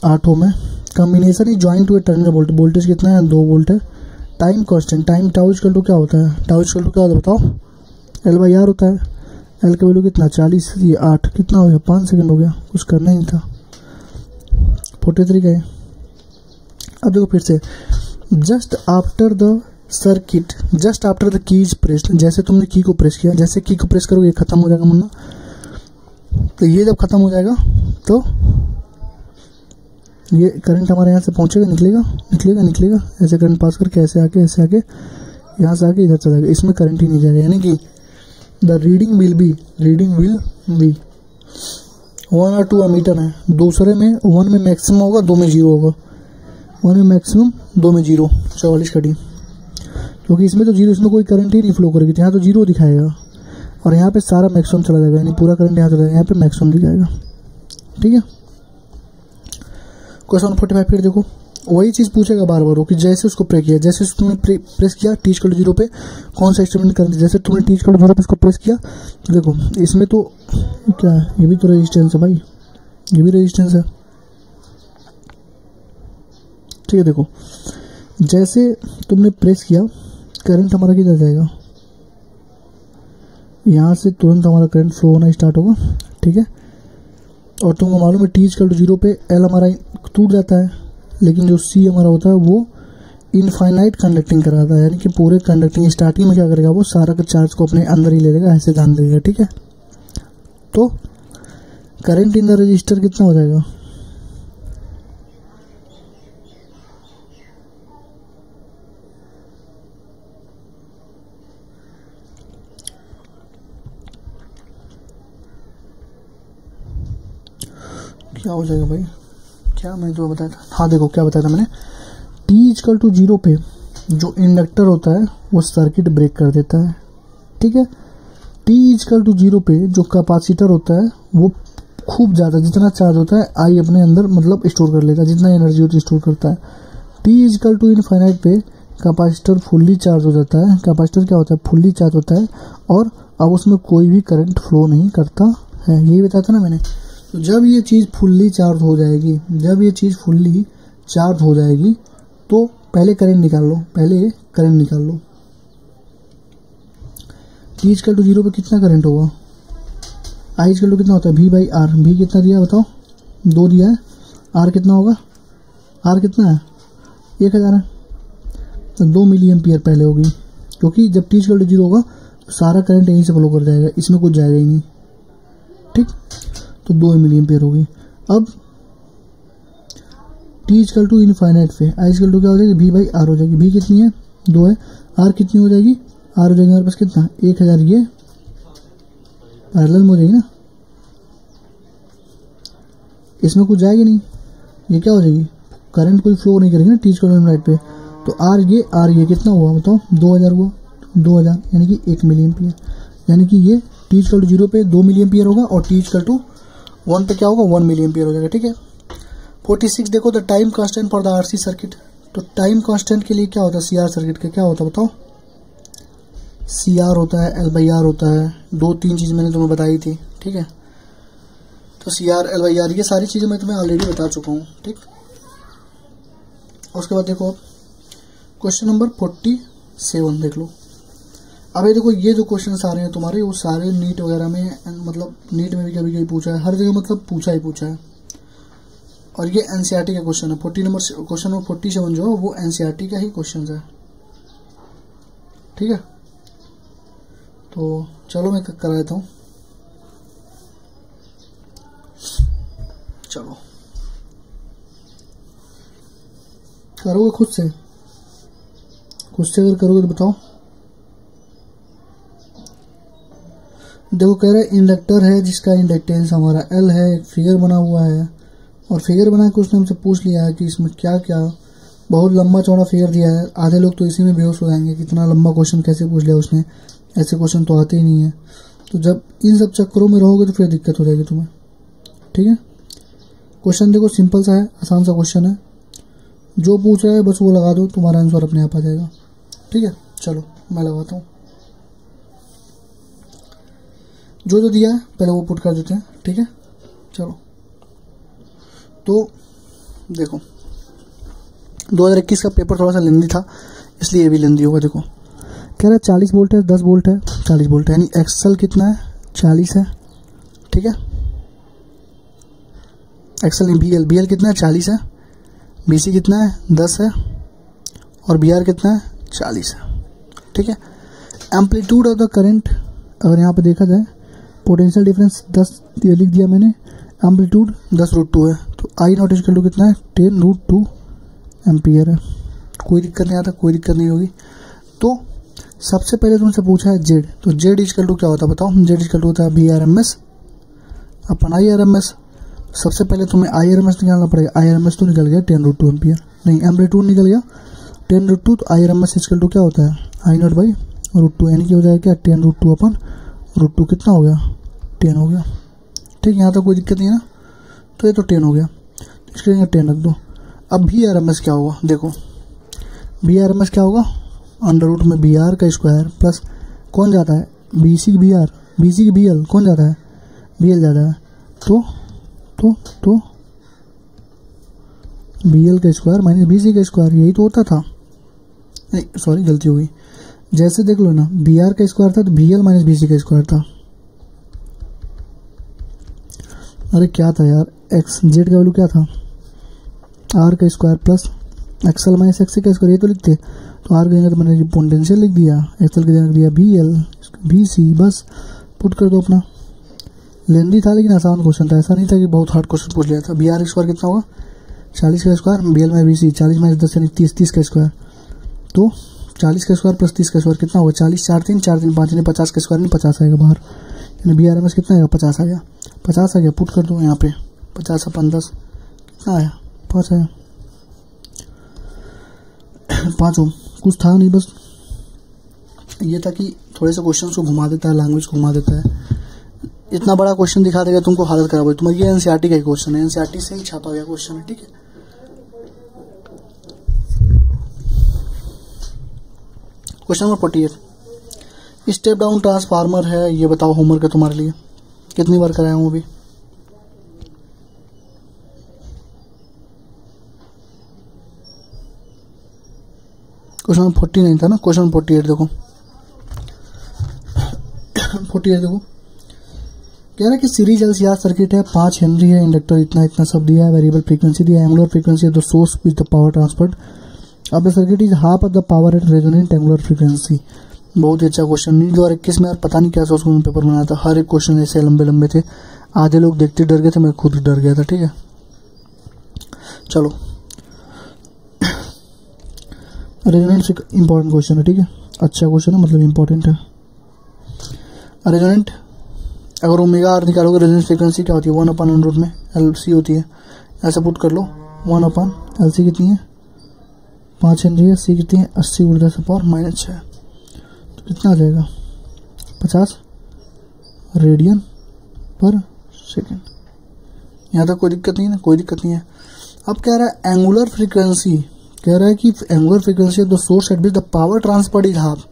8 ओम है, कॉम्बिनेशन ही joined to a terminal voltage कितना है, 2 वोल्ट है, टाइम कांस्टेंट, टाइम टाउ क्या होता है, टाउ क्या होता है बताओ, L/R होता है, L का वैल्यू कितना 40, ये 8 कितना हो गया, 5 सेकंड हो गया, कुछ करना ही था। 43 का है। अब देखो फिर से, just after the circuit, just after the key is pressed, जैसे तुमने की को प्रेस किया, जैसे की को प्रेस करोगे ये खत्म हो जाएगा मुन्ना, तो ये जब खत्म हो जाएगा तो ये करंट हमारे यहाँ से पहुंचेगा, निकलेगा निकलेगा निकलेगा, ऐसे करंट पास करके ऐसे आके यहाँ से आके इधर चला जाएगा, इसमें करंट ही नहीं जाएगा, यानी कि द रीडिंग विल बी 1 और 2 एमीटर है, दूसरे में 1 में मैक्सिमम होगा, 2 में 0 होगा, 1 में मैक्सिमम 2 में 0, 44 कटी, क्योंकि इसमें तो 0, इसमें कोई करंट ही नहीं फ्लो करेगी, यहाँ तो 0 दिखाएगा, और यहाँ पे सारा मैक्सिमम चला जाएगा, यानी पूरा करंट यहाँ चला जाएगा, यहाँ पे मैक्सिमम दिखाएगा, ठीक है। क्वेश्चन 45 फिर देखो, वही चीज़ पूछेगा बार बार, कि जैसे उसको प्रेस किया, जैसे तुमने प्रेस किया t=0 पे कौन सा एक्सपेरिमेंट करना, जैसे तुमने t=0 पे इसको प्रेस किया, तो देखो इसमें तो क्या है, ये भी तो रेजिस्टेंस है भाई, ये भी रेजिस्टेंस है, ठीक है। देखो जैसे तुमने प्रेस किया, करंट हमारा किधर जाएगा, यहाँ से तुरंत हमारा करंट फ्लो होना स्टार्ट होगा, ठीक है। और तुमको मालूम है t=0 पे L हमारा टूट जाता है, लेकिन जो सी हमारा होता है वो इनफाइनाइट कंडक्टिंग कराता है, यानी कि पूरे कंडक्टिंग स्टार्टिंग में क्या करेगा, वो सारा का चार्ज को अपने अंदर ही ले लेगा, ऐसे ध्यान देगा। ठीक है, तो करंट इन द रजिस्टर कितना हो जाएगा, क्या हो जाएगा भाई, क्या मैंने तो बताया था, हाँ देखो क्या बताया था मैंने, टी इक्वल टू 0 पे जो इंडक्टर होता है वो सर्किट ब्रेक कर देता है। ठीक है, टी इक्वल टू 0 पे जो कैपेसिटर होता है वो खूब ज़्यादा जितना चार्ज होता है आई अपने अंदर मतलब स्टोर कर लेता है, जितना एनर्जी होती है स्टोर करता है। टी इक्वल टू इनफाइनाइट पे कैपेसिटर फुल्ली चार्ज हो जाता है, कैपेसिटर क्या होता है, फुल्ली चार्ज होता है, और अब उसमें कोई भी करंट फ्लो नहीं करता है, यही बताया था ना मैंने। तो जब ये चीज़ फुल्ली चार्ज हो जाएगी, जब ये चीज़ फुल्ली चार्ज हो जाएगी तो पहले करंट निकाल लो, पहले करंट निकाल लो। टी इक्वल टू 0 पे कितना करंट होगा, आई इक्वल टू कितना होता है, वी बाई आर, वी कितना दिया बताओ, 2 दिया है, आर कितना होगा, आर कितना है 1000 है, तो 2 मिली एम्पियर पहले होगी, क्योंकि जब टी इक्वल टू 0 होगा तो सारा करंट यहीं से फ्लो कर जाएगा, इसमें कुछ जाएगा ही नहीं। ठीक, तो 2 मिली एम्पियर होगी। अब टी इक्वल टू इनफाइनाइट पे आई इक्वल टू क्या हो जाएगी, वी बाई आर हो जाएगी, वी कितनी है 2 है, आर कितनी हो जाएगी, आर हो जाएगी हमारे पास कितना 1000, ये पैरेलल में हो जाएगी ना, इसमें कुछ जाएगी नहीं, ये क्या हो जाएगी, करंट कोई फ्लो नहीं करेगी ना टी इक्वल टू इनफाइनाइट पे, तो आर ये कितना हुआ बताओ, 2000 हुआ, 2000 यानी कि 1 मिली एम्पियर, यानी कि ये टी इक्वल टू 0 पे 2 मिली एम्पियर होगा और टी इक्वल टू 1 पे क्या होगा 1 मिली एम्पियर हो जाएगा। ठीक है, 46 देखो, the time constant for the RC circuit, तो टाइम कांस्टेंट के लिए क्या होता है, सीआर सर्किट का क्या होता है बताओ, सीआर होता है, एल बाई आर होता है, 2-3 चीज़ मैंने तुम्हें बताई थी। ठीक है, तो सीआर एल बाई आर ये सारी चीज़ें मैं तुम्हें ऑलरेडी बता चुका हूँ। ठीक, उसके बाद देखो अब क्वेश्चन नंबर 47 देख लो। अब ये देखो, ये जो क्वेश्चन आ रहे हैं तुम्हारे वो सारे नीट वगैरह में, मतलब नीट में भी कभी कभी पूछा है, हर जगह मतलब पूछा ही पूछा है, और ये एनसीईआरटी का क्वेश्चन है। 40 नंबर क्वेश्चन नंबर 47 जो है वो एनसीईआरटी का ही क्वेश्चन है। ठीक है, तो चलो मैं करा देता हूँ, चलो करोगे खुद से अगर करोगे तो बताओ। देखो कह रहे इंडक्टर है जिसका इंडक्टेंस हमारा L है, एक फिगर बना हुआ है, और फिगर बना के उसने हमसे पूछ लिया है कि इसमें क्या क्या, बहुत लंबा चौड़ा फिगर दिया है, आधे लोग तो इसी में बेहोश हो जाएंगे कि इतना लंबा क्वेश्चन कैसे पूछ लिया उसने, ऐसे क्वेश्चन तो आते ही नहीं है। तो जब इन सब चक्करों में रहोगे तो फिर दिक्कत हो जाएगी तुम्हें। ठीक है, क्वेश्चन देखो सिंपल सा है, आसान सा क्वेश्चन है, जो पूछ रहा है बस वो लगा दो, तुम्हारा आंसर अपने आप आ जाएगा। ठीक है, चलो मैं लगाता हूँ, जो दिया है पहले वो पुट कर देते हैं। ठीक है, चलो तो देखो 2021 का पेपर थोड़ा सा लेंदी था इसलिए ये भी लेंदी होगा। देखो कह रहा है 40 वोल्ट है, 10 वोल्ट है, 40 वोल्ट है, यानी एक्सल कितना है 40 है। ठीक है, एक्सल नहीं बी एल कितना है 40 है, बी सी कितना है 10 है, और बी आर कितना है 40 है। ठीक है, एम्पलीट्यूड ऑफ द करंट अगर यहाँ पे देखा जाए, पोटेंशियल डिफरेंस 10 ये लिख दिया मैंने, एम्पलीट्यूड 10√2 है, तो आई नॉट इक्वल टू कितना है 10√2 एम्पियर है। कोई दिक्कत नहीं आता, कोई दिक्कत नहीं होगी। तो सबसे पहले तुमसे पूछा है जेड, तो जेड इक्वल टू क्या होता है बताओ, जेड इक्वल टू होता है V R M S upon I R M S. सबसे पहले तुम्हें आई आर एम एस निकालना पड़ेगा, आई आर एम एस तो निकल गया 10√2 एम्पियर, नहीं एम्पलीट्यूड निकल गया 10√2, तो I R M S equal to क्या होता है आई नॉट बाई √2, यानी कि हो जाएगा क्या 10√2 अपन √2 कितना हो गया 10 हो गया। ठीक, यहाँ तो कोई दिक्कत नहीं है ना, तो ये तो 10 हो गया, इसके लिए 10 रख दो। अब वी आर एम एस क्या होगा, देखो वी आर एम एस क्या होगा, अंडर रूट में बी आर का स्क्वायर प्लस कौन जाता है बी सी की बी आर, बी सी की बी एल, कौन जाता है बी एल जाता है, तो बी एल का स्क्वायर माइनस बी सी का स्क्वायर, यही तो होता था, नहीं सॉरी गलती हो गई, जैसे देख लो ना बी आर का स्क्वायर था तो V L minus V C का स्क्वायर था। अरे क्या था यार, एक्स जेड का वैल्यू क्या था आर का square plus XL minus x का स्क्वायर, ये तो लिखते। तो आर की जगह तो मैंने पोटेंशियल लिख दिया, एक्सएल की जगह दिया वी एल वी सी, बस पुट कर दो अपना। लेंदी था लेकिन आसान क्वेश्चन था, ऐसा नहीं था कि बहुत हार्ड क्वेश्चन पूछ लिया था। बी आर स्क्वायर कितना होगा 40 का स्क्वायर, बी एल में बी सी 40 माइनस 10 यानी 30 का स्क्वायर। तो 40 का स्क्वायर प्लस 30 का स्क्वायर कितना होगा 40, 4 3 4 3 5 यानी 50 का स्क्वायर नहीं 50 आएगा बाहर, यानी बी आर एम एस कितना आएगा 50 आ गया। 50 आ गया, पुट कर दो यहाँ पे 50 अपन 10 कितना आया 5 आया। 5 ओम कुछ था नहीं, बस ये था कि थोड़े से क्वेश्चन को घुमा देता है, लैंग्वेज घुमा देता है। इतना बड़ा क्वेश्चन दिखा देगा तुमको हालत खराब है। तुम्हारी ये एनसीईआरटी का ही क्वेश्चन है, एनसीईआरटी से ही छापा गया क्वेश्चन है, ठीक है। Question number 48 step down transformer है, ये बताओ होमवर्क है तुम्हारे लिए, कितनी बार कराया हूँ अभी। क्वेश्चन नंबर 49 था ना, क्वेश्चन नंबर 48 देखो 48 देखो, कह रहा है कि सीरीज एलसीआर सर्किट है, 5 हेनरी है, इंडक्टर इतना इतना सब दिया है, वेरिएबल फ्रीक्वेंसी दिया है, एंगुलर फ्रीक्वेंसी है, the source with the power transferred अब the circuit is half of the power at resonant angular frequency. बहुत ही अच्छा क्वेश्चन, नीट 2021 में यार पता नहीं क्या सोच पेपर बनाया था, हर एक क्वेश्चन ऐसे लंबे लंबे थे, आधे लोग देखते डर गए थे, मैं खुद डर गया था, ठीक है। चलो रेजोनेंट इंपॉर्टेंट क्वेश्चन है, ठीक है, अच्छा क्वेश्चन है, मतलब इंपॉर्टेंट है। रेजोनेंट अगर ओमेगा आर निकालोगे रेजोनेंस फ्रीक्वेंसी क्या होती है 1/√में एल सी होती है, ऐसा पुट कर लो 1/LC कितनी है 5 हेनरी है, सी कितनी है 80 × 10⁻⁻⁶, तो कितना आ जाएगा 50 रेडियन पर सेकेंड। यहाँ तक कोई दिक्कत नहीं है ना, कोई दिक्कत नहीं है। अब कह रहा है एंगुलर फ्रीक्वेंसी, कह रहा है कि angular frequency of the source eight which the power transfer is half,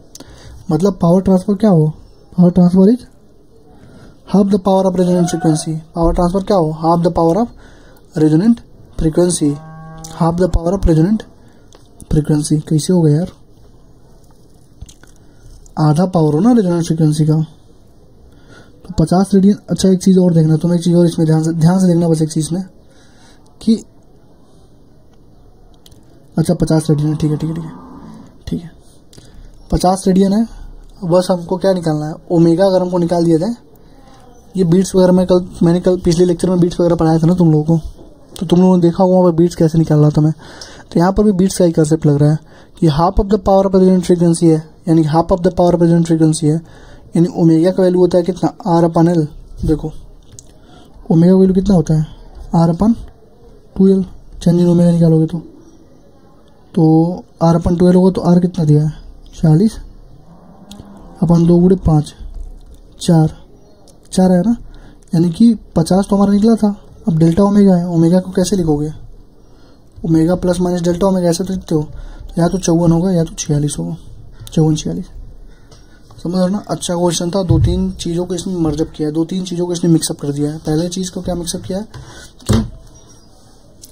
मतलब पावर ट्रांसफर क्या हो, power transfer is half the power of resonant frequency, power transfer क्या हो half the power of resonant frequency, half the power of resonant frequency. कैसे हो गया यार, आधा पावर हो ना रेजोनेंट फ्रीक्वेंसी का, तो 50 रेडियन। अच्छा एक चीज और देखना तुम, एक चीज और इसमें ध्यान से देखना बस एक चीज में कि अच्छा 50 रेडियन है, ठीक है ठीक है ठीक है ठीक है 50 रेडियन है। बस हमको क्या निकालना है ओमेगा, अगर हमको निकाल दिया जाए, ये बीट्स वगैरह मैंने कल पिछले लेक्चर में बीट्स वगैरह पढ़ाया था ना तुम लोगों को, तो तुम लोगों ने देखा होगा वहाँ पर बीट्स कैसे निकाल रहा था मैं, तो यहाँ पर भी बीट्स का ही कंसेप्ट लग रहा है कि half of the power of resonant frequency है, यानी half of the power of resonant frequency है, यानी ओमेगा का वैल्यू होता है कितना R/L। देखो ओमेगा का वैल्यू कितना होता है R/2L, चेंज इन ओमेगा निकालोगे तो R/2L होगा, तो R कितना दिया है 40 अपन 2 × 5 4 है ना, यानी कि 50 तो हमारा निकला था। अब डेल्टा ओमेगा है, ओमेगा को कैसे लिखोगे omega plus minus delta omega, ऐसे तो लिखते हो, तो या तो 54 होगा या तो 46 होगा, 54 46 समझ ना। अच्छा क्वेश्चन था, 2-3 चीज़ों को इसने मर्जअप किया है, 2-3 चीज़ों को इसने मिक्सअप कर दिया है। पहले चीज़ को क्या मिक्सअप किया है कि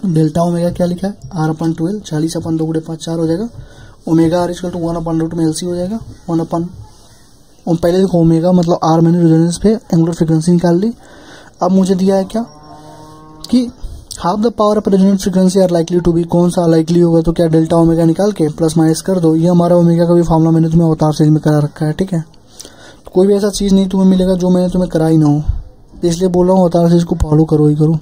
डेल्टा ओमेगा क्या लिखा है R/2L 40 अपन 2 × 5 4 हो जाएगा, ओमेगा R = 1/√LC हो जाएगा 1/। और पहले देखो ओमेगा मतलब R मैंने रेजोनेंस पे एंगुलर फ्रीक्वेंसी निकाल ली। अब मुझे दिया है क्या कि half the power of resonant frequency are likely to be, कौन सा लाइकली होगा, तो क्या डेल्टा ओमेगा निकाल के प्लस माइनस कर दो। ये हमारा ओमेगा का भी फॉर्मूला मैंने तुम्हें अवतार सीरीज में करा रखा है, ठीक है। तो कोई भी ऐसा चीज़ नहीं तुम्हें मिलेगा जो मैंने तुम्हें करा ही ना हो, इसलिए बोल रहा हूँ अवतार सीरीज को फॉलो करो ही करो।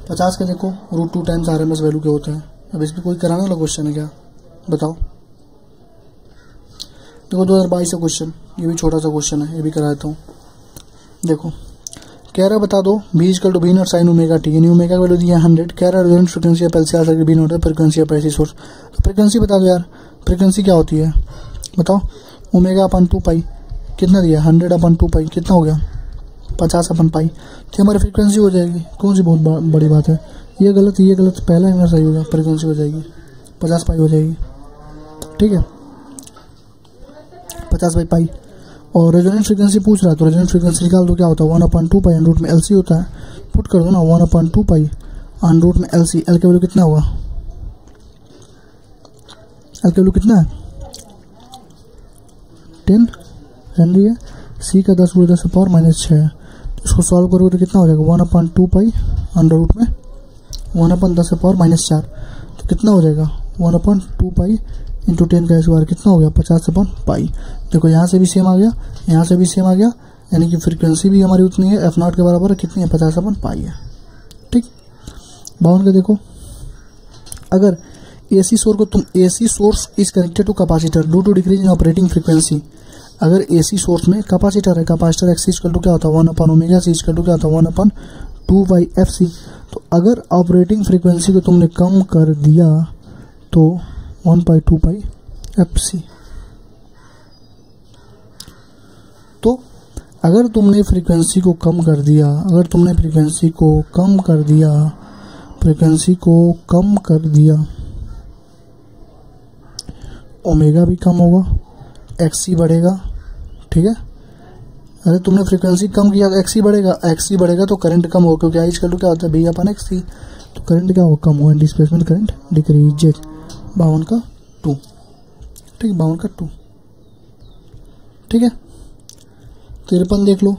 50 का देखो √2 टाइम्स RMS वैल्यू क्या होता है। अब इस पर कोई कराने वाला क्वेश्चन है क्या बताओ। देखो 2022 का क्वेश्चन, ये भी छोटा सा क्वेश्चन है, ये भी करा देता हूँ। देखो कह रहा है बता दो B = V0 sin ω t, यानी ओमेगा का वैल्यू दिया है 100। कह रहा है resonant frequency of LCR circuit V0 है, फ्रीक्वेंसी ऑफ ऐसी सोर्स। तो फ्रीक्वेंसी बता दो यार, फ्रीक्वेंसी क्या होती है बताओ। ω/2π कितना दिया 100/2π कितना हो गया 50/π, तो हमारी फ्रीक्वेंसी हो जाएगी। कौन सी बहुत बड़ी बात है, ये गलत ये गलत, पहला हमारा सही होगा, फ्रीक्वेंसी हो जाएगी 50π हो जाएगी, ठीक है 50/π। और रेजोनेंट फ्रीक्वेंसी पूछ रहा है, तो रेजोनेंट फ्रीक्वेंसी निकाल दो, क्या होता है 1/2π √LC होता है, पुट कर दो ना 1/2π √LC। एल का वैल्यू कितना होगा, एल का वैल्यू कितना है 10 हेनरी है, सी का 10 × 10⁻⁶ है। तो इसको सॉल्व करोगे तो कितना हो जाएगा 1/2π 1/10⁻⁴ तो कितना हो जाएगा 1/2 पाई इंटू 10 का स्क्वायर कितना हो गया 50/पाई। देखो यहाँ से भी सेम आ गया, यहाँ से भी सेम आ गया, यानी कि फ्रीक्वेंसी भी हमारी उतनी है, F0 के बराबर है, कितनी है 50/पाई है। ठीक, 52 का देखो, अगर AC source is connected to capacitor due to decrease in operating frequency. अगर AC सोर्स में कैपेसिटर है, कैपेसिटर X इक्वल टू क्या होता है 1/ω C इक्वल टू क्या होता है 1/2/FC। तो अगर ऑपरेटिंग फ्रीक्वेंसी को तुमने कम कर दिया तो 1/2/FC। तो अगर तुमने फ्रीक्वेंसी को कम कर दिया, ओमेगा भी कम होगा, XC बढ़ेगा। ठीक है, अरे तुमने फ्रीक्वेंसी कम किया तो XC बढ़ेगा तो करंट कम होगा, क्योंकि I इक्वल टू क्या होता है V/XC। तो करंट क्या होगा कम होगा, डिस्प्लेसमेंट करंट डिक्रीज। 52 का 2। ठीक, 52 का 2। ठीक है, 53 देख लो,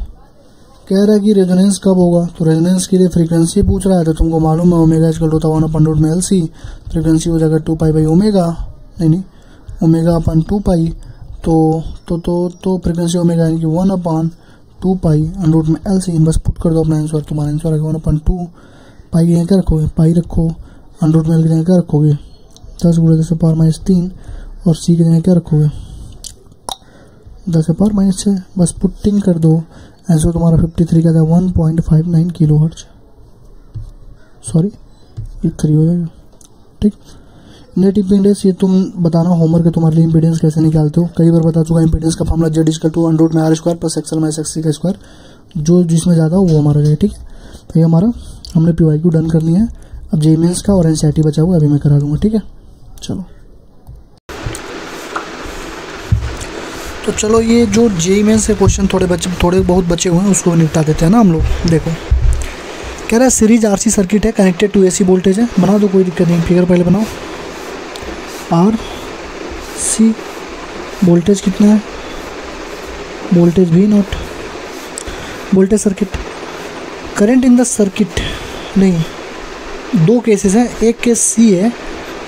कह रहा है कि रेजोनेंस कब होगा, तो रेजोनेंस के लिए फ्रीक्वेंसी पूछ रहा है, तो तुमको मालूम है omega equal to 1/√LC, frequency हो जाएगा 2 पाई बाई ओमेगा, नहीं ओमेगा/2 पाई। तो फ्रीक्वेंसी ओमेगा यानी कि 1/2 पाई √LC। बस पुट कर दो अपना आंसर, तुम्हारा आंसर आएगा 1/2 पाई की जगह क्या रखोगे, पाई रखो, √L की जगह क्या रखोगे 10 × 10⁻³ और C की जगह क्या रखोगे 10⁻⁶। बस पुटिंग कर दो, आंसर तुम्हारा 53 का था 1.59 किलोहर्ट्ज, सॉरी ये 3 हो जाएगा। ठीक, नेट इम्पीडेंस ये तुम बताना होमवर्क है तुम्हारे लिए, इम्पीडेंस कैसे निकालते हो, कई बार बता चुका। इम्पीडेंस का formula Z = √R² + XL - XC का स्क्वायर, जो जिसमें ज़्यादा हो वो हमारा जाएगा। ठीक है, तो ये हमारा हमने PYQ डन कर लिया है। अब JEE मेंस का और NCERT बचा हुआ अभी मैं करा दूंगा। ठीक है, चलो तो चलो ये जो JEE मेंस के क्वेश्चन थोड़े बहुत बचे हुए हैं उसको निपटा देते हैं ना हम लोग। देखो कह रहा है सीरीज RC सर्किट है, कनेक्टेड टू AC वोल्टेज है, बना दो कोई दिक्कत नहीं। फिगर पहले बनाओ, RC वोल्टेज कितना है, voltage V0, voltage circuit, current in the circuit, नहीं दो केसेस हैं, एक केस C है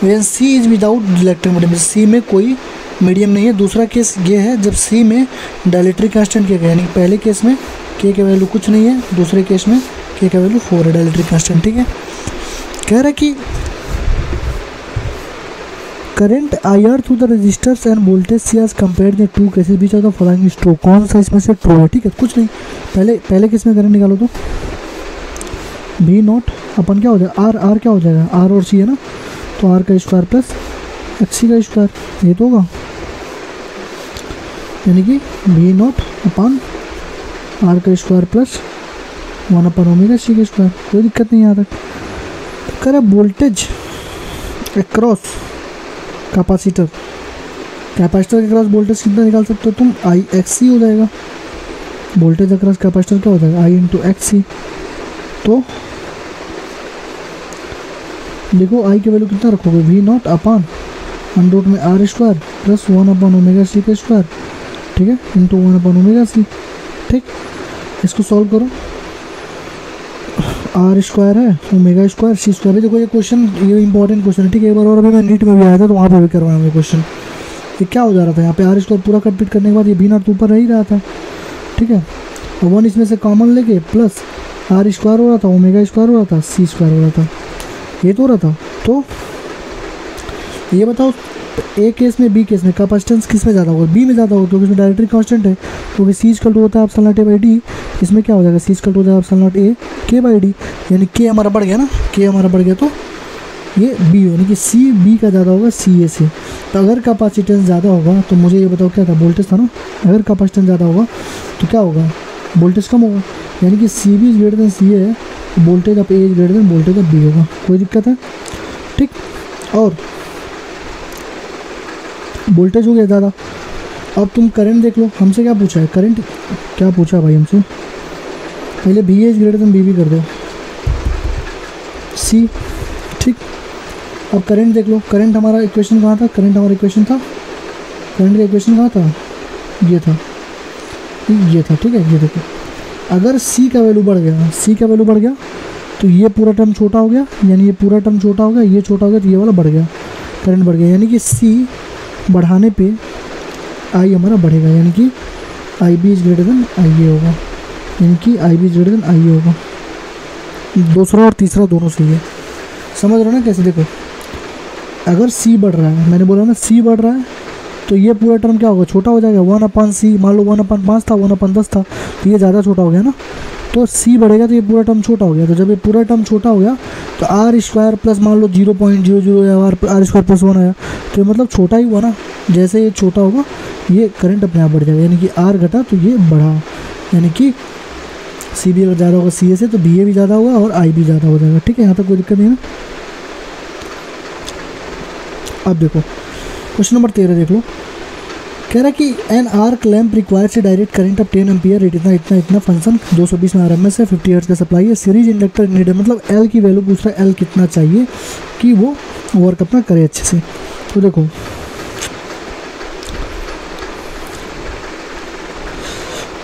when C is without electric medium, C में कोई मीडियम नहीं है। दूसरा केस ये है जब C में डाइलेक्ट्रिक कांस्टेंट किया गया, यानी पहले केस में K के वैल्यू कुछ नहीं है, दूसरे केस में K का वैल्यू 4 है, डाइलेक्ट्रिक कांस्टेंट। ठीक है, कह रहा है कि current IR through the resistors and voltage C as compare the two cases which of the following is true. कौन सा इसमें से ट्रू है? ठीक है, कुछ नहीं, पहले केस में करंट निकालो तो V0 अपन क्या हो जाएगा R क्या हो जाएगा, R और C है ना, तो R का स्क्वायर प्लस XC का स्क्वायर, ये तो होगा, यानी कि V0 अपन R का स्क्वायर प्लस 1/ω/C का स्क्वायर। कोई दिक्कत नहीं यहाँ तक। तो कह रहा वोल्टेज अक्रॉस कैपेसिटर के क्रॉस वोल्टेज कितना निकाल सकते हो तुम, IXC हो जाएगा। वोल्टेज अक्रॉस कैपेसिटर क्या हो जाएगा I × XC। तो देखो I की वैल्यू कितना रखोगे V0 अपन √R² प्लस 1/ω/C का स्क्वायर, ठीक है, इंटू 1/ω/C। ठीक, इसको सॉल्व करो, R² है, ω² C² है। देखो ये क्वेश्चन ये इंपॉर्टेंट क्वेश्चन है। ठीक है, एक बार और अभी मैं नीट में भी आया था तो वहाँ पे भी करवाया क्वेश्चन। ये क्या हो जा रहा था यहाँ पे, R² पूरा कंप्लीट करने के बाद ये V0 ऊपर रह ही रहा था। ठीक है, 1 इसमें से कॉमन लेके प्लस R² हो रहा था, ω² हो रहा था, C² हो रहा था, ये तो हो रहा था। तो ये बताओ ए केस में B केस में कैपेसिटेंस किस में ज़्यादा होगा, B में ज़्यादा होगा, क्योंकि इसमें डायरेक्टरी कांस्टेंट है, क्योंकि C = होता है ε0A/d। इसमें क्या हो जाएगा, C = हो जाएगा ε0A/k/d, यानी K हमारा बढ़ गया ना, K हमारा बढ़ गया तो ये B यानी कि C B का ज़्यादा होगा CA से। तो अगर कैपेसिटेंस ज़्यादा होगा तो मुझे ये बताओ क्या था, वोल्टेज था ना, अगर कैपेसिटेंस ज़्यादा होगा तो क्या होगा, वोल्टेज कम होगा, यानी कि CB > CA है, voltage of A > voltage of B होगा। कोई दिक्कत है? ठीक, और वोल्टेज हो गया ज़्यादा। अब तुम करंट देख लो, हमसे क्या पूछा है, करंट क्या पूछा है भाई हमसे, पहले VA > BB कर दो C। ठीक, अब करंट देख लो, करंट हमारा इक्वेशन कहाँ था, करंट हमारा इक्वेशन था, करंट का इक्वेशन कहाँ था, ये था, ये था। ठीक है, ये देखो, अगर C का वैल्यू बढ़ गया, C का वैल्यू बढ़ गया तो ये पूरा टर्म छोटा हो गया, यानी ये पूरा टर्म छोटा हो गया, ये छोटा हो गया, तो ये वाला बढ़ गया, करंट बढ़ गया, यानी कि सी बढ़ाने पे आई हमारा बढ़ेगा, यानी कि I B is greater than I A होगा, यानी कि I B is greater than I A होगा। दूसरा और तीसरा दोनों सही है, समझ रहे हो ना कैसे? देखो अगर सी बढ़ रहा है, मैंने बोला ना सी बढ़ रहा है, तो ये पूरा टर्म क्या होगा, छोटा हो जाएगा, 1/c, मान लो 1/5 था, 1/10 था, तो ये ज़्यादा छोटा हो गया ना, तो सी बढ़ेगा तो ये पूरा टर्म छोटा हो गया। तो जब ये पूरा टर्म छोटा हो गया तो आर स्क्वायर प्लस मान लो 0.00 या आर स्क्वायर प्लस 1 आया, तो ये मतलब छोटा ही हुआ ना। जैसे ये छोटा होगा ये करंट अपने आप बढ़ जाएगा, यानी कि आर घटा तो ये बढ़ा, यानी कि सी बी अगर ज़्यादा होगा सी ए से तो बी ए भी ज़्यादा होगा और आई भी ज़्यादा हो जाएगा। ठीक है, यहाँ तक कोई दिक्कत नहीं है। अब देखो क्वेश्चन नंबर 13 देख लो, कह रहा है कि an arc lamp requires direct current of 10 ampere, rate इतना इतना इतना, फंक्शन 220 में आरएमएस है, 50 हर्ट्ज का सप्लाई है, सीरीज इंडक्टर नीडेड, मतलब एल की वैल्यू पूछ रहा है, एल कितना चाहिए कि वो वर्क अपना करे अच्छे से। तो देखो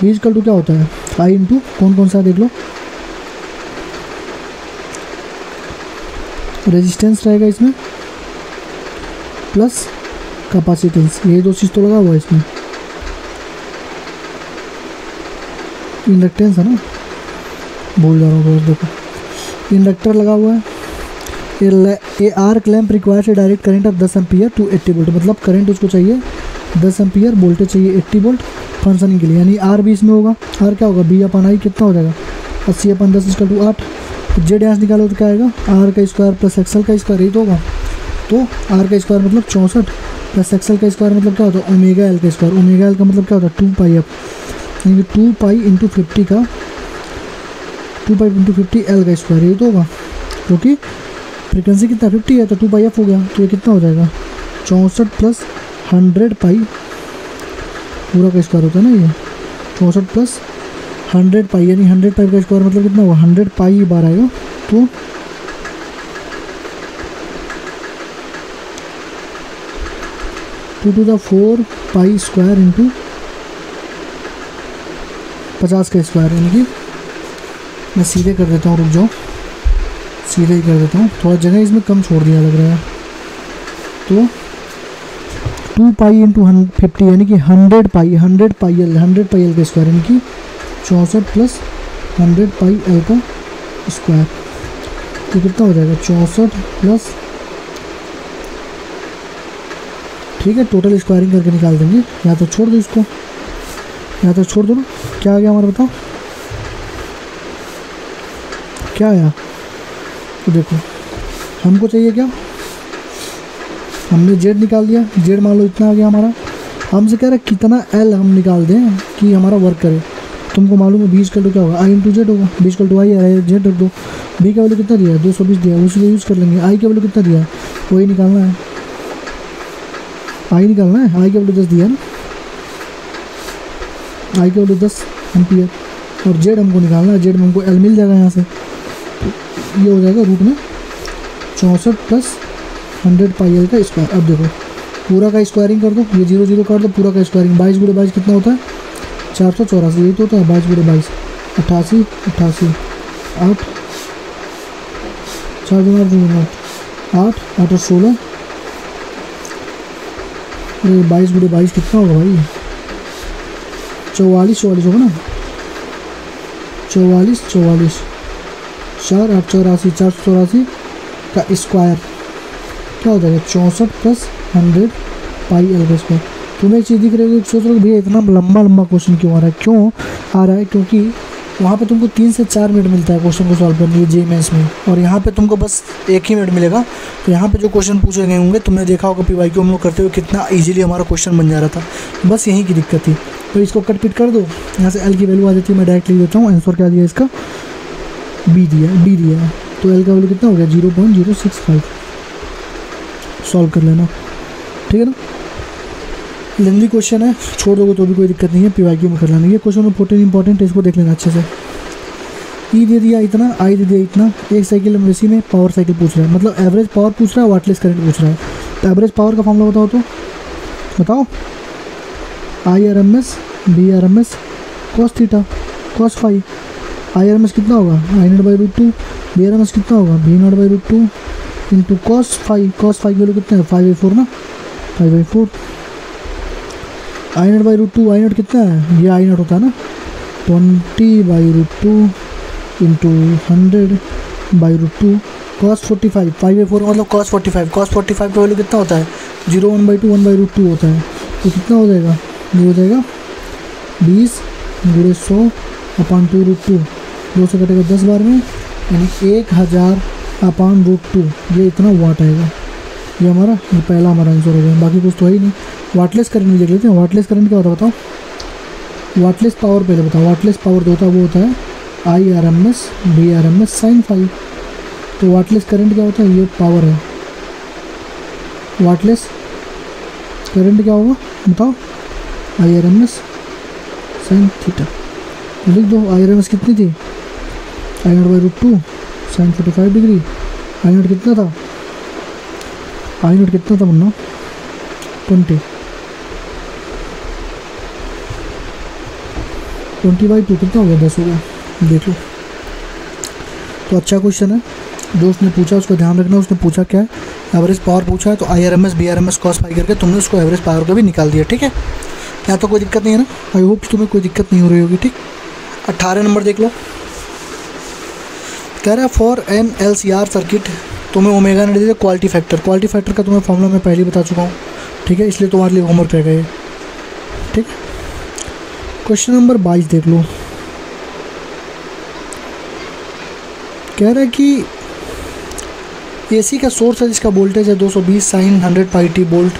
V इक्वल टू क्या होता है, आई इंटू कौन कौन सा देख लो, रेजिस्टेंस रहेगा इसमें प्लस कैपेसिटेंस, ये दो चीज़ तो लगा हुआ है इसमें, इंडक्टेंस है ना, भूल जा रहा हूँ। देखो इंडक्टर लगा हुआ है, ये arc lamp requires direct current of 10 ampere to 80 volt, मतलब करंट उसको चाहिए 10 एम्पियर, वोल्टेज चाहिए 80 वोल्ट फंक्शनिंग के लिए, यानी आर भी इसमें होगा, आर क्या होगा, बी अपन आई कितना हो जाएगा, 80/10 इक्वल टू 8। जेड यहाँ से निकालो तो क्या आएगा, आर का स्क्वायर प्लस एक्सएल का स्क्वायर, यही तो होगा। तो आर का स्क्वायर मतलब 64 प्लस एक्सएल का स्क्वायर मतलब क्या होता है, ओमेगा एल का स्क्वायर, ओमेगा एल का मतलब क्या होता है 2 पाई, यानी 2 पाई इंटू 50 का 2 पाई इंटू 50 एल का स्क्वायर, यही तो होगा, क्योंकि फ्रिक्वेंसी कितना 50 है तो 2 पाई एफ हो गया, तो ये कितना हो जाएगा 64 प्लस 100 पाई पूरा का स्क्वायर होता है ना, ये 64 प्लस 100 पाई, यानी 100 पाई का स्क्वायर मतलब कितना हुआ 100 पाई बार आएगा, तो 2 to the 4 pi square into 50 का स्क्वायर, यानी कि मैं सीधे कर देता हूँ, रुक जाओ सीधे ही कर देता हूँ, थोड़ा जगह इसमें कम छोड़ दिया लग रहा है। तो 2 पाई इंटू 50 यानी कि 100 पाई एल का स्क्वायर, यानी कि 64 प्लस 100 पाई एल का स्क्वायर, तो कितना हो जाएगा 64 प्लस, ठीक है टोटल स्क्वायरिंग करके निकाल देंगे, या तो छोड़ दो इसको, या तो छोड़ दो ना, क्या आ गया हमारा बताओ, क्या आया। तो देखो हमको चाहिए क्या, हमने जेड निकाल दिया, जेड मान लो इतना आ गया हमारा, हमसे कह रहा है कितना एल हम निकाल दें कि हमारा वर्क करे। तुमको मालूम है बी इक्वल टू क्या होगा, आई इंटू जेड होगा, बी इक्वल टू आई है, जेड रख दो, बी का वैल्यू कितना दिया है 220 दिया है, उसी को यूज़ कर लेंगे। आई का वैल्यू कितना दिया है वही निकालना है, आई निकालना है, आई का वैल्यू 10 दिया है ना, आई का वैल्यू 10 एम्पियर, और जेड हमको निकालना है, जेड में हमको एल मिल जाएगा यहाँ से, तो ये हो जाएगा रूट में 64 प्लस 100 पाई एल का स्क्वायर। अब देखो पूरा का स्क्वायरिंग कर दो, ये 0 0 कर दो, पूरा का स्क्वायरिंग 22 × 22 कितना होता है 484, यही तो होता है 22 × 22 88 88 8 4 2 8 8 और 16, अरे 22 × 22 कितना होगा भाई 44 होगा ना, 44 4 8 84 484 का स्क्वायर क्या हो जाएगा 64 प्लस 100 पाई एल का स्क्वायर। तुम्हें एक चीज़ दिख रही है, सोच रहे हो भैया इतना लंबा क्वेश्चन क्यों आ रहा है, क्यों आ रहा है, क्योंकि वहाँ पे तुमको 3 से 4 मिनट मिलता है क्वेश्चन को सॉल्व करने के लिए जेईई में, और यहाँ पे तुमको बस 1 ही मिनट मिलेगा। तो यहाँ पे जो क्वेश्चन पूछे गए होंगे, तुमने देखा होगा पीवाईक्यू हम लोग करते हुए कितना ईजिली हमारा क्वेश्चन बन जा रहा था, बस यहीं की दिक्कत थी। तो इसको कट पिट कर दो, यहाँ से एल की वैल्यू आ जाती है, मैं डायरेक्ट लिख देता हूँ, आंसर क्या दिया इसका डी दिया है, तो एल का वैल्यू कितना हो गया 0.065, सॉल्व कर लेना, ठीक है ना। लेंदी क्वेश्चन है, छोड़ दोगे तो भी कोई दिक्कत नहीं है, पीवाईक्यू में कर लेना। ये क्वेश्चन 14 इंपॉर्टेंट है, इसको देख लेना अच्छे से। ई दे दिया इतना, आई दे दिया इतना, एक साइकिल एमरेसी में पावर साइकिल पूछ रहा है, मतलब एवरेज पावर पूछ रहा है, वाटलेस करंट पूछ रहा है। तो एवरेज पावर का फॉर्मूला बताओ, तो बताओ I R M S V R M S cos theta cos phi, I R M S कितना होगा I0/√2, B R M S कितना होगा B0/√2 इंटू cos फाइव की वैल्यू कितना है 5/4 ना, 5/4। I0/√2 I0 कितना है, ये I0 होता है ना 20/√2 इंटू 100/√2 cos 45, 5/4 मतलब cos 45 का वैल्यू कितना होता है 0 1/2 1/√2 होता है। तो कितना हो जाएगा, ये हो जाएगा 20 × 100/2√2, 2 से कटेगा 10 बार में, यानी 1000/√2, ये इतना वाट आएगा। ये हमारा ये पहला हमारा आंसर हो गया, बाकी कुछ तो है ही नहीं। वाटलेस करंट भी देख लेते हैं। वाटलेस करंट क्या होता है बताओ, वाटलेस पावर पहले बताओ। वाटलेस पावर जो होता है वो होता है IRMS BRMS sin फाइव। तो वाटलेस करंट क्या होता है, ये पावर है। वाटलेस करंट क्या होगा बताओ, IRMS sin थीटा। लिख दो IRMS कितनी थी I0/√2 sin 45 डिग्री। I0 कितना था, I0 कितना था मुन्ना 20/2 कितना हो गया 10 हो गया, देख लो। तो अच्छा क्वेश्चन है, जो उसने पूछा उसको ध्यान रखना। उसने पूछा क्या है, एवरेज पावर पूछा है, तो IRMS BRMS cos फाइव करके तुमने उसको एवरेज पावर का भी निकाल दिया, ठीक है। यहाँ तो कोई दिक्कत नहीं है ना, आई होप तुम्हें कोई दिक्कत नहीं हो रही होगी, ठीक। 18 नंबर देख लो, कह रहा है फॉर एन LCR सर्किट तुम्हें ओमेगा ने दे दिया क्वालिटी फैक्टर। क्वालिटी फैक्टर का तुम्हें फॉर्मूला मैं पहले ही बता चुका हूँ, ठीक है, इसलिए तुम्हारे लिए होमवर्क रहेगा ये, ठीक। क्वेश्चन नंबर 22 देख लो, कह रहा है कि AC का सोर्स है जिसका वोल्टेज है 220 sin 100πt volt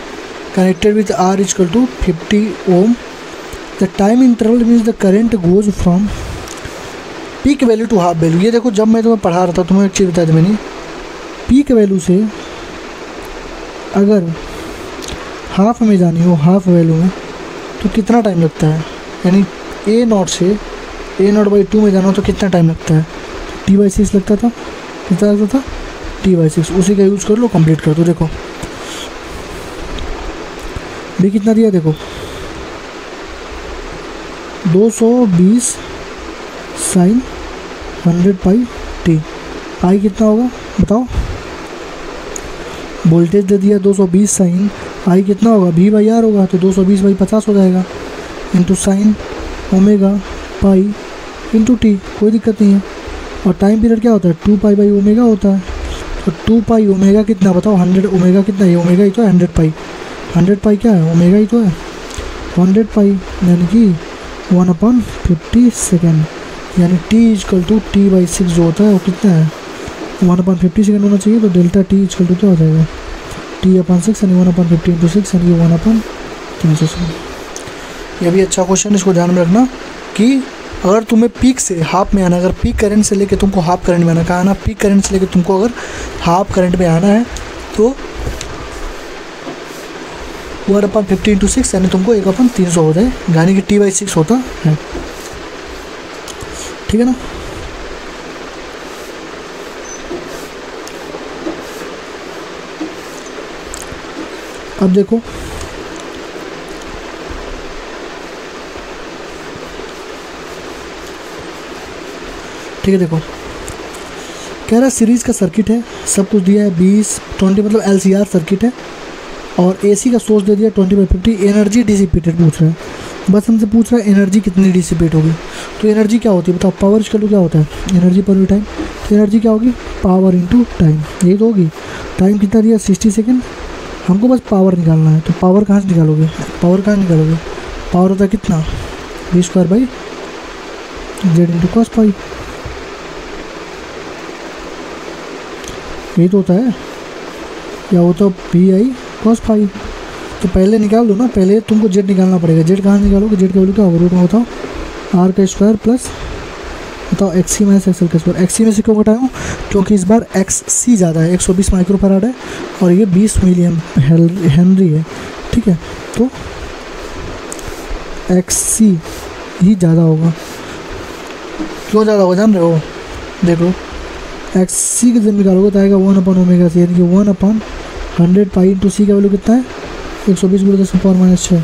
connected with R = 50 ohm. The time interval means the current goes from peak value to half value. ये देखो, जब मैं तुम्हें पढ़ा रहा था तुम्हें एक चीज़ बता दी मैंने, पीक वैल्यू से अगर हाफ में जानी हो, हाफ वैल्यू में, तो कितना टाइम लगता है, यानी A0 से A0/2 में जाना हो तो कितना टाइम लगता है, T/6 लगता था। कितना लगता था T/6, उसी का यूज़ कर लो, कंप्लीट कर दो। देखो भी कितना दिया, देखो 220 sin 100πt। आई कितना होगा बताओ, वोल्टेज दे दिया 220 साइन, आई कितना होगा V/R होगा, तो 220/50 हो जाएगा, into sine omega pi into T, कोई दिक्कत नहीं है। और टाइम पीरियड क्या होता है 2π/ओमेगा होता है, तो 2π ओमेगा कितना बताओ, 100 ओमेगा कितना है, ओमेगा ही तो है 100π। 100π क्या है, ओमेगा ही तो है 100π, यानी कि 1/50 सेकेंड, यानी T = T/6 जो होता है वो कितना है 1/50 सेकेंड होना चाहिए। तो डेल्टा T = क्या हो जाएगा T/6 यानी 1/50 × 6 यानी 1/300 सेकेंड। ये भी अच्छा क्वेश्चन, इसको ध्यान में रखना कि अगर तुम्हें पीक से हाफ में आना, अगर पीक करंट से लेके तुमको हाफ करंट में आना, कहा ना पीक करंट से लेके तुमको अगर हाफ करंट में आना है तो 1/50 × 6 यानी तुमको 1/300 हो जाए, यानी कि T/6 होता है, ठीक है ना। अब देखो ठीक है, देखो कह रहा सीरीज़ का सर्किट है, सब कुछ दिया है 20 मतलब LCR सर्किट है, और AC का सोर्स दे दिया 20/50। एनर्जी डिसिपेटेड पूछ रहा है, बस हमसे पूछ रहा है एनर्जी कितनी डिसिपेट होगी। तो एनर्जी क्या होती है बताओ, पावर = क्या होता है एनर्जी पर टाइम। तो एनर्जी क्या होगी, पावर इंटू टाइम, यही तो होगी। टाइम कितना दिया 60 सेकेंड, हमको बस पावर निकालना है। तो पावर कहाँ से निकालोगे, पावर होता है कितना V² Z × cos फाइव, यही तो होता है, या वो तो PI cos फाइव। तो पहले निकाल दो ना, पहले तुमको Z निकालना पड़ेगा। Z कहाँ निकालोगे, Z का वैल्यू क्या होगा, रूट में बताओ R² प्लस बताओ XC - XL²। XC में से क्यों घटाऊँ, क्योंकि इस बार XC ज़्यादा है, 120 माइक्रोफैराड है और ये 20 मिली हेनरी है, ठीक है। तो XC ही ज़्यादा होगा, क्यों ज़्यादा होगा जान रहे हो, देखो XC के जब निकालोगे तो आएगा 1/ओमेगा C, यानी कि 1/100π × C का वैल्यू कितना है 120 × 10⁻⁶,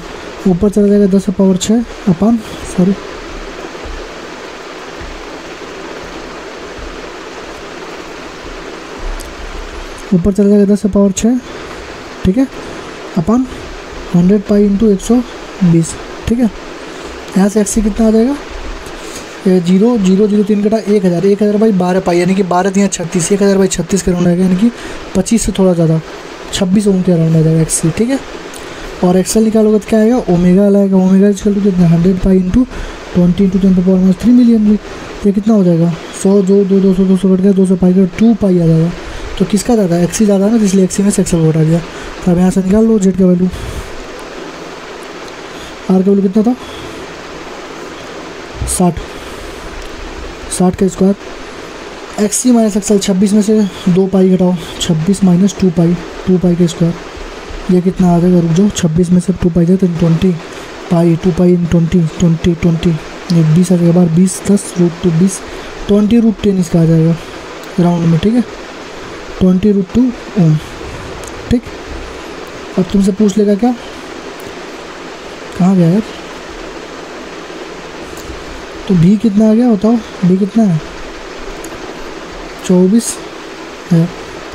ऊपर चला जाएगा 10⁻⁶ ऊपर चला जाएगा 10 से पावर 6, ठीक है, अपन 100 पाई इंटू 120, ठीक है। यहाँ से एक्सी कितना आ जाएगा, 0 0 0 3 कटा 1000, 1000 बाई 12 पाई यानी कि 12 3 36, 1000 बाई 36 के राउंड आएगा, यानी कि 25 से थोड़ा ज़्यादा 26 ओम के राउंड आ जाएगा एक्सी, ठीक है। और एक्सएल निकालोगे तो क्या आएगा, ओमेगा आएगा, ओमेगा इक्वल टू कितना 100 पाई इंटू 20 इंटू 10⁻³ मिलियन भी, तो कितना हो जाएगा 100 जो 200 200 कट गया, 200 पाई का 2 पाई आ जाएगा। तो किसका ज़्यादा, एक्सी ज़्यादा है ना, इसलिए एक्सी में से एक्सएल को हटा दिया। तो अब यहाँ से निकाल लो जेड का वैल्यू, आर का वैल्यू कितना था 60 का स्क्वायर, एक्सी माइनस एक्सएल 26 में से 2 पाई घटाओ, 26 माइनस 2 पाई का स्क्वायर, ये कितना आ जाएगा, रुक जाओ, 26 में से 2 पाई जाए तो 20 पाई, 2 पाई इन 20 ये 20 आ जाएगा बार 20 10 √2 20 20√10 इसका आ जाएगा राउंड में, ठीक है, 20√2 ओम, ठीक। अब तुमसे पूछ लेगा क्या, कहाँ गया यार, तो भी कितना आ गया बताओ, भी कितना है 24 है,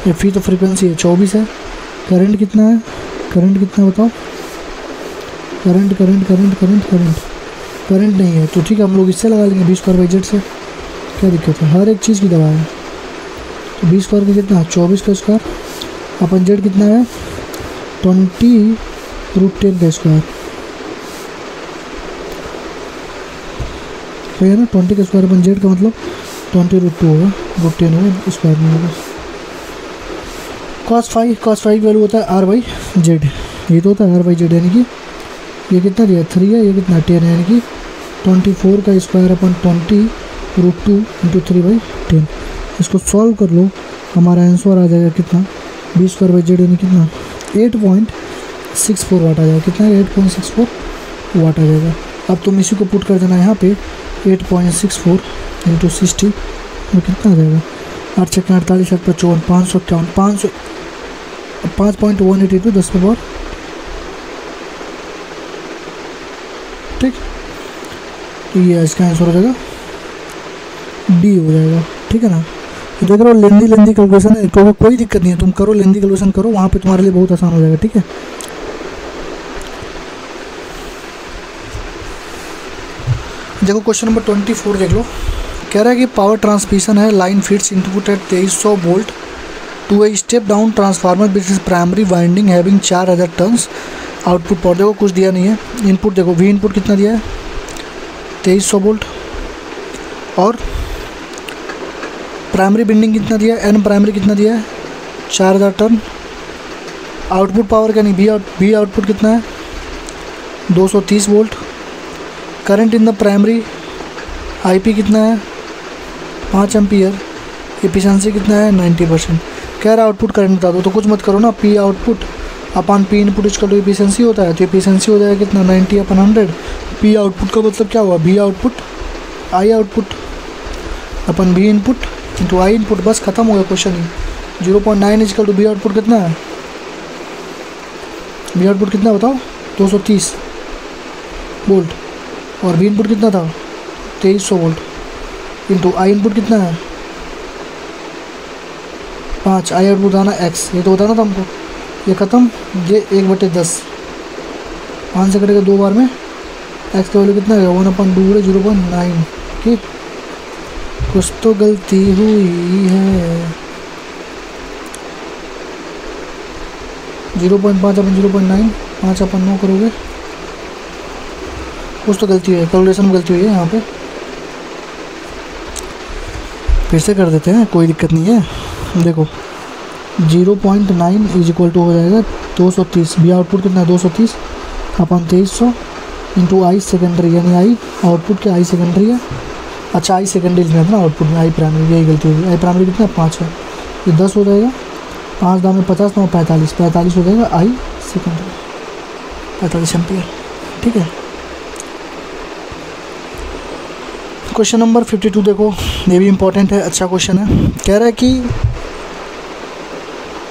ये फी तो फ्रीक्वेंसी है 24 है। करंट कितना है, करंट कितना बताओ, करंट नहीं है, तो ठीक है हम लोग इससे लगा लेंगे b²/z से, क्या दिक्कत है, हर एक चीज़ की दवा है। तो b² का कितना 24 का स्क्वायर, अपन z कितना है 20√10 का स्क्वायर, है ना, 20 का स्क्वायर अपन z का मतलब 20√2 होगा, √10 होगा, स्क्वायर में होगा। cos फाइव वैल्यू होता है r/z, ये तो होता है r/z, यानी कि ये कितना दिया 3 है, ये कितना 10 है, यानी कि 24 का स्क्वायर अपन 20√2 इंटू 3/10। इसको सॉल्व कर लो, हमारा आंसर आ जाएगा कितना b²/z यानी कितना 8.64 वाट आ जाएगा, कितना 8.64 वाट आ जाएगा। अब तुम इसी को पुट कर देना यहाँ पे 8.64 इंटू 60 और कितना आ जाएगा 8 छक्के 48 7 55 551 5.182 10⁻, ठीक। तो ये इसका आंसर हो जाएगा डी हो जाएगा, ठीक है ना। तो देख रहे हो लेंदी कैलकुलेशन है, तो कोई दिक्कत नहीं है, तुम करो लेंदी कैलकुलेशन करो, वहाँ पे तुम्हारे लिए बहुत आसान हो जाएगा, ठीक है। देखो क्वेश्चन नंबर 24 देख लो, कह रहा है कि पावर ट्रांसमिशन है, line feeds input at 2300 volt to a step down transformer which is primary winding having 4000 turns, output power देखो कुछ दिया नहीं है, इनपुट देखो वी इनपुट कितना दिया है 2300 वोल्ट, और प्राइमरी बिंडिंग कितना दिया है, एन प्राइमरी कितना दिया है 4000 टर्न, आउटपुट पावर का नहीं बी आउटपुट कितना है 230 volt, current in the primary IP कितना है 5 एम्पियर, एफिशिएंसी कितना है 90%। कह रहा आउटपुट करंट बता दो, तो कुछ मत करो ना, पी आउटपुट अपन पी इनपुट इसका तो एफिशिएंसी होता है, तो एफिशिएंसी हो जाएगा कितना 90/100, पी आउटपुट का मतलब क्या हुआ V output I output upon V input into I input, बस खत्म हो गया क्वेश्चन ही। 0.9 इक्वल टू बी आउटपुट कितना है, बी आउटपुट कितना बताओ 230 वोल्ट, और बी इनपुट कितना था 2300 वोल्ट इंटू आई इनपुट कितना है 5, आई आउटपुट आना x, ये तो होता ना था हमको, ये ख़त्म, ये 1/10 5 से कटेगा 2 बार में, x का वैल्यू कितना है 1/2 0.9, ठीक। कुछ तो गलती हुई है, 0.5 अपन 0.9 5 अपन 9 करोगे, कुछ तो गलती है, कैलकुलेशन में गलती हुई है यहाँ पे, फिर से कर देते हैं, कोई दिक्कत नहीं है। देखो 0.9 इज इक्वल टू हो जाएगा 230, बी आउटपुट कितना है 230 अपन 2300 इंटू आई सेकेंडरी, यानी आई आउटपुट के आई सेकेंडरी है, अच्छा आई सेकेंडरी लिखना था ना आउटपुट में, आई प्राइमरी यही गलती होगी, आई प्राइमरी कितना 5 है, ये 10 हो जाएगा, 5 दाम में 50 9 45 हो जाएगा आई सेकेंडरी 45 एम्पियर, ठीक है। क्वेश्चन नंबर 52 देखो, ये भी इम्पोर्टेंट है, अच्छा क्वेश्चन है। कह रहा है कि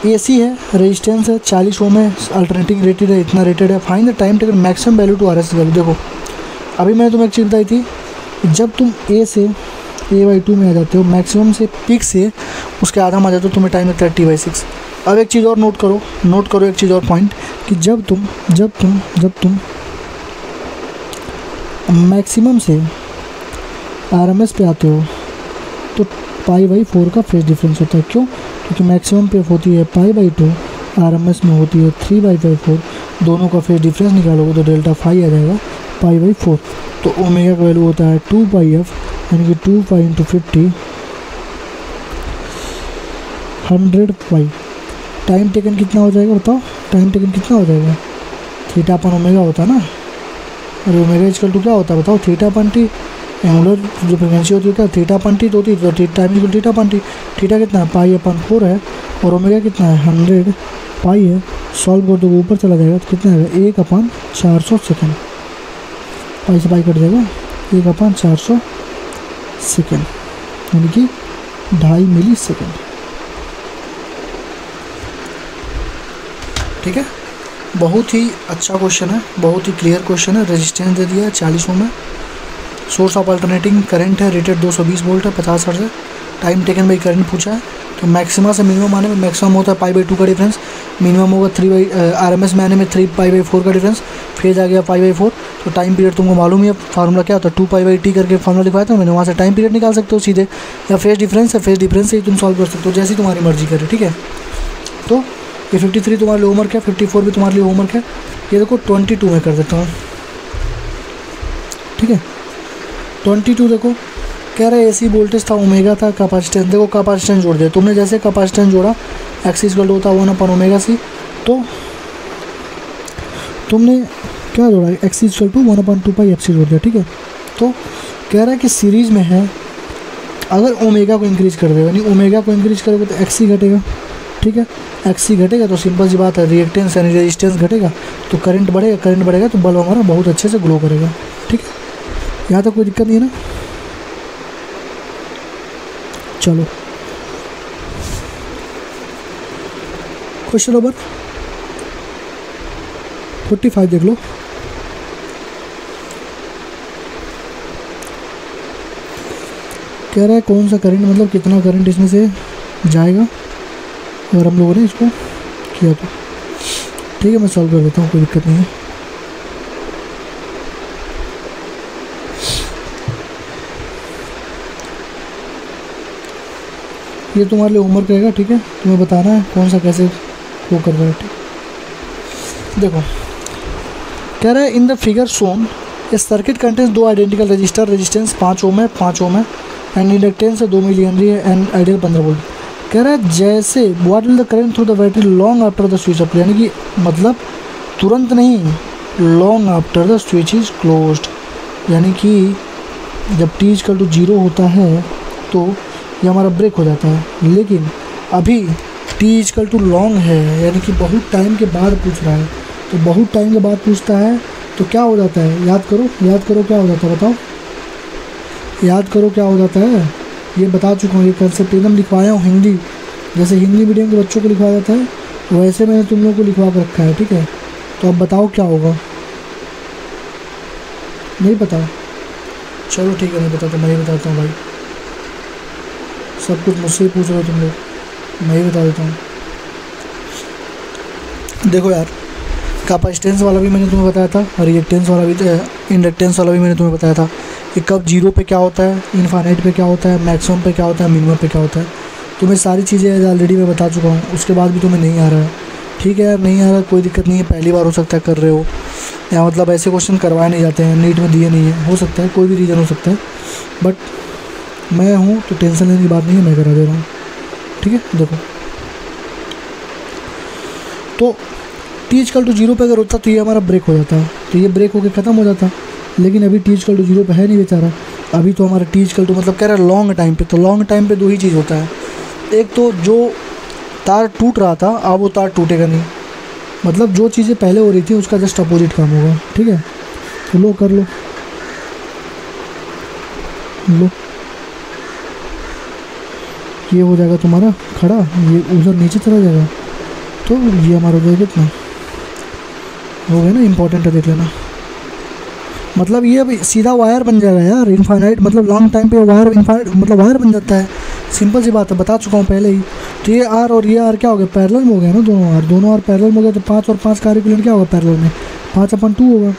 एसी है, रेजिस्टेंस है 40 ओम है, अल्टरनेटिंग रेटेड है, इतना रेटेड है, find the time taken maximum value to RS value. देखो अभी मैंने तुम्हें एक चीज़ बताई थी, जब तुम ए से a/2 में आ जाते हो, मैक्सिमम से पीक से उसके आधा में आ जाते हो, तुम्हें टाइम लगता है t/6। अब एक चीज़ और नोट करो एक चीज़ और पॉइंट कि जब तुम मैक्सिमम से आरएमएस पे आते हो तो π/4 का फेज डिफरेंस होता है। क्यों? क्योंकि मैक्सिमम पे होती है π/2, आरएमएस में होती है 3/4, दोनों का फेज डिफरेंस निकालोगे तो डेल्टा फाई आ जाएगा π/4। तो ओमेगा का वैल्यू होता है 2πf, यानी कि 2π × 50 100π। टाइम टेकन कितना हो जाएगा बताओ? टाइम टेकन कितना हो जाएगा? θ/ω होता है ना, और ओमेगा इक्वल टू क्या होता है बताओ? θ/t। एंगुलर जो फ्रिक्वेंसी होती है क्या θ/t होती है, तो टाइम इक्वल θ/t। थीटा कितना है? π/4 है, और ओमेगा कितना है? 100π है। सॉल्व कर दो ऊपर चला जाएगा तो कितना आएगा? 1/400 सेकेंड। पाई से पाई कट जाएगा, 1/400 सेकेंड, यानी कि 2.5 मिली सेकेंड। ठीक है, बहुत ही अच्छा क्वेश्चन है, बहुत ही क्लियर क्वेश्चन है। रेजिस्टेंस दे दिया है 40 ओम है। सोर्स ऑफ अल्टरनेटिंग करंट है, रेटेड 220 वोल्ट है, 50 हर्ट्ज है। टाइम टेकन बाई करंट पूछा है, तो मैक्सिमा से मिनिमम आने में मैक्सिमम होता है π/2 का डिफरेंस, मिनिमम होगा आरएमएस में आने में 3π/4 का डिफरेंस, फेज आ गया π/4। तो टाइम पीरियड तुमको मालूम ही है, फार्मूला क्या होता है? 2π/t करके फार्मूला लिखवाया था मैंने, वहाँ से टाइम पीरियड निकाल सकते हो सीधे, या फेज डिफरेंस है, फेज डिफरेंस से ही तुम सॉल्व कर सकते हो, जैसी तुम्हारी मर्जी करे। ठीक है, तो ये 53 तुम्हारे लिए होमवर्क है, 54 भी तुम्हारे लिए होमवर्क है। ये देखो 22 में कर देता हूँ। ठीक है, 22 देखो, कह रहा है एसी वोल्टेज था, ओमेगा था, कैपेसिटेंस देखो कैपेसिटेंस जोड़ दिया तुमने। जैसे कैपेसिटेंस जोड़ा एक्स इक्वल होता है 1/ω/c, तो तुमने क्या जोड़ा? एक्स इक्वल टू 1/2πfc जोड़ दिया। ठीक है, तो कह रहा है कि सीरीज़ में है, अगर ओमेगा को इंक्रीज कर देगा, यानी ओमेगा को इंक्रीज करोगे तो एक्स ही घटेगा। ठीक है, एक्स ही घटेगा तो सिंपल सी बात है, रिएक्टेंस यानी रेजिस्टेंस घटेगा तो करंट बढ़ेगा, करंट बढ़ेगा तो बल्ब हमारा बहुत अच्छे से ग्लो करेगा। ठीक है, यहाँ तक कोई दिक्कत नहीं है ना? चलो क्वेश्चन नंबर 45 देख लो। कह रहा है कौन सा करंट, मतलब कितना करंट इसमें से जाएगा, और हम लोगों ने इसको किया था। ठीक है, मैं सॉल्व कर देता हूँ, कोई दिक्कत नहीं है। ये तुम्हारे लिए होमवर्क रहेगा। ठीक है, तुम्हें बताना है कौन सा कैसे वो कर रहा है। ठीक, देखो कह रहा है इन the figure shown A circuit contains 2 identical register, resistance 5 ओम है, 5 ओम है, एंड इंडक्टेंस 2 मिली हेनरी है, एंड आइडियल 15 वोल्ट। कह रहा है जैसे what will the current through the battery long after the switch off, यानी कि मतलब तुरंत नहीं, long after the switch is closed, यानी कि जब t इक्वल टू 0 होता है तो ये हमारा ब्रेक हो जाता है। लेकिन अभी t इक्वल टू लॉन्ग है, यानी कि बहुत टाइम के बाद पूछ रहा है, तो बहुत टाइम के बाद पूछता है तो क्या हो जाता है? याद करो क्या हो जाता है, बताओ याद करो क्या हो जाता है। ये बता चुका हूँ, ये कंसेप्ट एकदम लिखवाया हूँ हिंदी, जैसे हिंदी मीडियम के बच्चों को लिखवाया जाता है वैसे मैंने तुम लोगों को लिखवा कर रखा है। ठीक है, तो अब बताओ क्या होगा? नहीं पता? चलो ठीक है, नहीं पता तो मैं ही बताता हूँ भाई, सब कुछ मुझसे ही पूछ रहे हो तुम लोग, मैं ही बता देता हूँ। देखो यार, कैपेसिटेंस वाला भी मैंने तुम्हें बताया था, और रिएक्टेंस वाला भी, इंडक्टेंस वाला भी मैंने तुम्हें बताया था कि कब 0 पे क्या होता है, इनफाइनाइट पे क्या होता है, मैक्सिमम पे क्या होता है, मिनिमम पे क्या होता है। तुम्हें सारी चीज़ें ऑलरेडी मैं बता चुका हूँ, उसके बाद भी तुम्हें नहीं आ रहा है। ठीक है यार, नहीं आ रहा, कोई दिक्कत नहीं है, पहली बार हो सकता है कर रहे हो, या मतलब ऐसे क्वेश्चन करवाए नहीं जाते हैं, नीट में दिए नहीं है, हो सकता है, कोई भी रीज़न हो सकता है, बट मैं हूँ तो टेंशन लेने की बात नहीं है, मैं करा दे रहा हूँ। ठीक है, देखो तो t इक्वल टू 0 पे अगर होता तो ये हमारा ब्रेक हो जाता, तो ये ब्रेक होकर ख़त्म हो जाता। लेकिन अभी t इक्वल टू 0 पे है नहीं बेचारा, अभी तो हमारा t इक्वल टू मतलब कह रहा है लॉन्ग टाइम पे। तो लॉन्ग टाइम पे दो ही चीज़ होता है, एक तो जो तार टूट रहा था अब वो तार टूटेगा नहीं, मतलब जो चीज़ें पहले हो रही थी उसका जस्ट अपोजिट काम होगा। ठीक है, तो लो कर लो, ये हो जाएगा तुम्हारा खड़ा, ये उधर नीचे चला जाएगा, तो ये हमारा हो जाएगा कितना हो गया ना, इम्पोर्टेंट है, देख लेना। मतलब ये अब सीधा वायर बन जाएगा यार, इनफाइनाइट मतलब लॉन्ग टाइम पे वायर इनफाइनाइट मतलब वायर बन जाता है, सिंपल सी बात है, बता चुका हूँ पहले ही। तो ये आर और ये आर क्या हो गया, पैरेलल में हो गया ना, दोनों आर पैरेलल में हो गया। तो 5 और 5 का इक्विवेलेंट क्या होगा पैरेलल में, 5/2 होगा।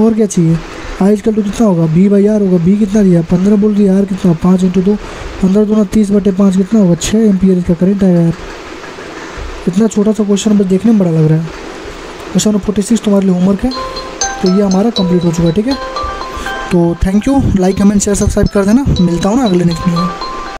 और क्या चाहिए, आई इक्वल टू कितना होगा, B/R होगा। B कितना दिया, 15 बोल दिया, आर कितना 5 × 2, 15 दूना 30/5 कितना होगा, 6 एम्पियर इसका करंट आएगा यार। इतना छोटा सा क्वेश्चन बस देखने में बड़ा लग रहा है। क्वेश्चन नंबर 46 तुम्हारे लिए होमवर्क है। तो ये हमारा कंप्लीट हो चुका है, ठीक है। तो thank you, like comment share subscribe कर देना। मिलता हूँ ना अगले नेक्स्ट वीडियो में।